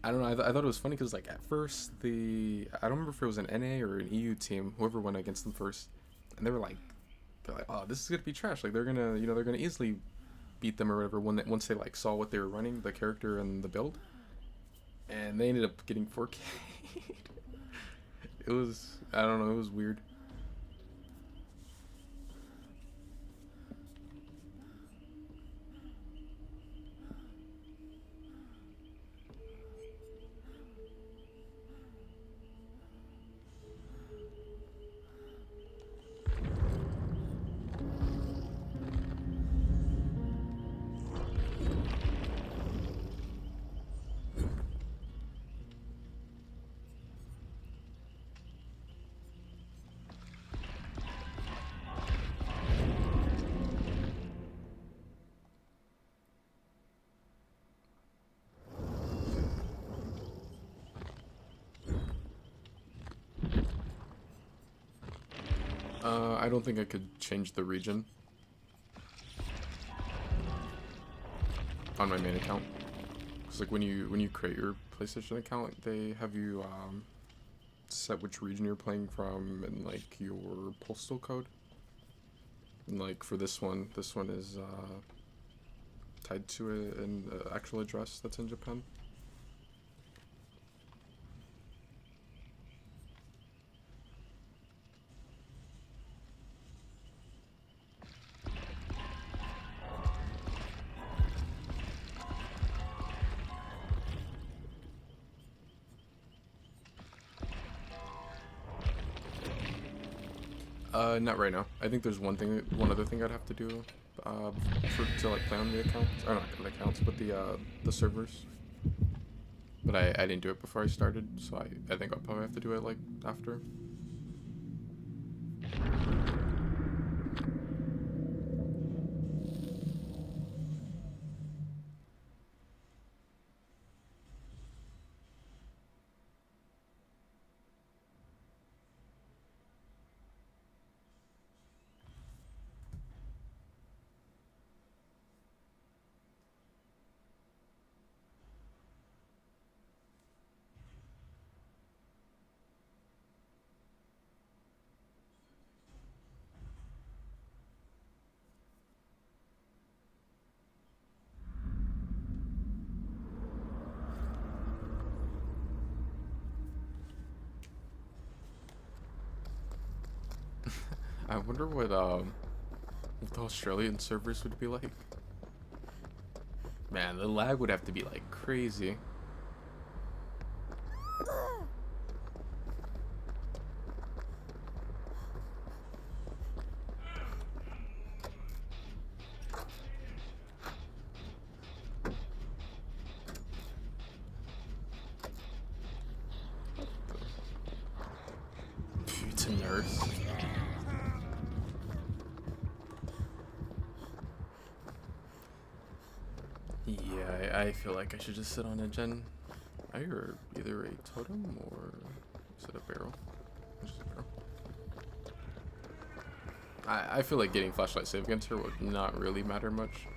Speaker 1: I don't know. I thought it was funny because like at first I don't remember if it was an NA or an EU team, whoever went against them first, and they were like They're like, oh, this is gonna be trash. Like they're gonna, they're gonna easily beat them or whatever once they like saw what they were running, the character and the build, and they ended up getting 4K. It was, I don't know, it was weird. I don't think I could change the region on my main account. Cause like when you create your PlayStation account, they have you set which region you're playing from and like your postal code. And like for this one is tied to an actual address that's in Japan. Not right now. I think there's one other thing I'd have to do to like play on the accounts, or not the accounts, but the servers. But I didn't do it before I started, so I think I'll probably have to do it like after. I wonder what the Australian servers would be like. Man, the lag would have to be like crazy. It's a nurse. Yeah, I feel like I should just sit on a gen. Either a totem or is it a barrel? It's just a barrel. I feel like getting flashlight save against her would not really matter much.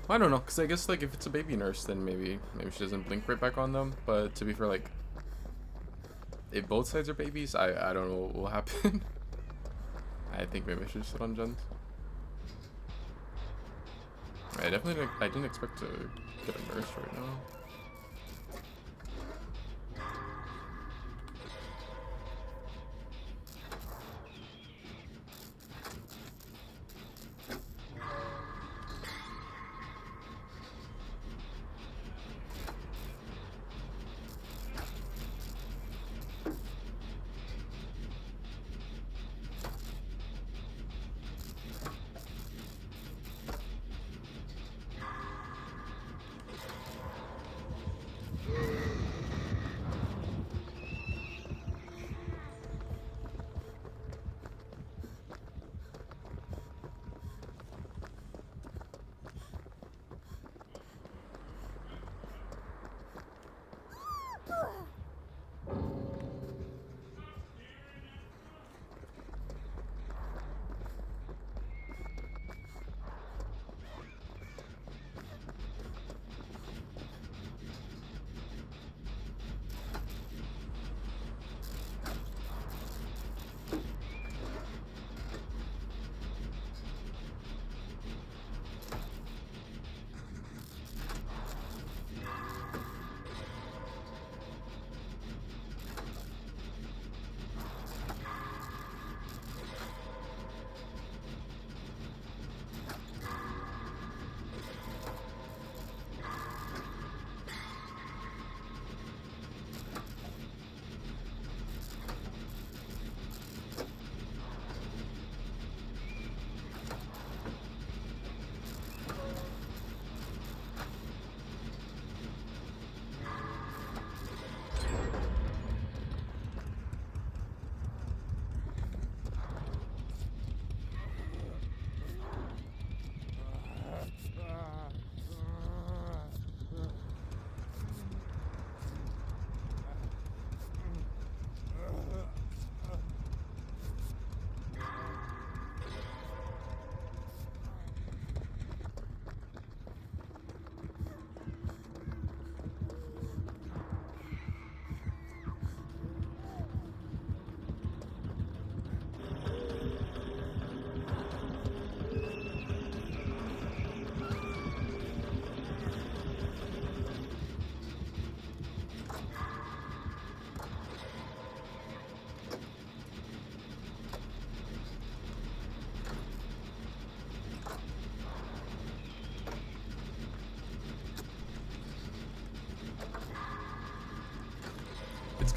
Speaker 1: Well, I don't know, cause I guess like if it's a baby nurse, then maybe she doesn't blink right back on them. But to be fair, like if both sides are babies, I don't know what will happen. I think maybe I should sit on gens. I didn't expect to get a nurse right now.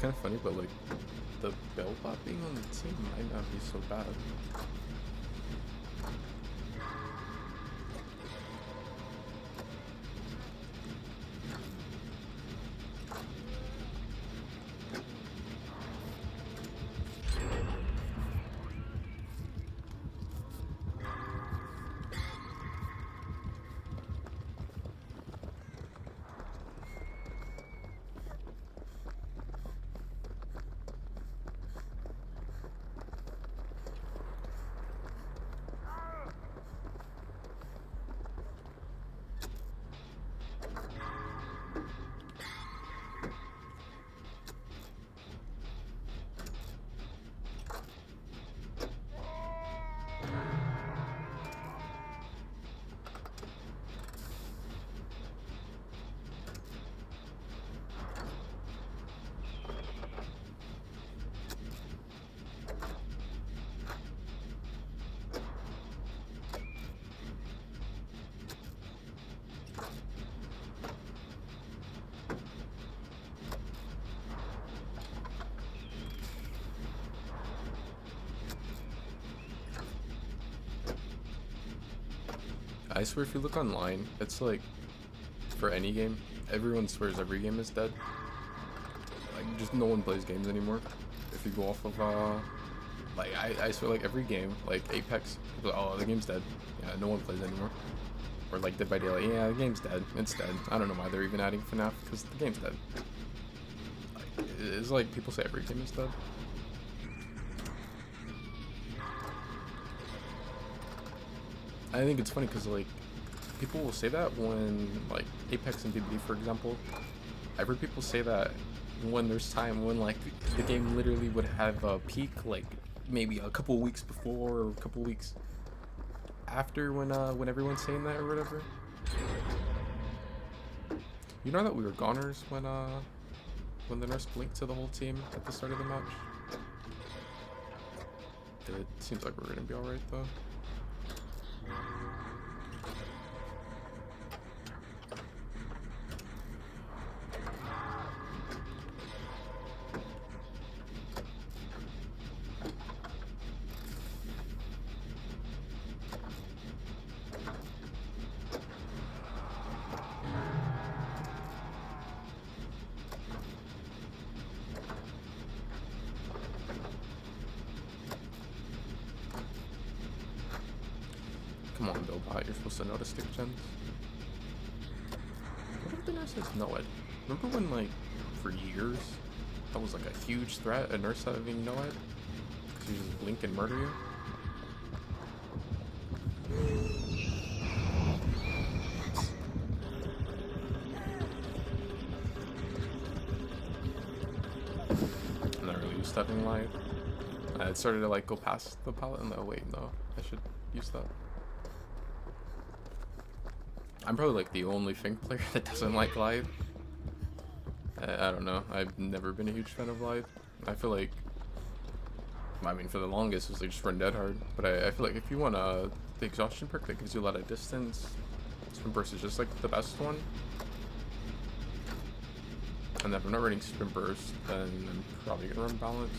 Speaker 1: kind of funny, but like the Bellbot being on the team might not be so bad. I swear if you look online, it's like, for any game, everyone swears every game is dead. Like, just no one plays games anymore. If you go off of, like, I swear, like, every game, like Apex, people are like, oh, the game's dead. Yeah, no one plays anymore. Or like Dead by Daylight, yeah, the game's dead. It's dead. I don't know why they're even adding FNAF, because the game's dead. Like, it's like people say every game is dead. I think it's funny because, like, people will say that when, like, Apex and DBD, for example. I've heard people say that when there's time when, like, the game literally would have a peak, like, maybe a couple weeks before or a couple weeks after when everyone's saying that or whatever. You know that we were goners when the nurse blinked to the whole team at the start of the match? It seems like we're gonna be alright, though. Come on, Billbot, you're supposed to know the stick gens. What if the nurses know it? Remember when, like, for years, that was like a huge threat, a nurse having know it? Because you just blink and murder you? I'm not really used to having live. It started to, like, go past the pallet, and wait, no, I should use that. I'm probably like the only Fink player that doesn't like Lithe. I don't know. I've never been a huge fan of Lithe. I feel like, I mean, for the longest it was like just run dead hard. But I feel like if you want the exhaustion perk that gives you a lot of distance, Sprint Burst is just like the best one. And if I'm not running Sprint Burst, then I'm probably gonna run Balance.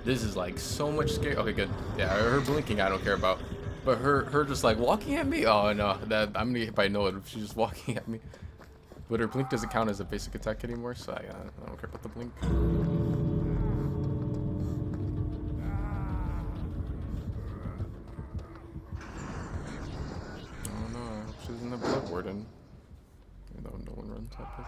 Speaker 1: This is like so much scary. Okay, good. Yeah, her blinking I don't care about. But her just like walking at me? Oh no, that I'm gonna get hit by Noah if she's just walking at me. But her blink doesn't count as a basic attack anymore, so I don't care about the blink. Oh no, I hope she's in the Blood Warden. Even though no one runs Epic.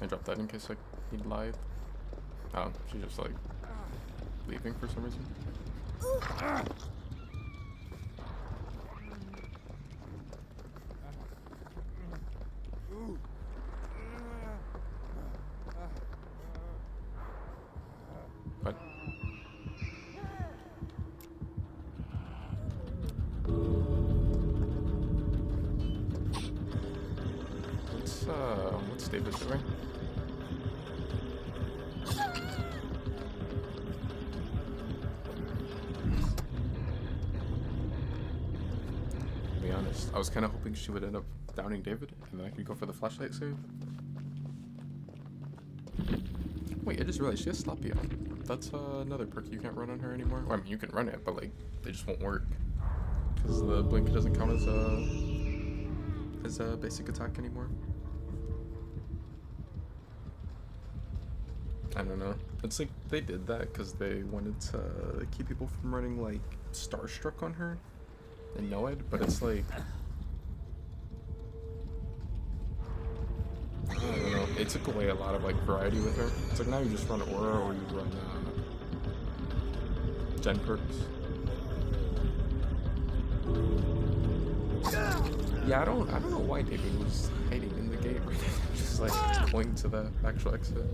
Speaker 1: I dropped that in case like he'd lied. Oh, she's just like leaving for some reason. What? What's David doing? To be honest, I was kind of hoping she would end up downing David, and then I could go for the flashlight save. Wait, I just realized she has Slapia. That's another perk you can't run on her anymore. Well, I mean, you can run it, but like, they just won't work. Because the blink doesn't count as a basic attack anymore. I don't know. It's like they did that because they wanted to keep people from running like Starstruck on her and Noed, but it's like, I don't know. It took away a lot of like variety with her. It's like now you just run Aura or you run Gen perks. Yeah, I don't know why David was hiding in the gate right now, just like going to the actual exit.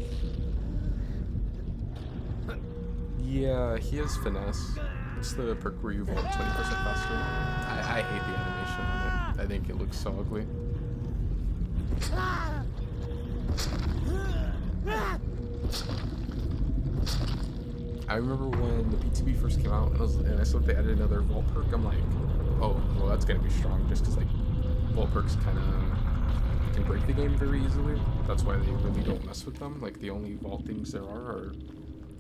Speaker 1: Yeah, he has finesse. It's the perk where you vault 20% faster. I hate the animation on it. I think it looks so ugly. I remember when the PTB first came out and I saw they added another vault perk. I'm like, oh, well that's gonna be strong just because like vault perks kind of can break the game very easily. That's why they really don't mess with them. Like the only vault things there are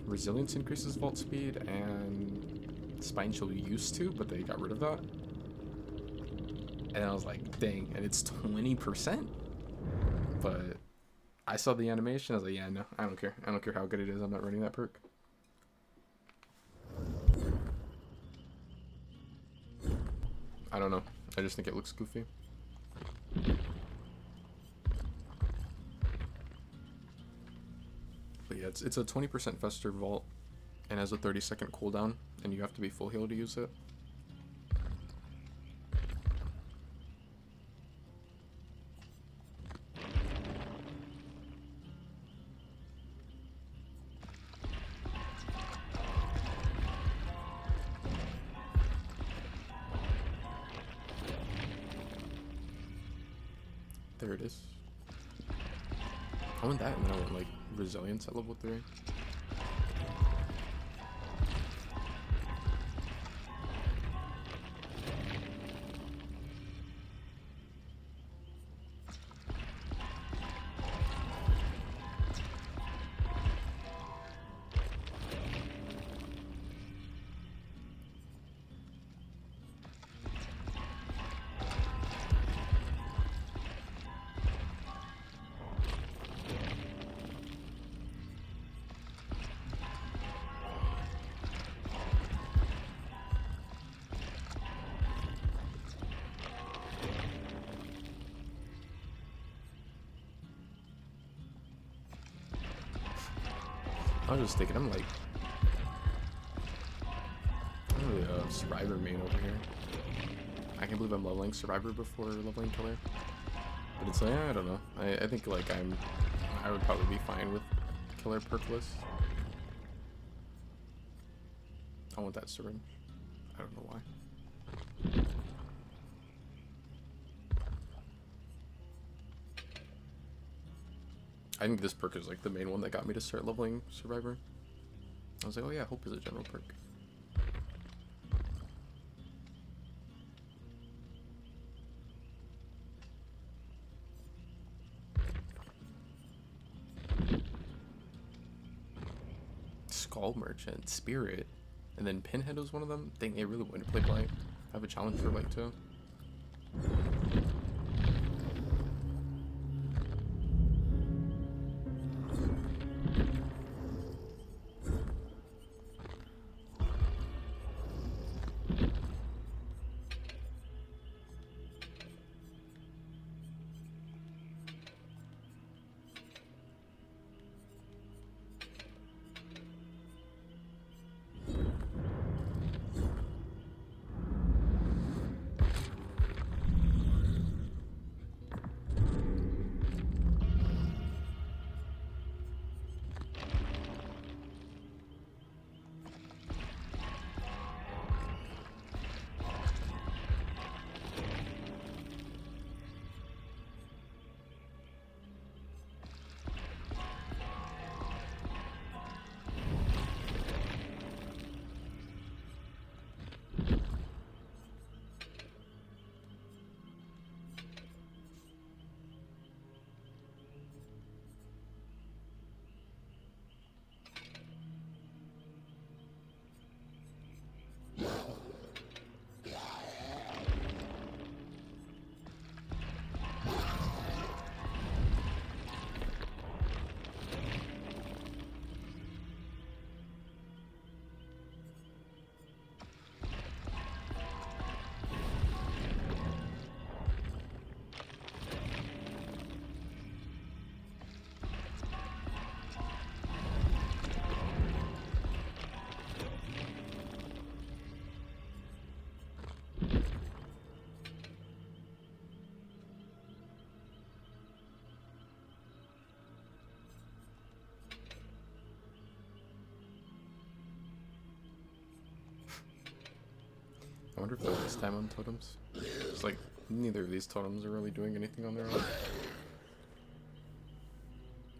Speaker 1: resilience increases vault speed and spine chill used to, but they got rid of that. And I was like, dang, and it's 20%. But I saw the animation, I was like, yeah, no, I don't care. I don't care how good it is, I'm not running that perk. I don't know. I just think it looks goofy. But yeah, it's a 20% Fester vault and has a 30-second cooldown, and you have to be full heal to use it. There it is. I want that, and then I want like resilience at level 3. I was just thinking, I'm really a Survivor main over here. I can't believe I'm leveling Survivor before leveling Killer. But it's like, I don't know. I think like I would probably be fine with Killer perkless. I want that syringe. I don't know why. I think this perk is like the main one that got me to start leveling Survivor. I was like, oh yeah, Hope is a general perk. Skull Merchant, Spirit, and then Pinhead was one of them. Dang, they really wanted to play Blight. I have a challenge for Blight too. I wonder if they'll waste time on totems. It's like neither of these totems are really doing anything on their own.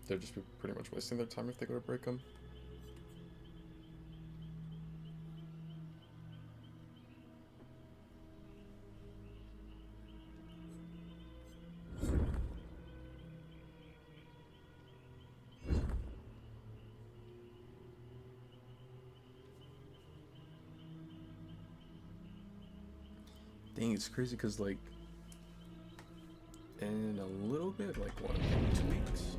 Speaker 1: They'd just be pretty much wasting their time if they go to break them. Dang, it's crazy because, like, in a little bit, like, what, maybe 2 weeks?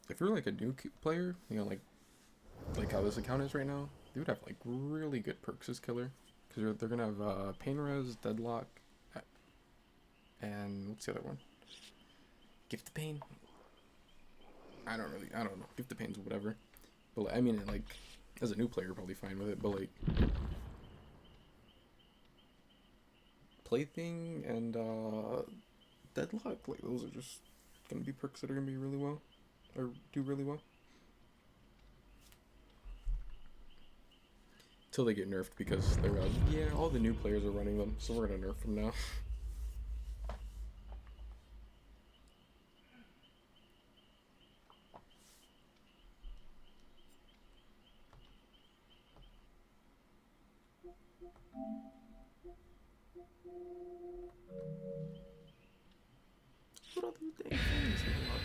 Speaker 1: If you're, like, a new player, you know, like how this account is right now, they would have, like, really good perks as killer. Because they're going to have Pain Res, Deadlock, and what's the other one? Gift of Pain? I don't know. Gift of Pain's whatever. But, I mean, like, as a new player, you're probably fine with it, but, like, Plaything and Deadlock, like, those are just gonna be perks that are gonna be really well, or do really well. Till they get nerfed because they're yeah, all the new players are running them, so we're gonna nerf them now. What other dang things unlock?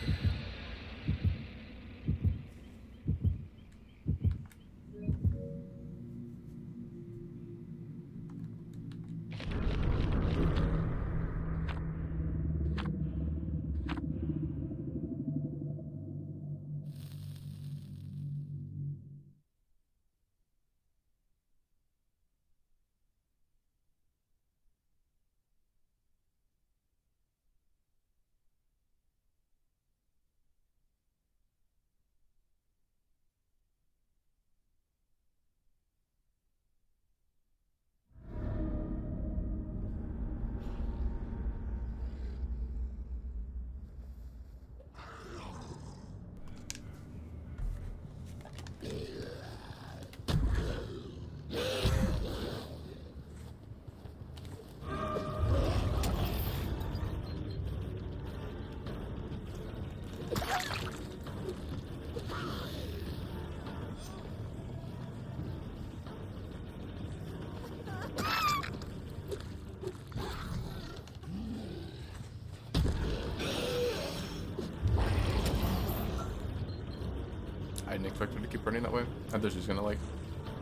Speaker 1: I didn't expect her to keep running that way. I thought she was gonna, like,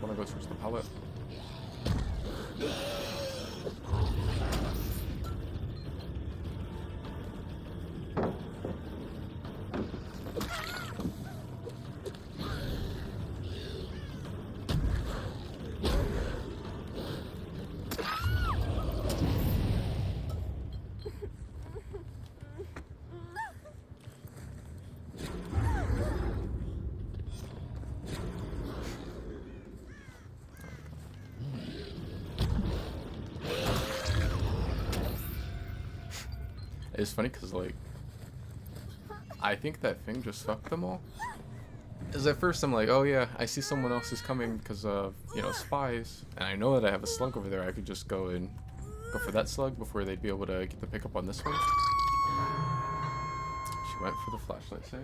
Speaker 1: wanna go search the pallet. It's funny because, like, I think that thing just fucked them all. Because at first I'm like, oh yeah, I see someone else is coming because of, you know, spies. And I know that I have a slug over there. I could just go and go for that slug before they'd be able to get the pickup on this one. She went for the flashlight save.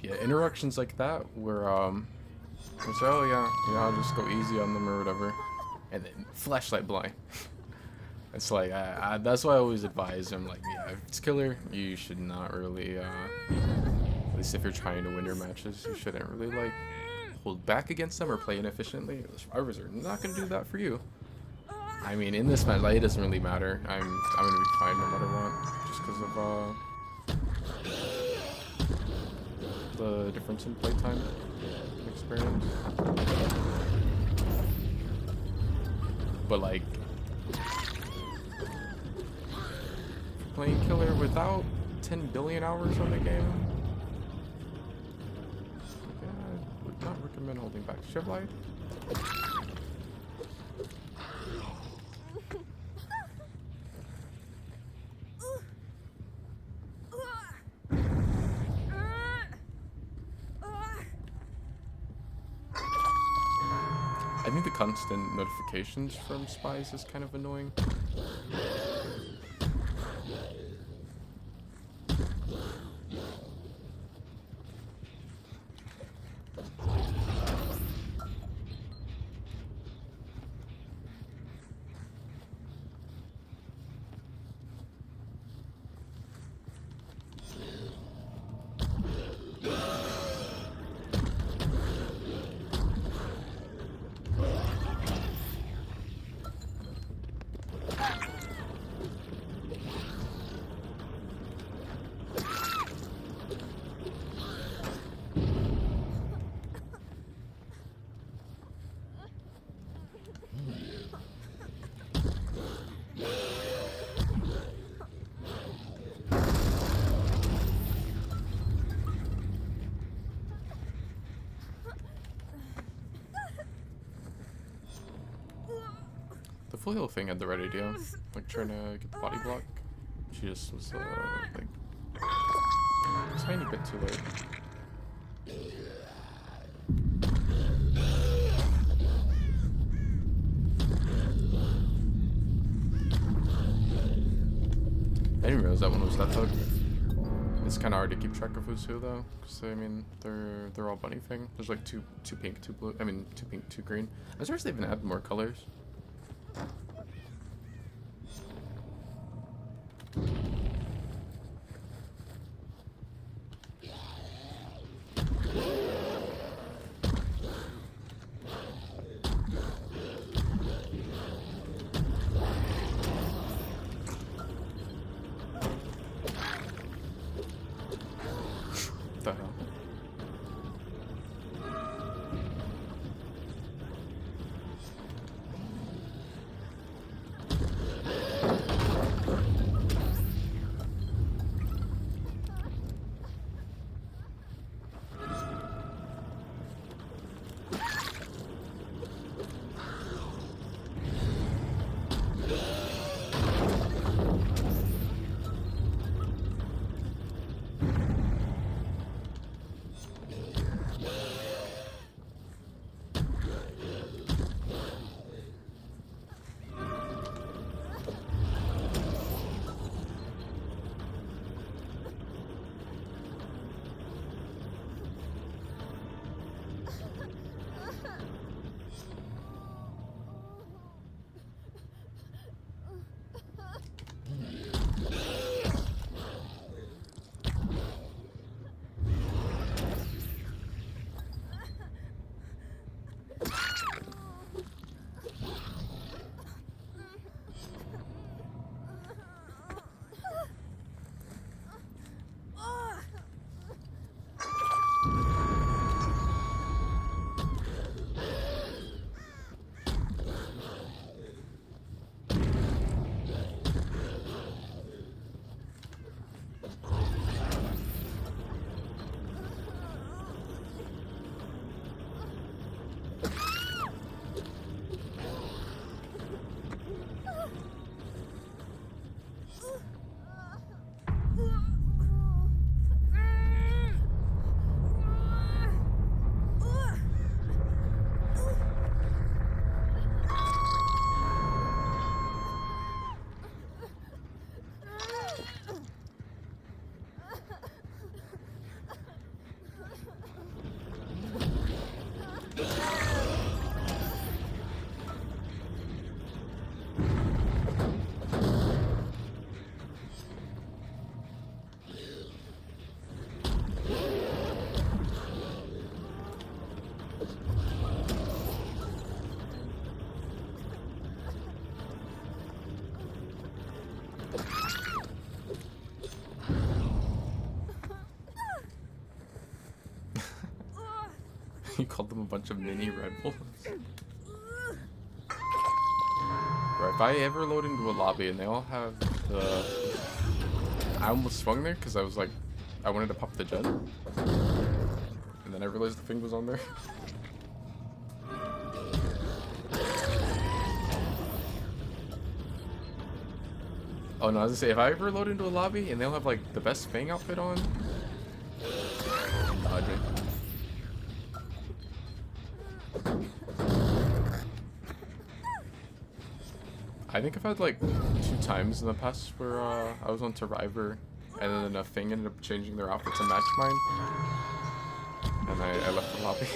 Speaker 1: yeah, interactions like that where it's, oh yeah, I'll just go easy on them or whatever, and then flashlight blind. It's like that's why I always advise them, like, yeah, if it's killer, you should not really at least if you're trying to win your matches, you shouldn't really like hold back against them or play inefficiently. The survivors are not gonna do that for you. I mean, in this match, like, it doesn't really matter. I'm gonna be fine no matter what, just because of the difference in playtime experience. But like, playing killer without 10 billion hours on the game, yeah, I would not recommend holding back. Should have lied. I think the constant notifications from spies is kind of annoying. The full heal thing had the right idea, like trying to get the body block. She just was like a tiny bit too late. I didn't realize that one was Death Hook. It's kind of hard to keep track of who's who though, because I mean they're all bunny thing. There's like two pink, two blue. I mean 2 pink, 2 green. I'm surprised they even added more colors. What the hell? You called them a bunch of mini Red Bulls. Bro, if I ever load into a lobby and they all have the... I almost swung there because I was like, I wanted to pop the jet. And then I realized the thing was on there. Oh no, I was gonna say, if I ever load into a lobby and they'll have like the best Fang outfit on, dodge it. I think I've had like 2 times in the past where I was on Survivor and then a Fang ended up changing their outfit to match mine, and I left the lobby.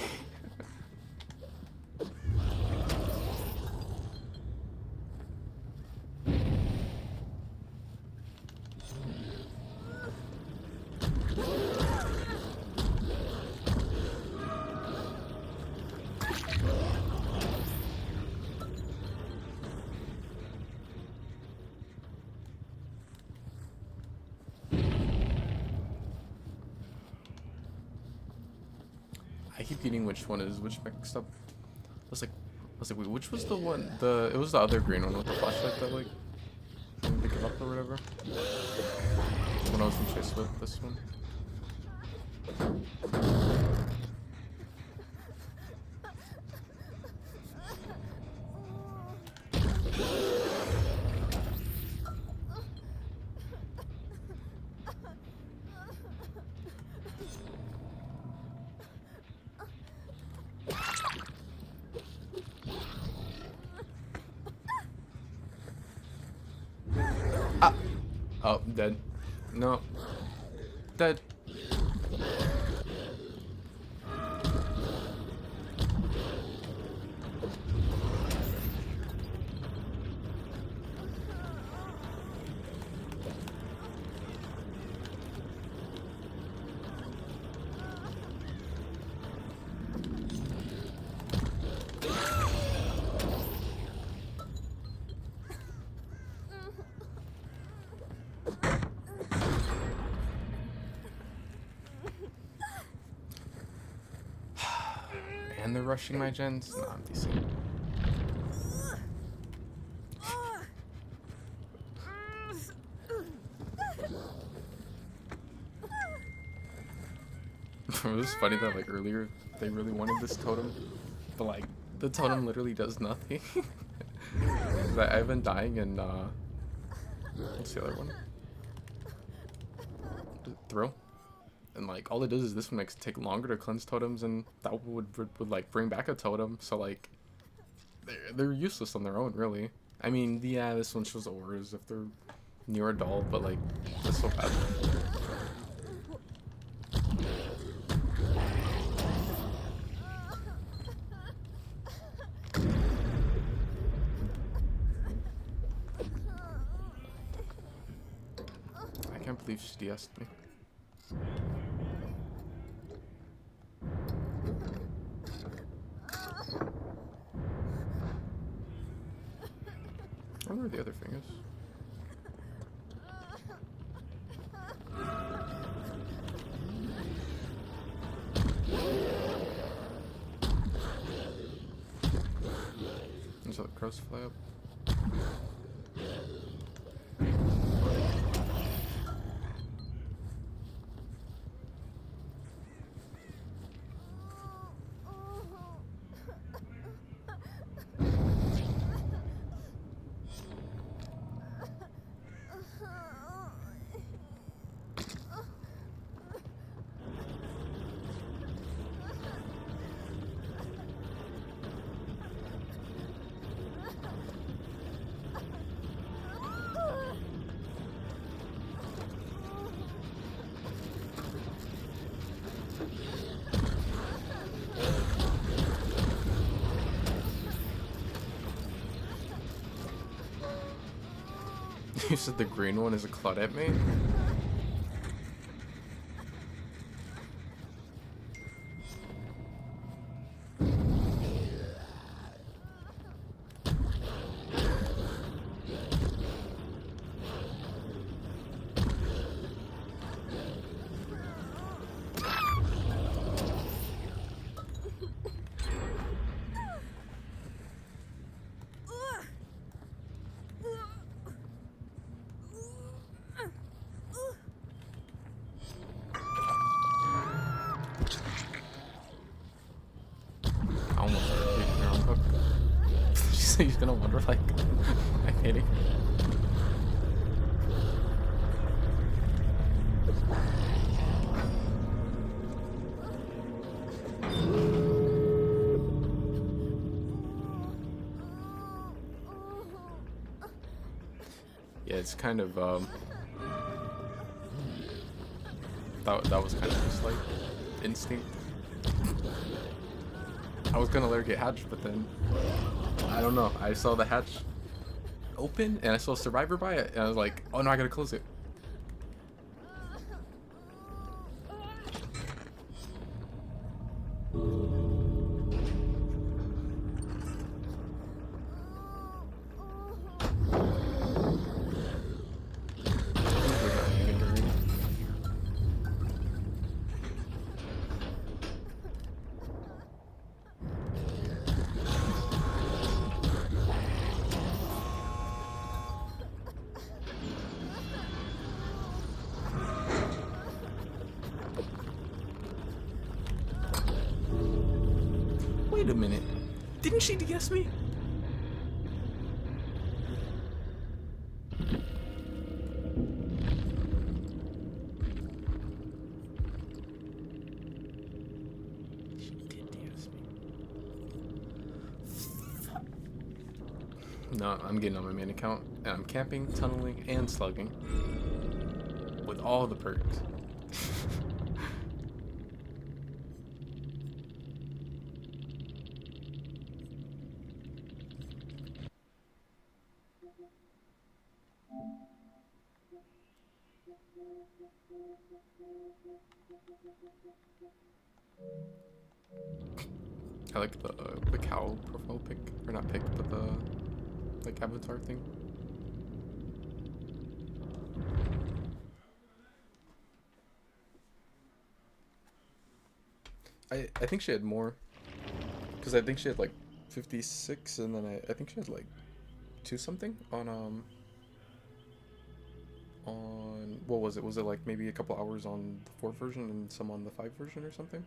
Speaker 1: I keep getting which one is which mixed up. I was like, wait, which was the one? It was the other green one with the flashlight that like didn't pick it up or whatever. When I was in chase with this one. Ah! Oh, dead. No. Dead. And they're rushing my gens? No, I'm decent. It was funny that like earlier they really wanted this totem, but like the totem literally does nothing. I've been dying and what's the other one? Throw. And like all it does is this one makes it take longer to cleanse totems, and that would like bring back a totem. So like they're useless on their own, really. I mean, yeah, this one shows auras if they're near a doll, but like that's so bad. I can't believe she DS'd me. I wonder where the other thing is. There's the crows fly up. You said the green one is a Claudette main? So he's gonna wonder, like, I'm hitting. Yeah, it's kind of, that was kind of just, like, instinct. I was gonna let her get hatched, but then, I don't know, I saw the hatch open, and I saw a survivor by it, and I was like, oh no, I gotta close it. Wait a minute. Didn't she DS me? She did DS me. No, I'm getting on my main account, and I'm camping, tunneling, and slugging. With all the perks. I like the cow profile pic, or not pic, but the like avatar thing. I think she had more, because I think she had like 56, and then I think she had like 2 something on what was it? Was it like maybe a couple hours on the 4 version and some on the 5 version or something?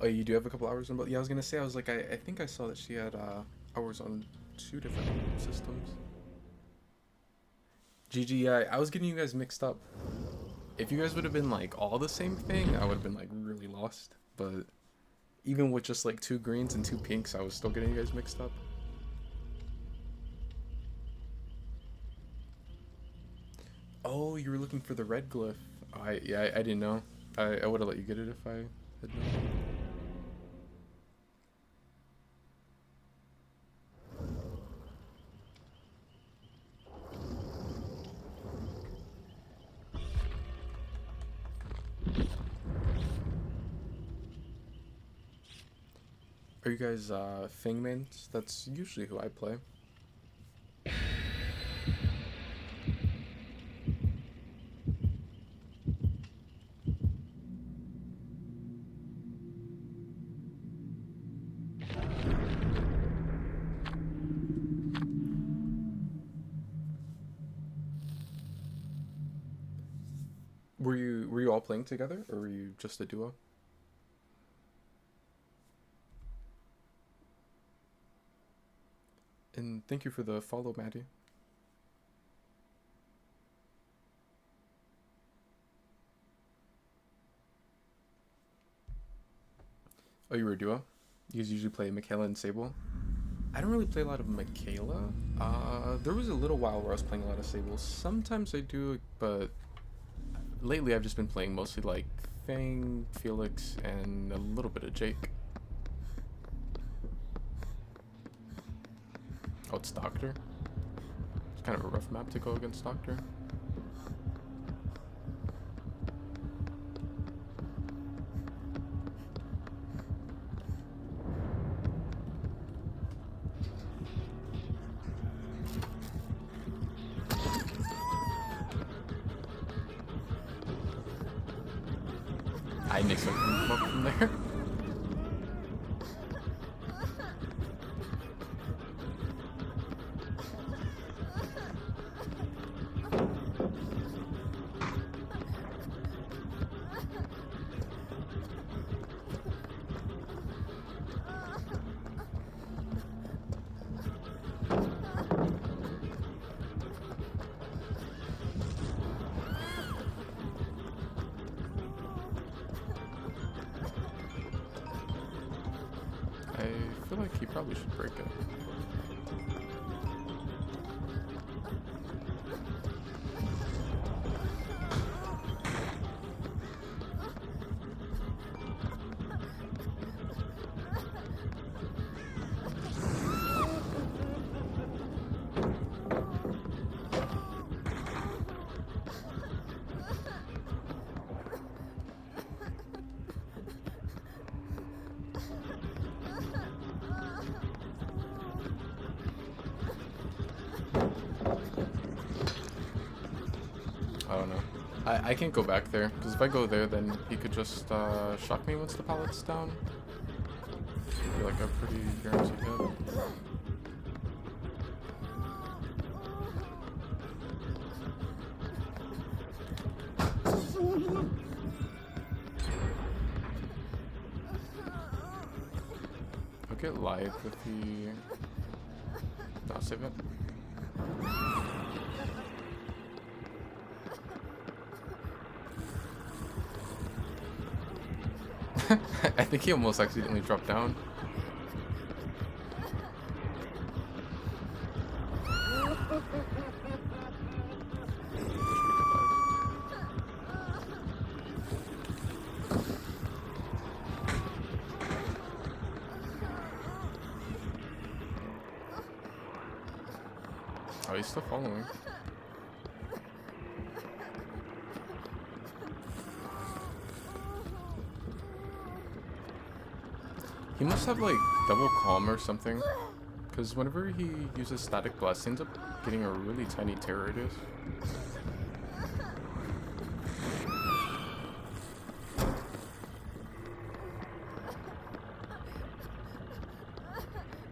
Speaker 1: Oh, you do have a couple hours on both? Yeah, I was gonna say, I was like, I think I saw that she had hours on 2 different systems. GG, I was getting you guys mixed up. If you guys would have been like all the same thing, I would have been like really lost. But even with just like 2 greens and 2 pinks, I was still getting you guys mixed up. Oh, you were looking for the red glyph. Yeah, I didn't know. I would have let you get it if I had known. Are you guys Fang mains? That's usually who I play. Were you all playing together, or were you just a duo? And thank you for the follow, Maddie. Oh, you were a duo? You guys usually play Michaela and Sable? I don't really play a lot of Michaela. There was a little while where I was playing a lot of Sable. Sometimes I do, but lately I've just been playing mostly like Fang, Felix, and a little bit of Jake. Oh, it's Doctor. It's kind of a rough map to go against Doctor. I didn't expect him to come up from there. I feel like he probably should break it. I don't know. I can't go back there, because if I go there, then he could just shock me once the pallet's down. I feel like a pretty guaranteed hit. I'll get live with the... No, I'll save it. I think he almost accidentally dropped down. Oh, he's still following. He must have like double calm or something, because whenever he uses static blast, he ends up getting a really tiny tear radius.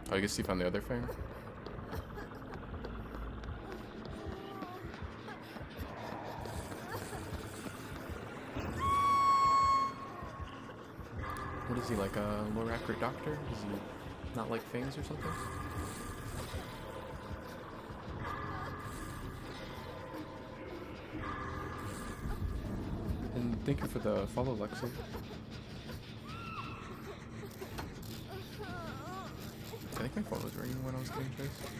Speaker 1: Oh, I guess he found the other thing. What is he, like a lower accurate doctor? Is he not like Fangs or something? And thank you for the follow, Lexi. I think my phone was ringing when I was getting chased.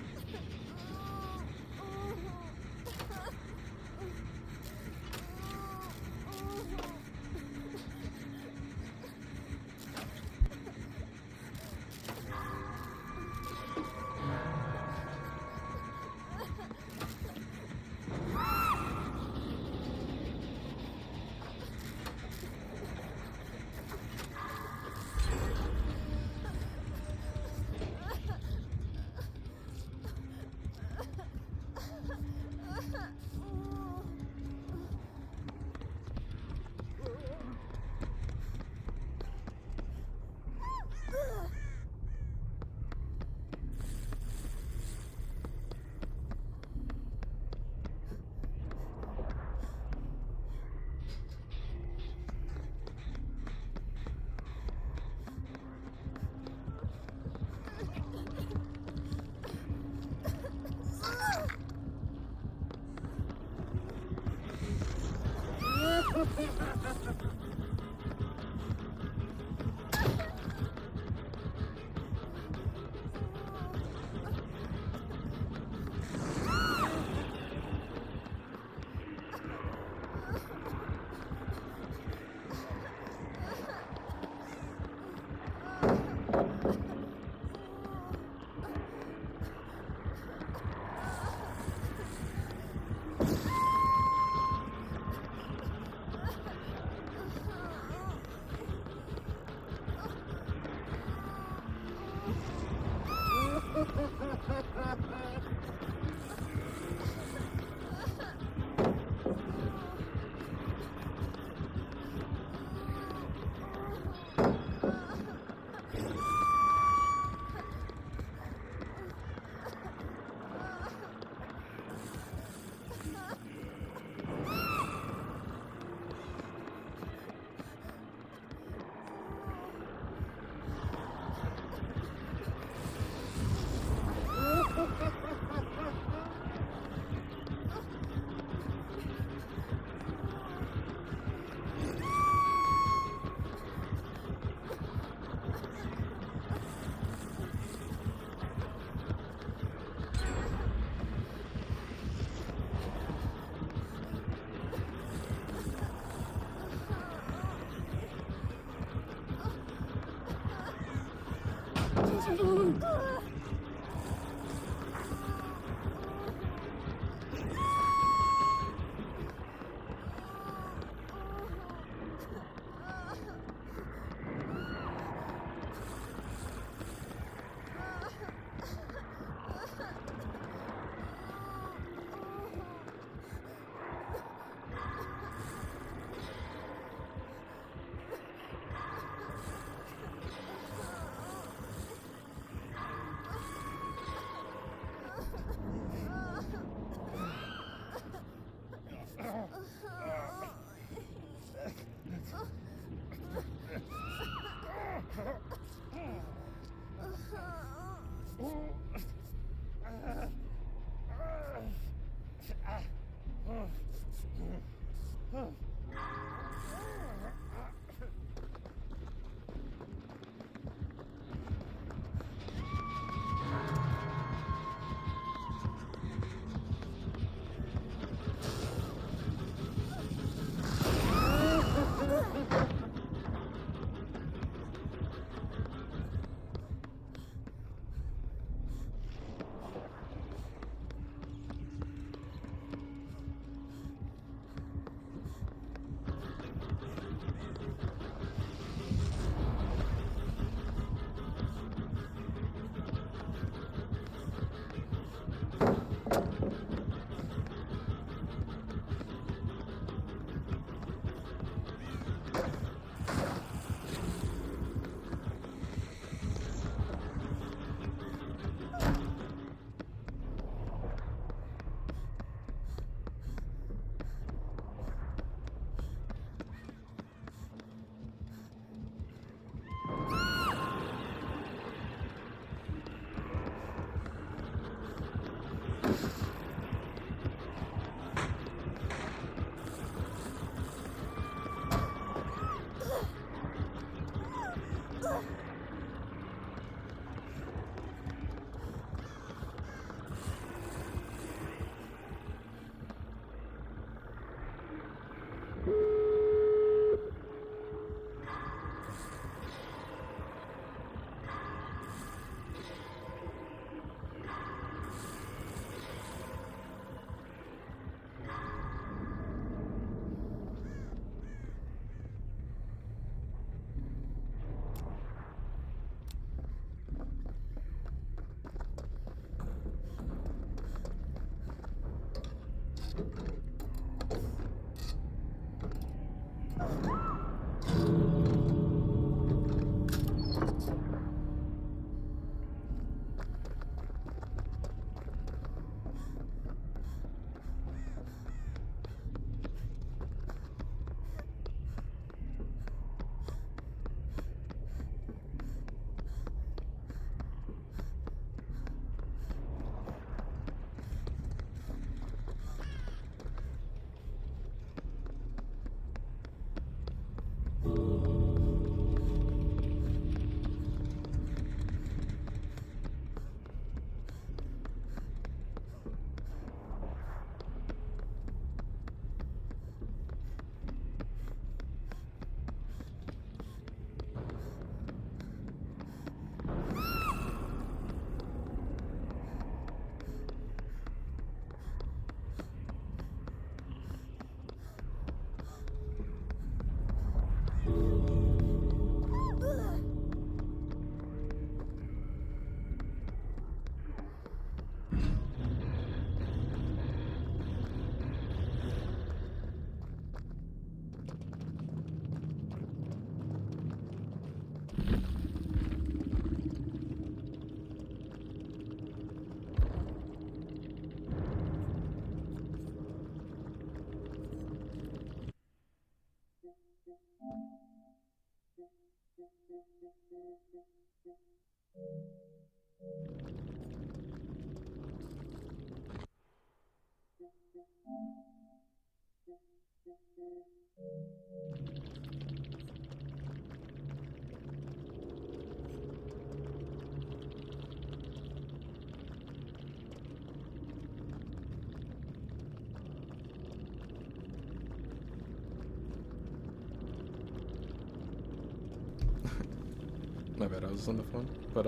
Speaker 1: My bad, I was on the phone. But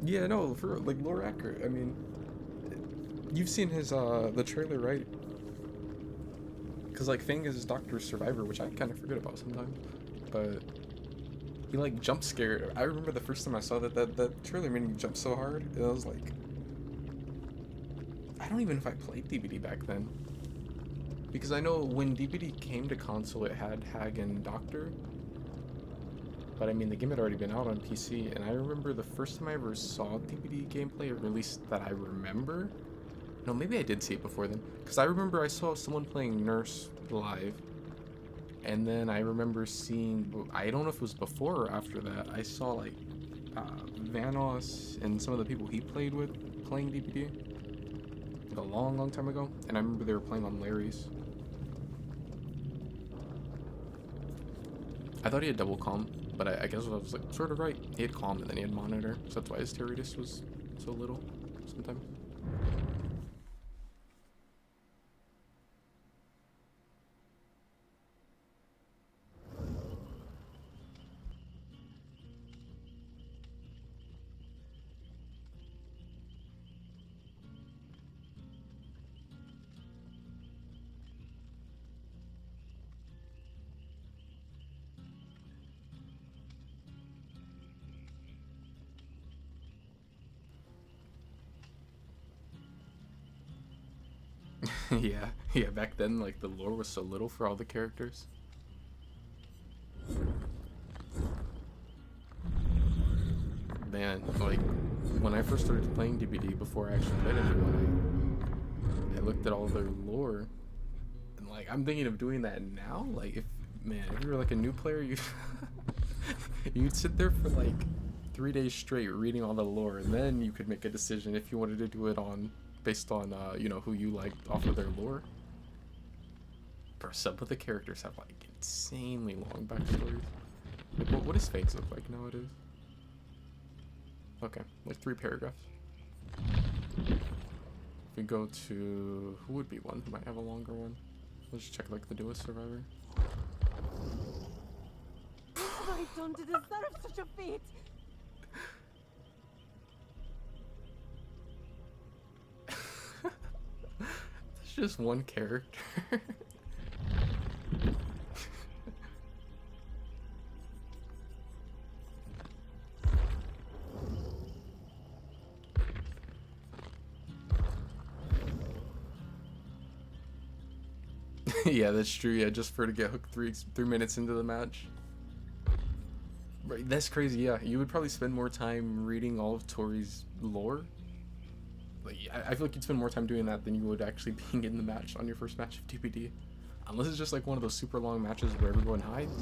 Speaker 1: yeah, no, for like lore accurate. I mean, you've seen his the trailer, right? Because like Fang is Doctor Survivor, which I kind of forget about sometimes. But he like jump scared. I remember the first time I saw that trailer made me jump so hard. And I was like, I don't even know if I played DBD back then. Because I know when DBD came to console, it had Hag and Doctor. But I mean, the game had already been out on PC, and I remember the first time I ever saw DBD gameplay, or at least that I remember. No, maybe I did see it before then. Because I remember I saw someone playing Nurse live. And then I remember seeing, I don't know if it was before or after that, I saw like Vanoss and some of the people he played with playing DBD. Like a long, long time ago. And I remember they were playing on Larry's. I thought he had double calm, but I guess I was like sort of right. He had calm and then he had monitor, so that's why his tear radius was so little sometimes. Yeah, back then, like, the lore was so little for all the characters. Man, like, when I first started playing DBD, before I actually played anyone, I looked at all their lore, and, like, I'm thinking of doing that now. Like, if you were, like, a new player, you'd sit there for, like, 3 days straight reading all the lore, and then you could make a decision if you wanted to do it based on, you know, who you liked off of their lore. Bro, some of the characters have, like, insanely long backstories. Like, what does Fakes look like nowadays? Okay, like 3 paragraphs. If we go to... Who would be one who might have a longer one? Let's check, like, the newest survivor.
Speaker 3: What have I done to deserve such a fate?
Speaker 1: That's just one character. Yeah, that's true. Yeah, just for to get hooked 3 minutes into the match. Right, that's crazy. Yeah, you would probably spend more time reading all of Tori's lore. Like, I feel like you'd spend more time doing that than you would actually being in the match on your first match of DBD. Unless it's just like one of those super long matches where everyone hides.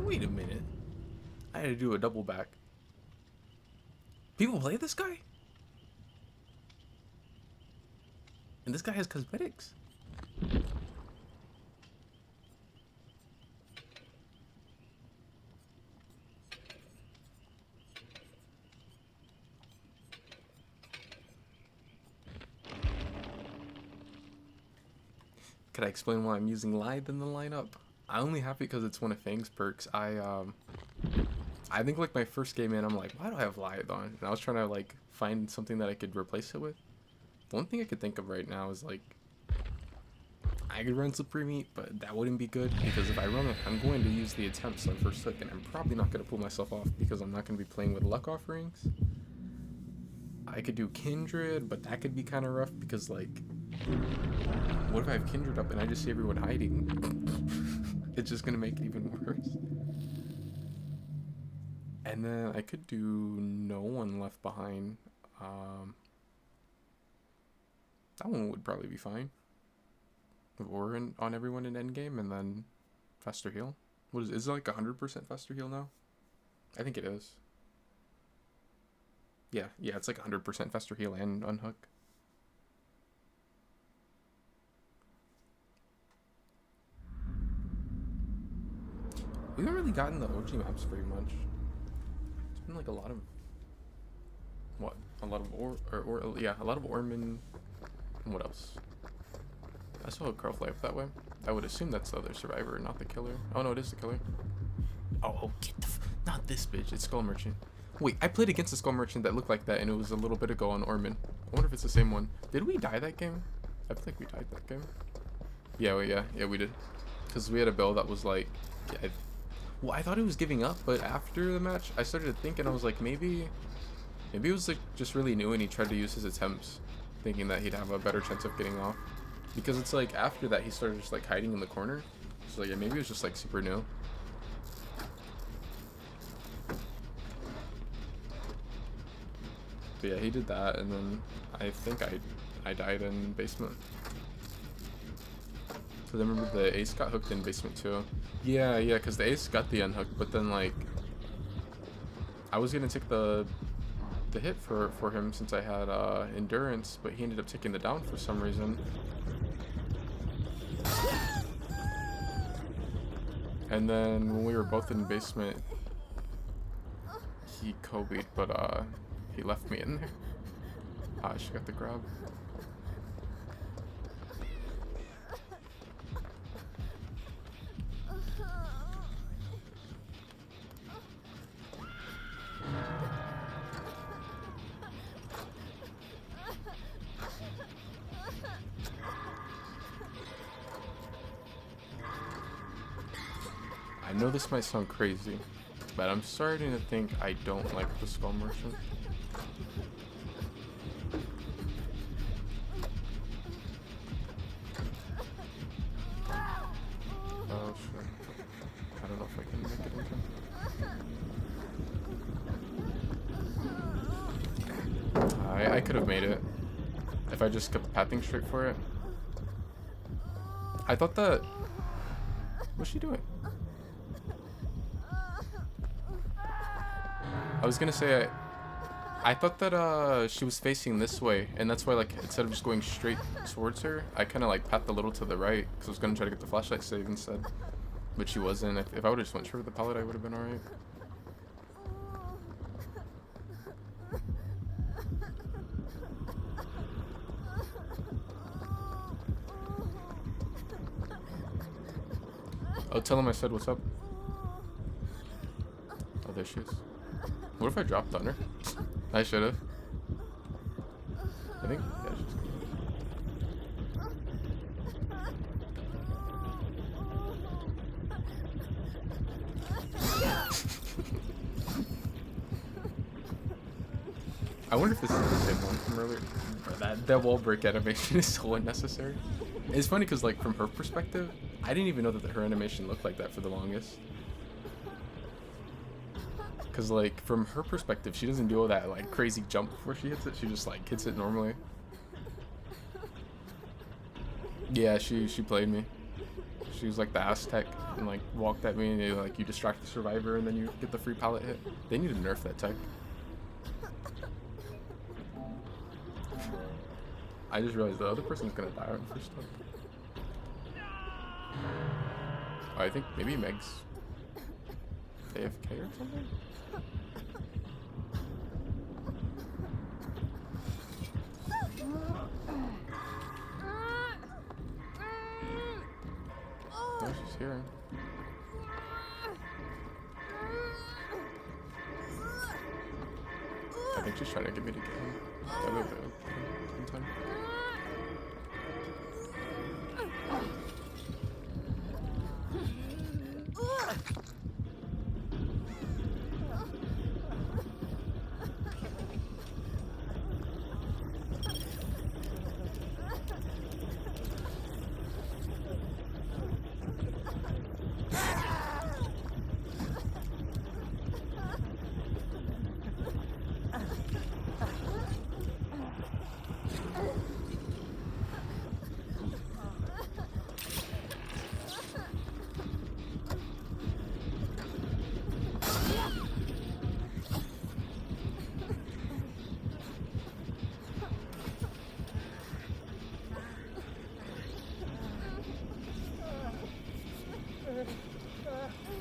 Speaker 1: Wait a minute. I had to do a double back. People play this guy? And this guy has cosmetics. Could I explain why I'm using Lithe in the lineup? I only have it because it's one of Fang's perks. I think like my first game in, I'm like, why do I have Lyodon? And I was trying to like find something that I could replace it with. The one thing I could think of right now is like, I could run Slippery Meat, but that wouldn't be good because if I run it, I'm going to use the attempts on first hook, and I'm probably not going to pull myself off because I'm not going to be playing with luck offerings. I could do Kindred, but that could be kind of rough because like, what if I have Kindred up and I just see everyone hiding? It's just going to make it even worse. And then I could do No One Left Behind. That one would probably be fine. Or on everyone in endgame, and then faster heal. What is it like 100% faster heal now? I think it is. Yeah, it's like 100% faster heal and unhook. We haven't really gotten the OG maps very much. It's been like a lot of a lot of a lot of Orman. And what else? I saw a Crow fly up that way. I would assume that's the other survivor, not the killer. Oh no, it is the killer. Oh, get the not this bitch. It's Skull Merchant. Wait, I played against a Skull Merchant that looked like that, and it was a little bit ago on Orman. I wonder if it's the same one. Did we die that game? I feel like we died that game. Yeah, we did. Because we had a build that was like, well, I thought he was giving up, but after the match, I started to think, and I was like, maybe it was like just really new, and he tried to use his attempts, thinking that he'd have a better chance of getting off. Because it's like after that he started just like hiding in the corner. So like, yeah, maybe it was just like super new. But yeah, he did that, and then I think I died in basement. Cause I remember the ace got hooked in basement too. Yeah, because the ace got the unhook, but then like I was gonna take the hit for him since I had endurance, but he ended up taking the down for some reason. And then when we were both in basement, he Kobe'd, but he left me in there. She got the grab. I know this might sound crazy, but I'm starting to think I don't like the Skull Merchant. Oh shit. I don't know if I can make it in time. I could have made it if I just kept pathing straight for it. I thought that... What's she doing? I was gonna say, I thought that she was facing this way, and that's why, like, instead of just going straight towards her, I kind of like pathed a little to the right, because I was gonna try to get the flashlight save instead. But she wasn't. If I would have just went straight with the pallet, I would have been alright. Oh, tell him I said what's up. Oh, there she is. What if I dropped on her? I should have. I think, yeah, she's good. I wonder if this is the same one from earlier. That wall break animation is so unnecessary. It's funny because, like, from her perspective, I didn't even know that her animation looked like that for the longest. Because, like, from her perspective, she doesn't do all that, like, crazy jump before she hits it. She just, like, hits it normally. Yeah, she played me. She was, like, the Aztec and, like, walked at me and, like, you distract the survivor and then you get the free pallet hit. They need to nerf that tech. I just realized the other person's gonna die on first hook. Oh, I think maybe Meg's AFK or something? No, she's here. Like, just trying to get me to get him. Yeah, wait, in time.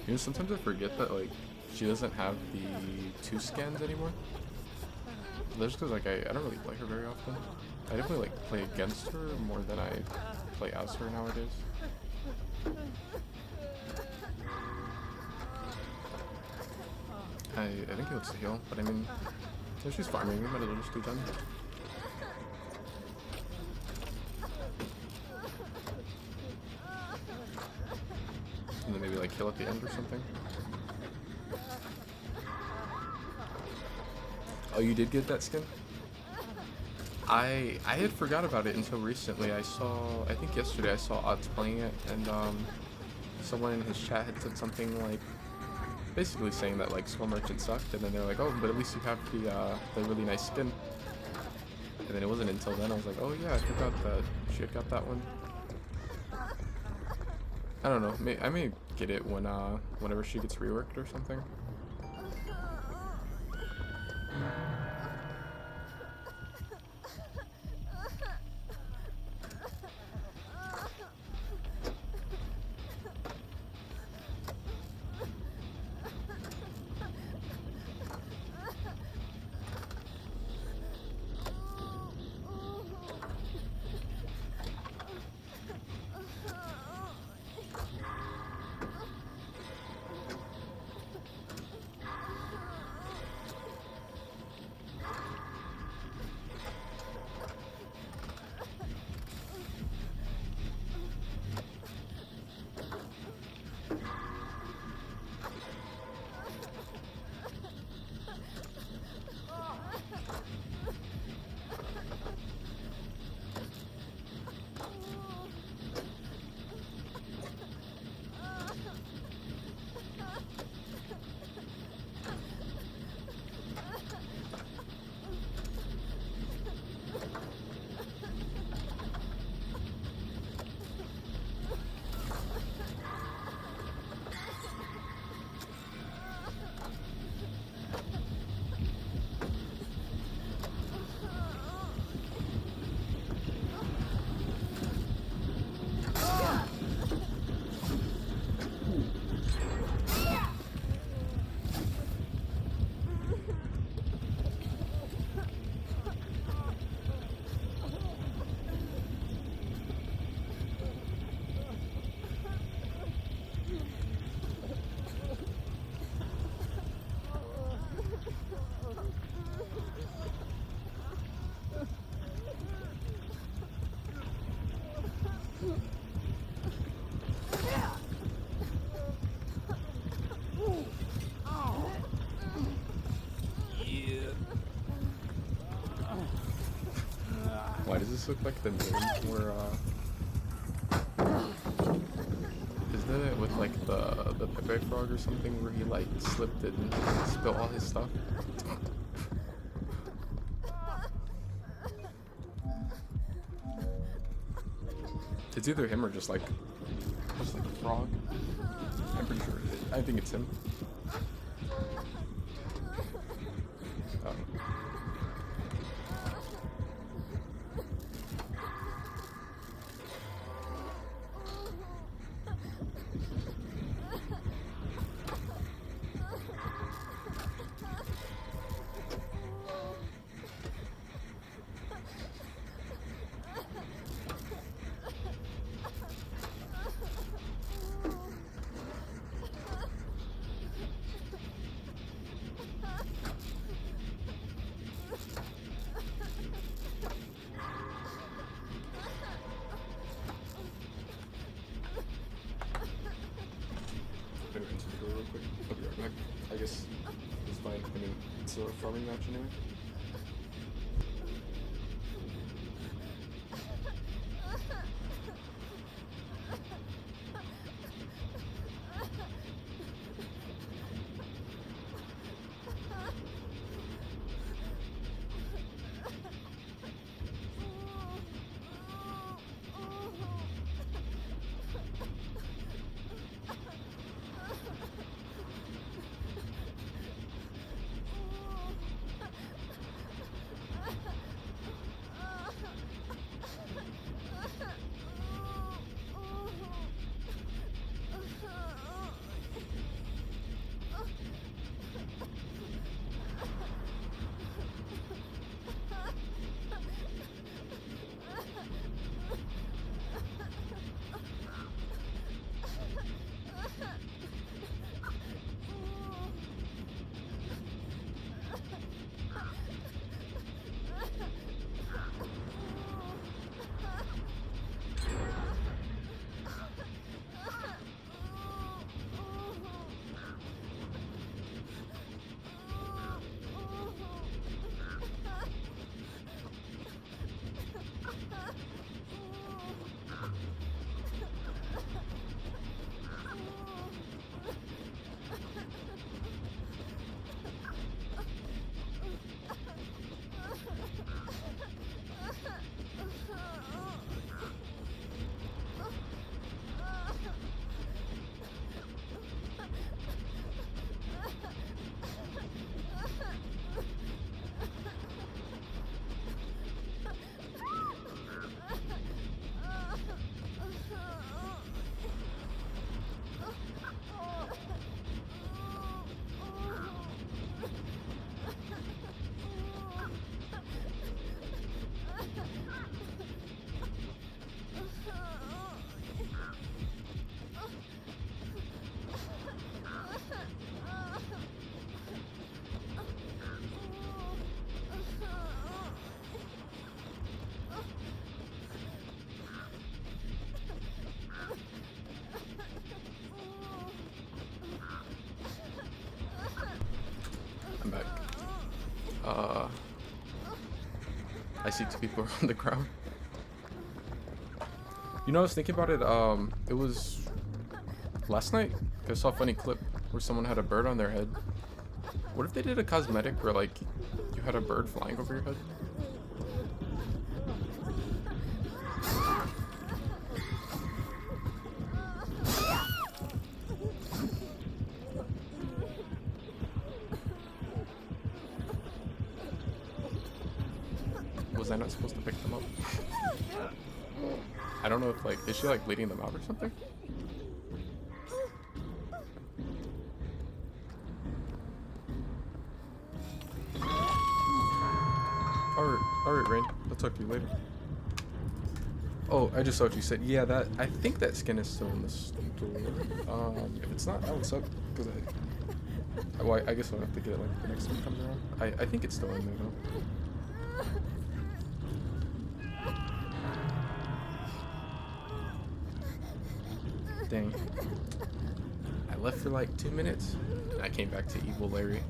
Speaker 1: You know, sometimes I forget that, like, she doesn't have the 2 scans anymore. That's just because, like, I don't really play her very often. I definitely, like, play against her more than I play as her nowadays. I think he wants to heal, but I mean, if she's farming, we might as well just do Gen. And then maybe, like, heal at the end or something. Oh, you did get that skin? I had forgot about it until recently. I think yesterday I saw Odds playing it, and someone in his chat had said something like, basically saying that, like, Swell Merchant sucked, and then they're like, oh, but at least you have the really nice skin. And then it wasn't until then I was like, oh yeah, I forgot that she had got that one. I don't know, I may get it when whenever she gets reworked or something. Why does this look like the meme where, isn't it with like the Pepe Frog or something where he like slipped it and spilled all his stuff? It's either him or just like a frog. I'm pretty sure I think it's him. Oh. farming match anyway. I'm back. I see two people on the ground. You know, I was thinking about it. It was last night. I saw a funny clip where someone had a bird on their head. What if they did a cosmetic where, like, you had a bird flying over your head? Was I not supposed to pick them up? I don't know if, like, is she, like, bleeding them out or something? Alright, Rain. I'll talk to you later. Oh, I just saw what you said. Yeah, that, I think that skin is still in the store. If it's not, that would suck. Because well, I guess I'll have to get it, like, the next one comes around. I think it's still in there, though. Dang. I left for like 2 minutes, and I came back to Evil Larry.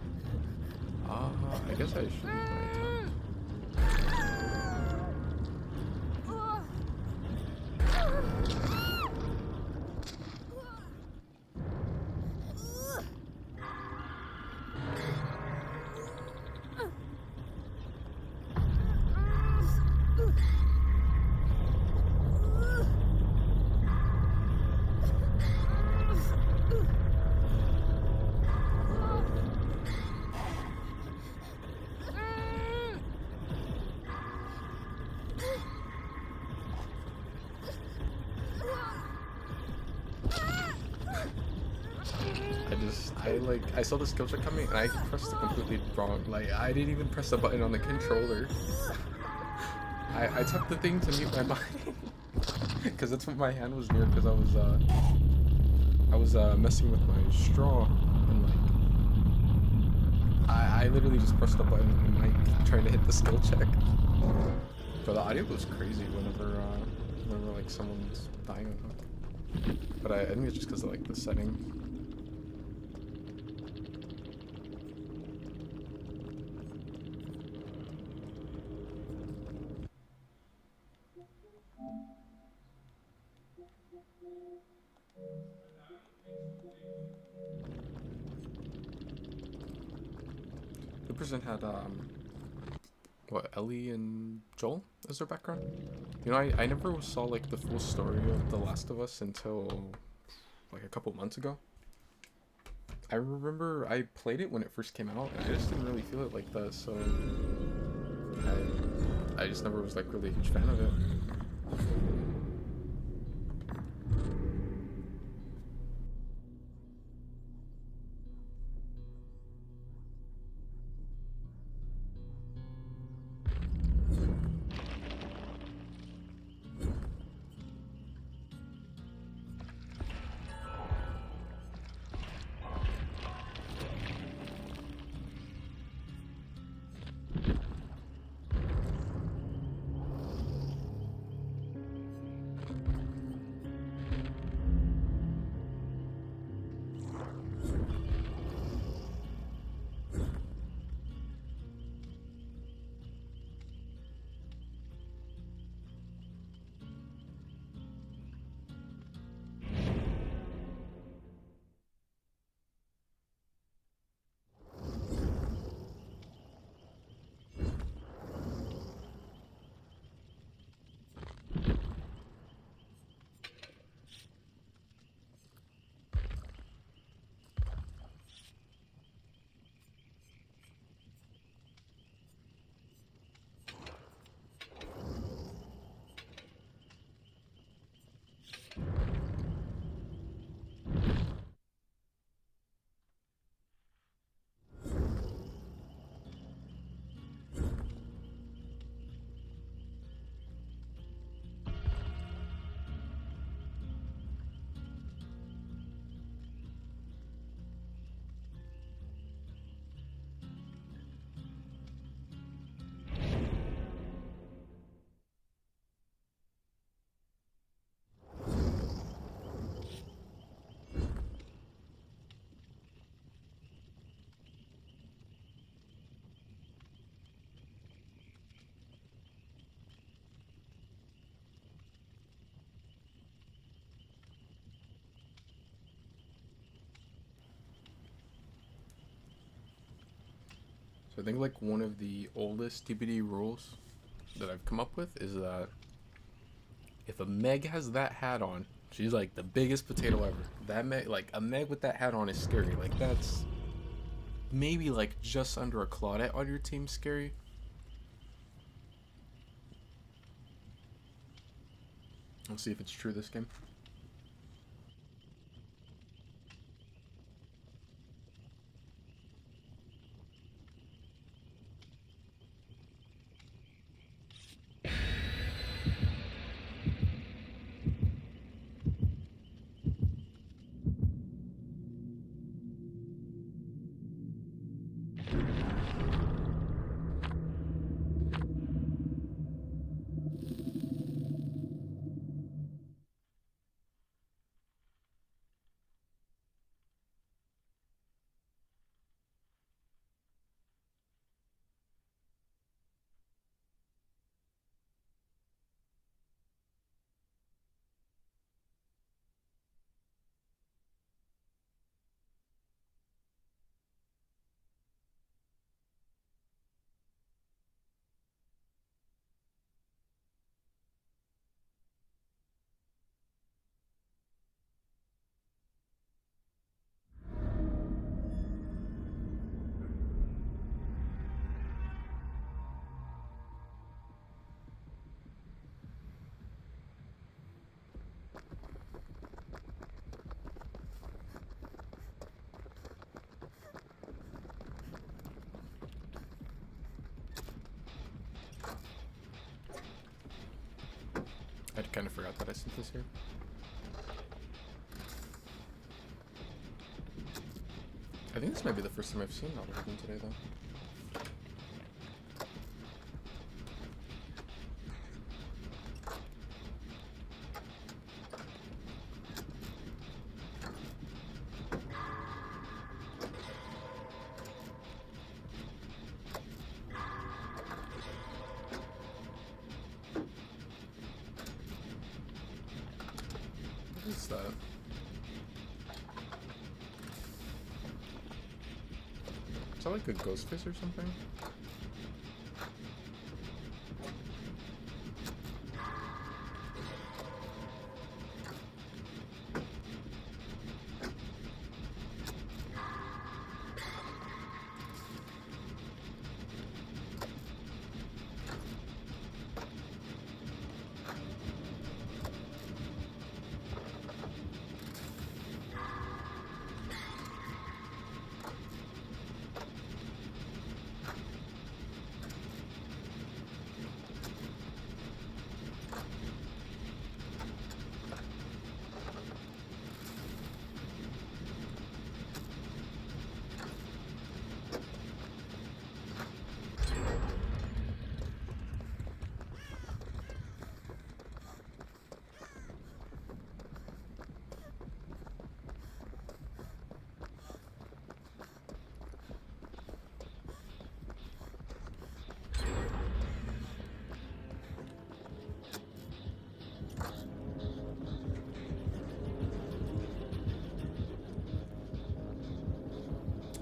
Speaker 1: I guess I should use my tongue. I saw the skill check coming and I pressed it completely wrong. Like, I didn't even press the button on the controller. I tapped the thing to mute my mic. Because that's what my hand was near, because I was messing with my straw and like I literally just pressed the button on the mic trying to hit the skill check. But the audio goes crazy whenever like someone's dying or something. But I think it's just because of like the setting. The person had what, Ellie and Joel as their background. You know, I never saw like the full story of The Last of Us until like a couple months ago. I remember I played it when it first came out, and I just didn't really feel it like that, so I just never was like really a huge fan of it. So I think like one of the oldest DBD rules that I've come up with is that if a Meg has that hat on, she's like the biggest potato ever. That Meg, like a Meg with that hat on is scary. Like that's maybe like just under a Claudette on your team scary. We'll see if it's true this game. I kind of forgot that I sent this here. I think this might be the first time I've seen Not Heaven today, though. What's that? Is that like a ghost face or something?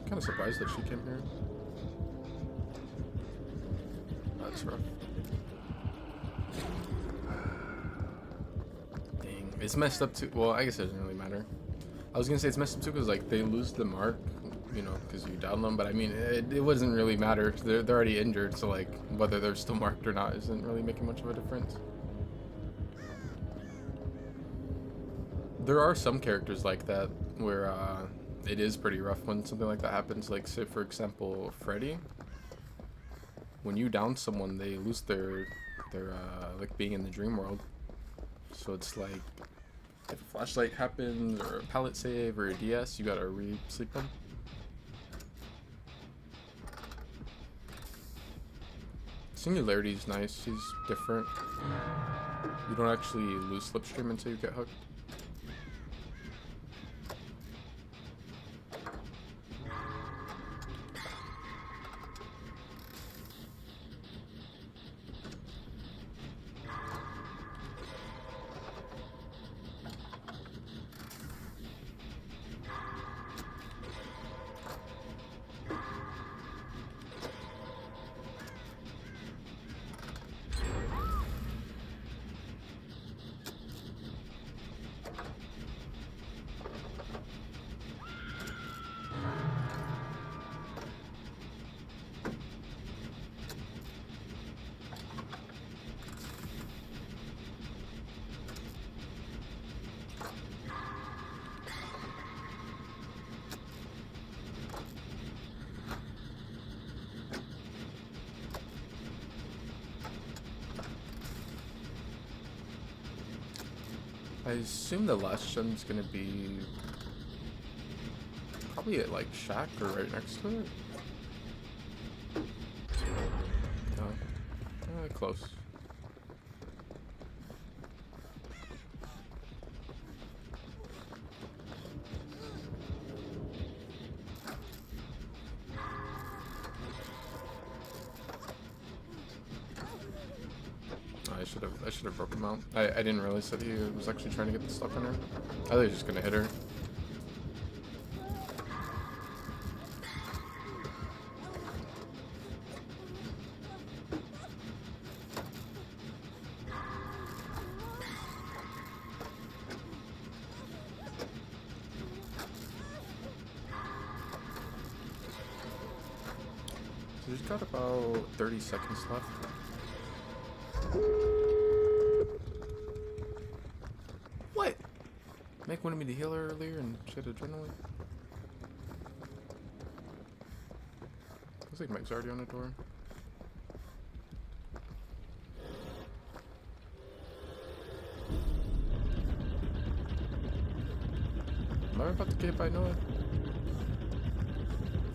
Speaker 1: Kind of surprised that she came here. That's rough. Dang, it's messed up too. Well, I guess it doesn't really matter. I was gonna say it's messed up too because like they lose the mark, you know, because you down them. But I mean, it doesn't really matter. They're already injured, so like whether they're still marked or not isn't really making much of a difference. There are some characters like that where it is pretty rough when something like that happens. Like, say for example, Freddy. When you down someone, they lose their like being in the dream world. So it's like if a flashlight happens or a pallet save or a DS, you gotta re-sleep them. Singularity is nice. He's different. You don't actually lose slipstream until you get hooked. I assume the last gen's gonna be probably at like Shack or right next to it. No, close. I should have broke him out. I didn't realize that he was actually trying to get the stuff on her. I thought he was just gonna hit her. So he's got about 30 seconds left. What? Meg wanted me to heal her earlier and she had adrenaline. Looks like Meg's already on the door. Am I about to get by Noah?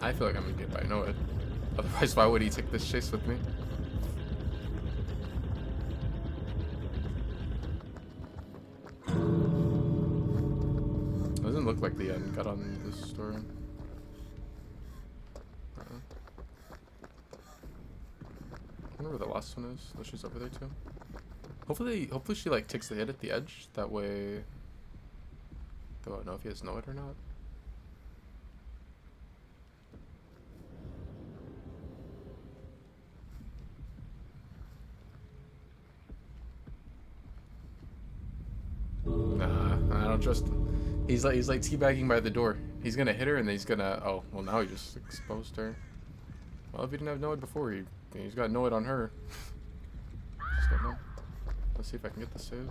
Speaker 1: I feel like I'm gonna get by Noah. Otherwise, why would he take this chase with me? Doesn't look like the end got on this story. I wonder where the last one is. Oh, she's over there too. Hopefully she like takes the hit at the edge. That way Do I know if he has know it or not? Nah, I don't trust him. He's like teabagging by the door. He's gonna hit her and then he's gonna. Oh, well, now he just exposed her. Well, if he didn't have know it before, he's got know it on her. Just got know. Let's see if I can get the save.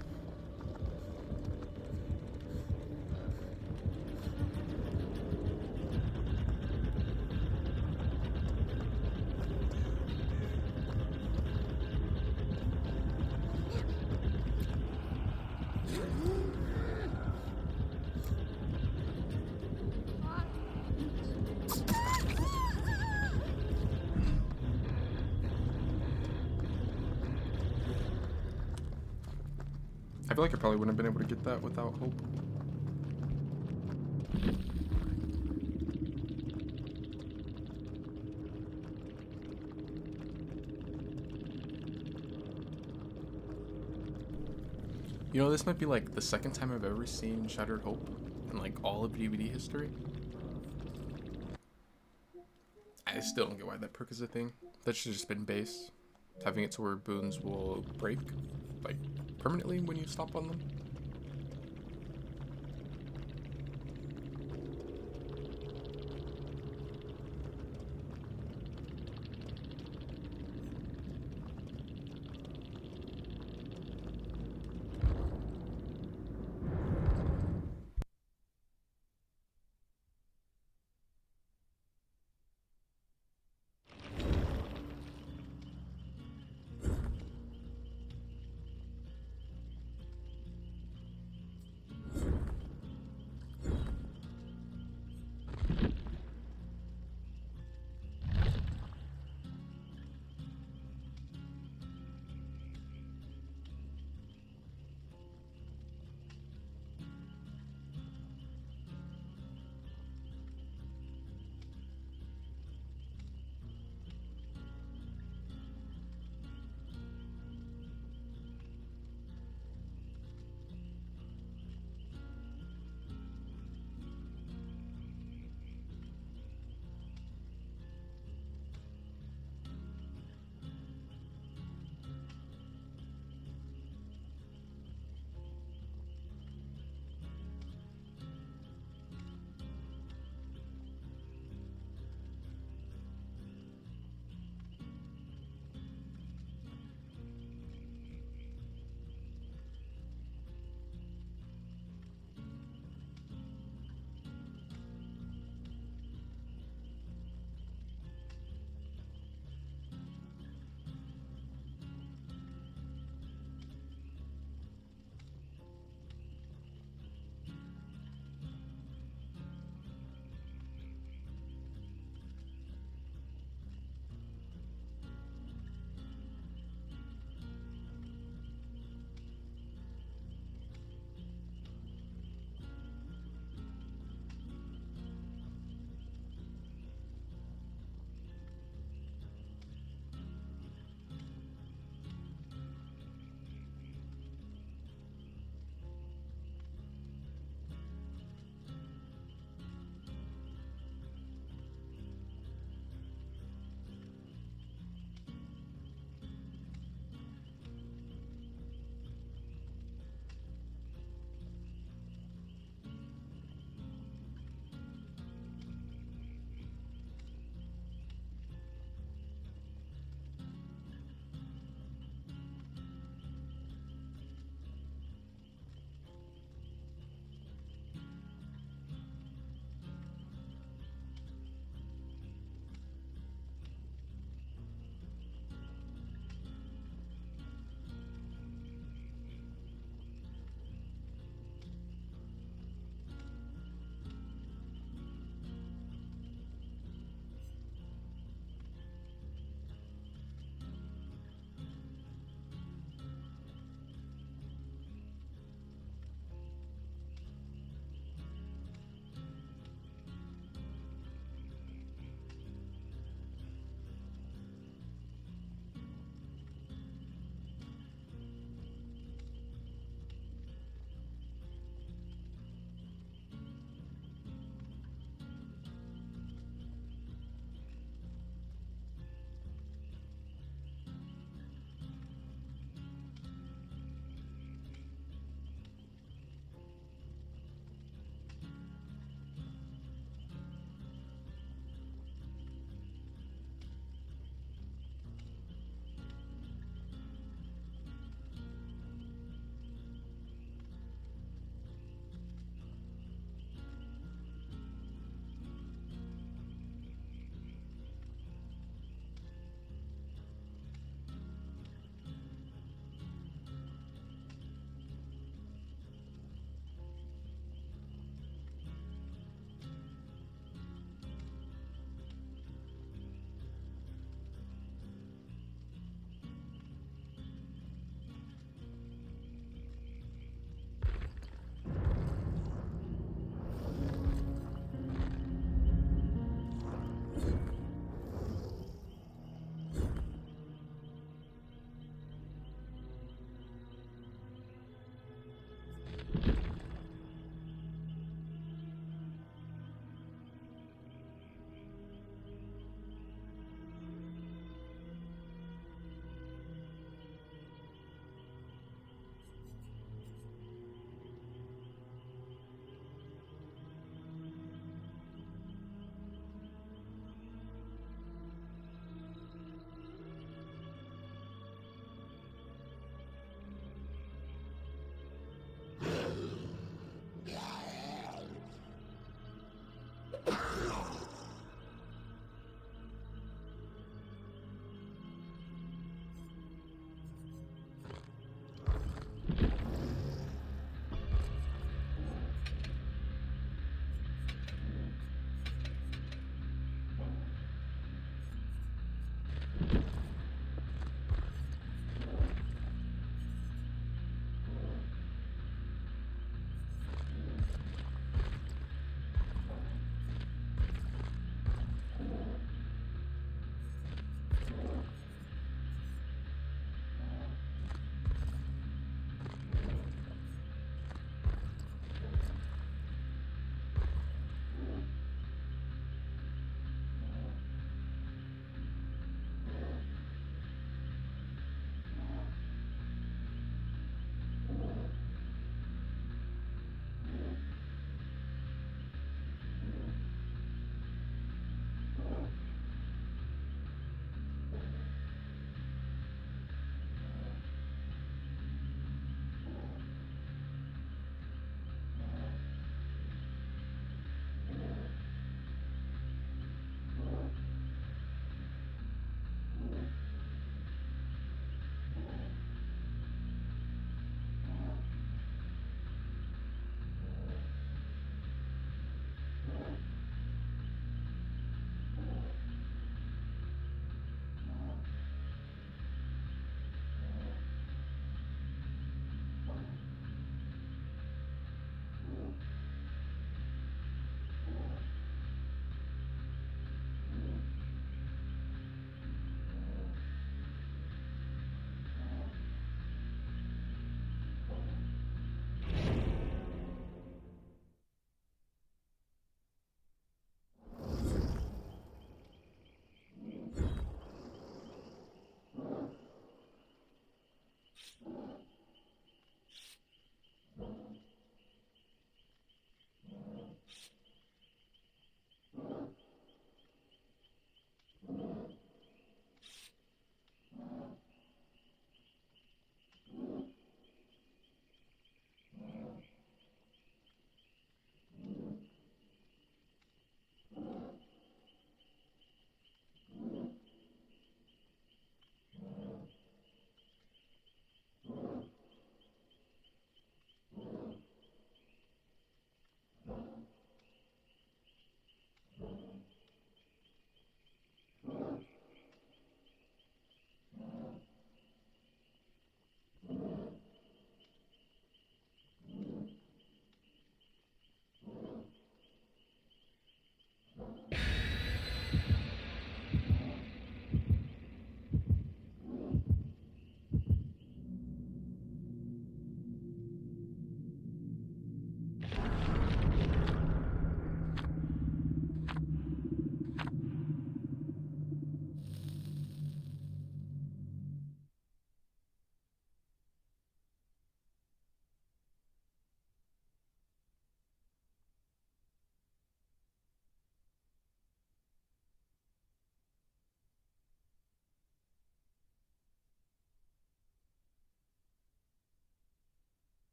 Speaker 1: I feel like I probably wouldn't have been able to get that without hope. You know, this might be like the second time I've ever seen Shattered Hope in like all of DVD history. I still don't get why that perk is a thing. That should have just been base. Having it to where boons will break, like, permanently when you stop on them.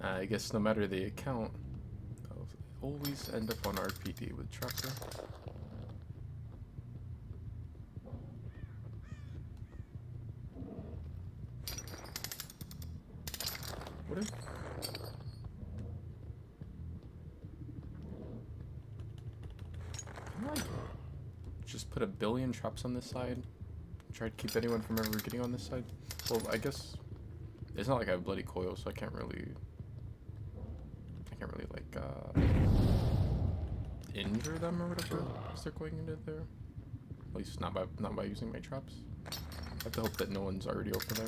Speaker 1: I guess no matter the account, I'll always end up on RPD with Trapper. What if... Can I just put a billion traps on this side? Try to keep anyone from ever getting on this side? Well, I guess... It's not like I have bloody coil, so I can't really like, injure them or whatever as they're going into there. At least not by using my traps. I have to hope that no one's already over there.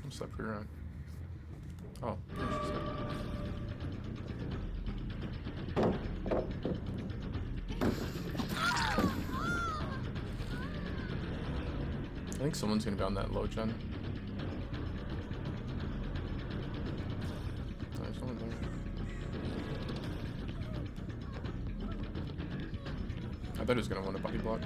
Speaker 1: What's that for around? Oh, there she said. I think someone's gonna be on that low gen. There's someone there. I bet he's gonna want a body block.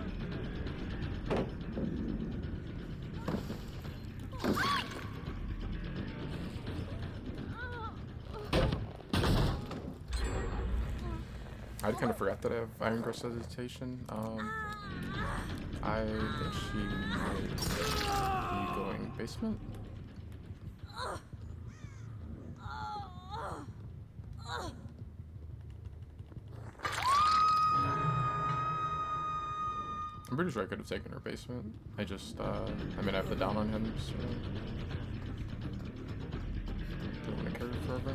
Speaker 1: I kind of forgot that I have Iron Girl's hesitation. I think she might be going basement. I'm pretty sure I could have taken her basement. I just, I mean, I have the down on him, so... Don't want to carry it forever.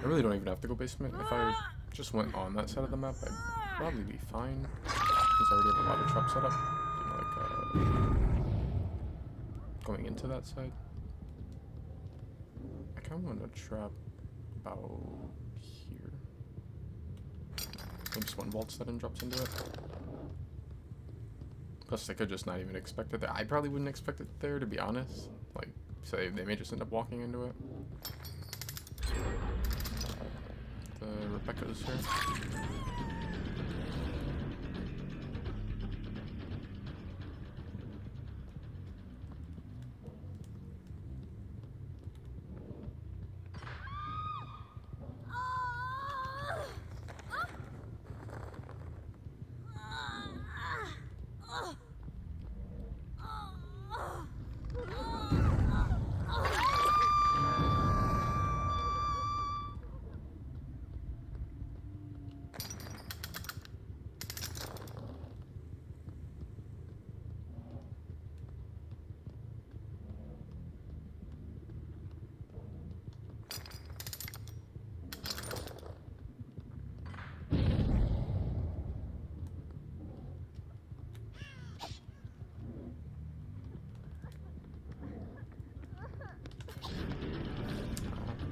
Speaker 1: I really don't even have to go basement. If I just went on that side of the map, I'd probably be fine. Since I already have a lot of traps set up. You know, like, going into that side. I kind of want to trap about here. Maybe just one vaults that and drops into it. Plus, I could just not even expect it there. I probably wouldn't expect it there, to be honest. Like, say they may just end up walking into it. Rebecca's here.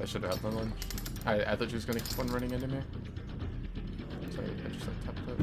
Speaker 1: I should have my lunch. I thought she was gonna keep on running into me. Sorry, I just like tapped it.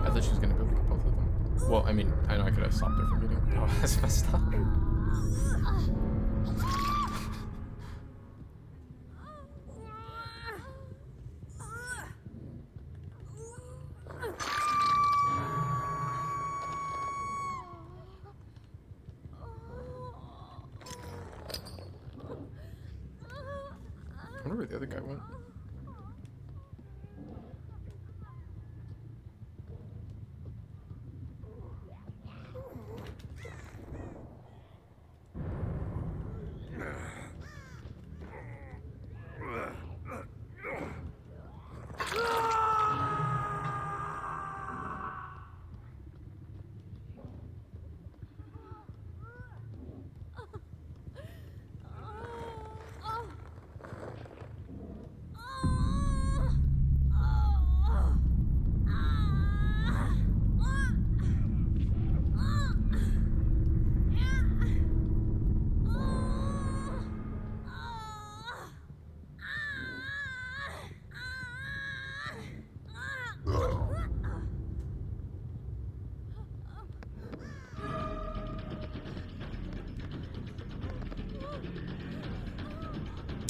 Speaker 1: I thought she was gonna be able to get both of them. Well, I mean, I know I could have stopped her from getting. Oh, that's messed up. I wonder where the other guy went.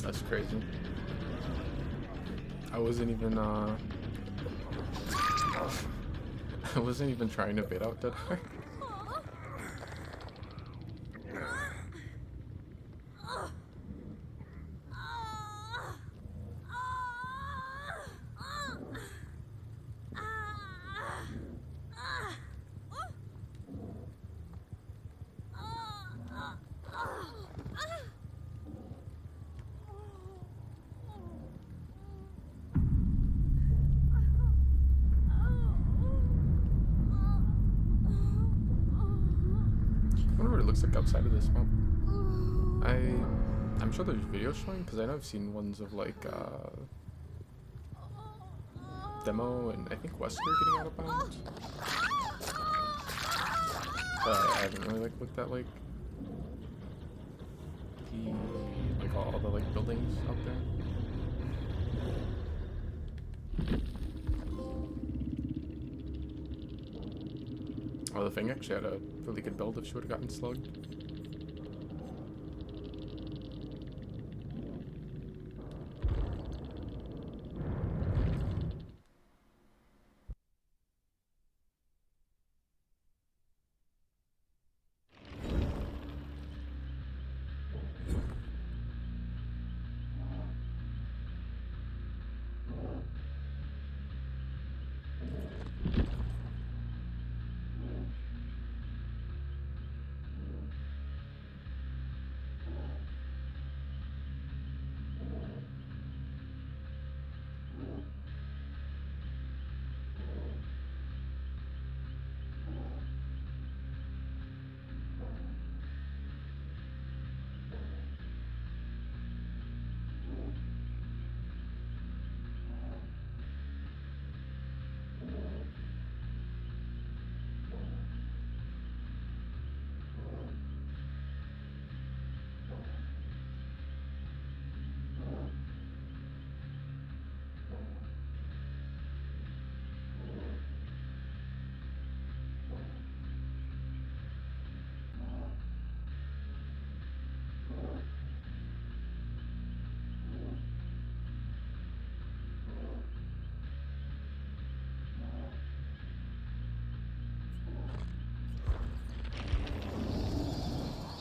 Speaker 1: That's crazy. I wasn't even I wasn't even trying to bait out Dead Heart. I wonder what it looks like outside of this map. I'm sure there's videos showing, because I know I've seen ones of like Demo and I think Wesker getting out of bounds. But I haven't really like looked at like all the like buildings out there. Oh, the thing actually had a really good build if she would have gotten slugged.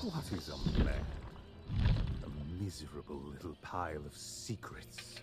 Speaker 4: What is a man? A miserable little pile of secrets.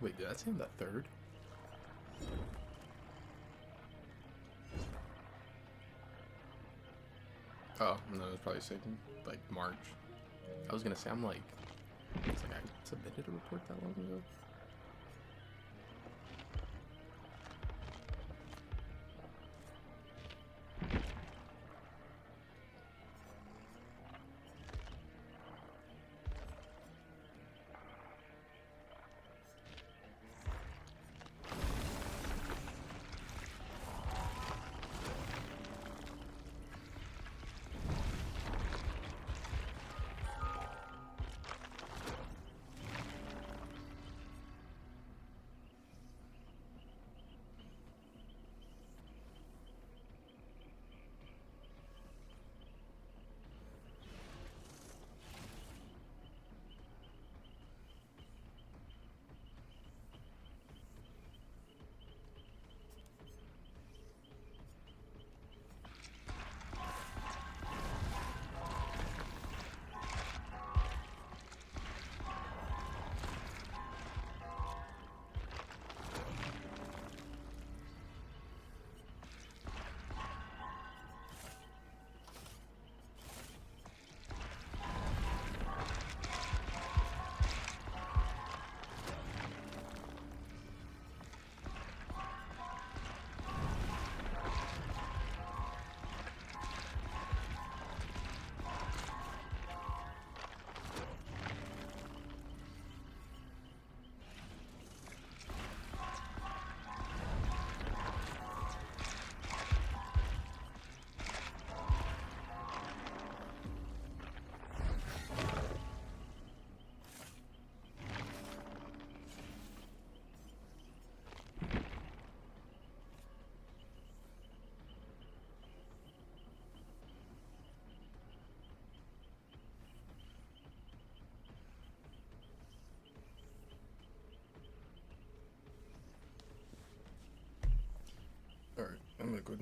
Speaker 1: Wait, did that say the third? Oh, no, it was probably saying like March. I was gonna say, I'm like, it's like I submitted a report that long ago.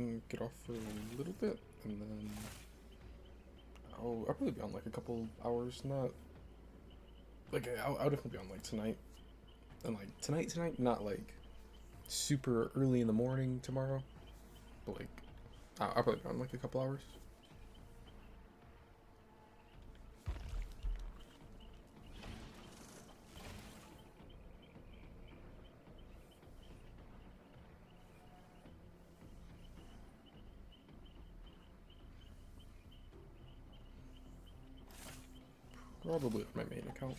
Speaker 1: and get off for a little bit, and then I'll probably be on like a couple hours. Not like I'll definitely be on like tonight, and like tonight, not like super early in the morning tomorrow, but like I'll probably be on like a couple hours. Probably on my main account.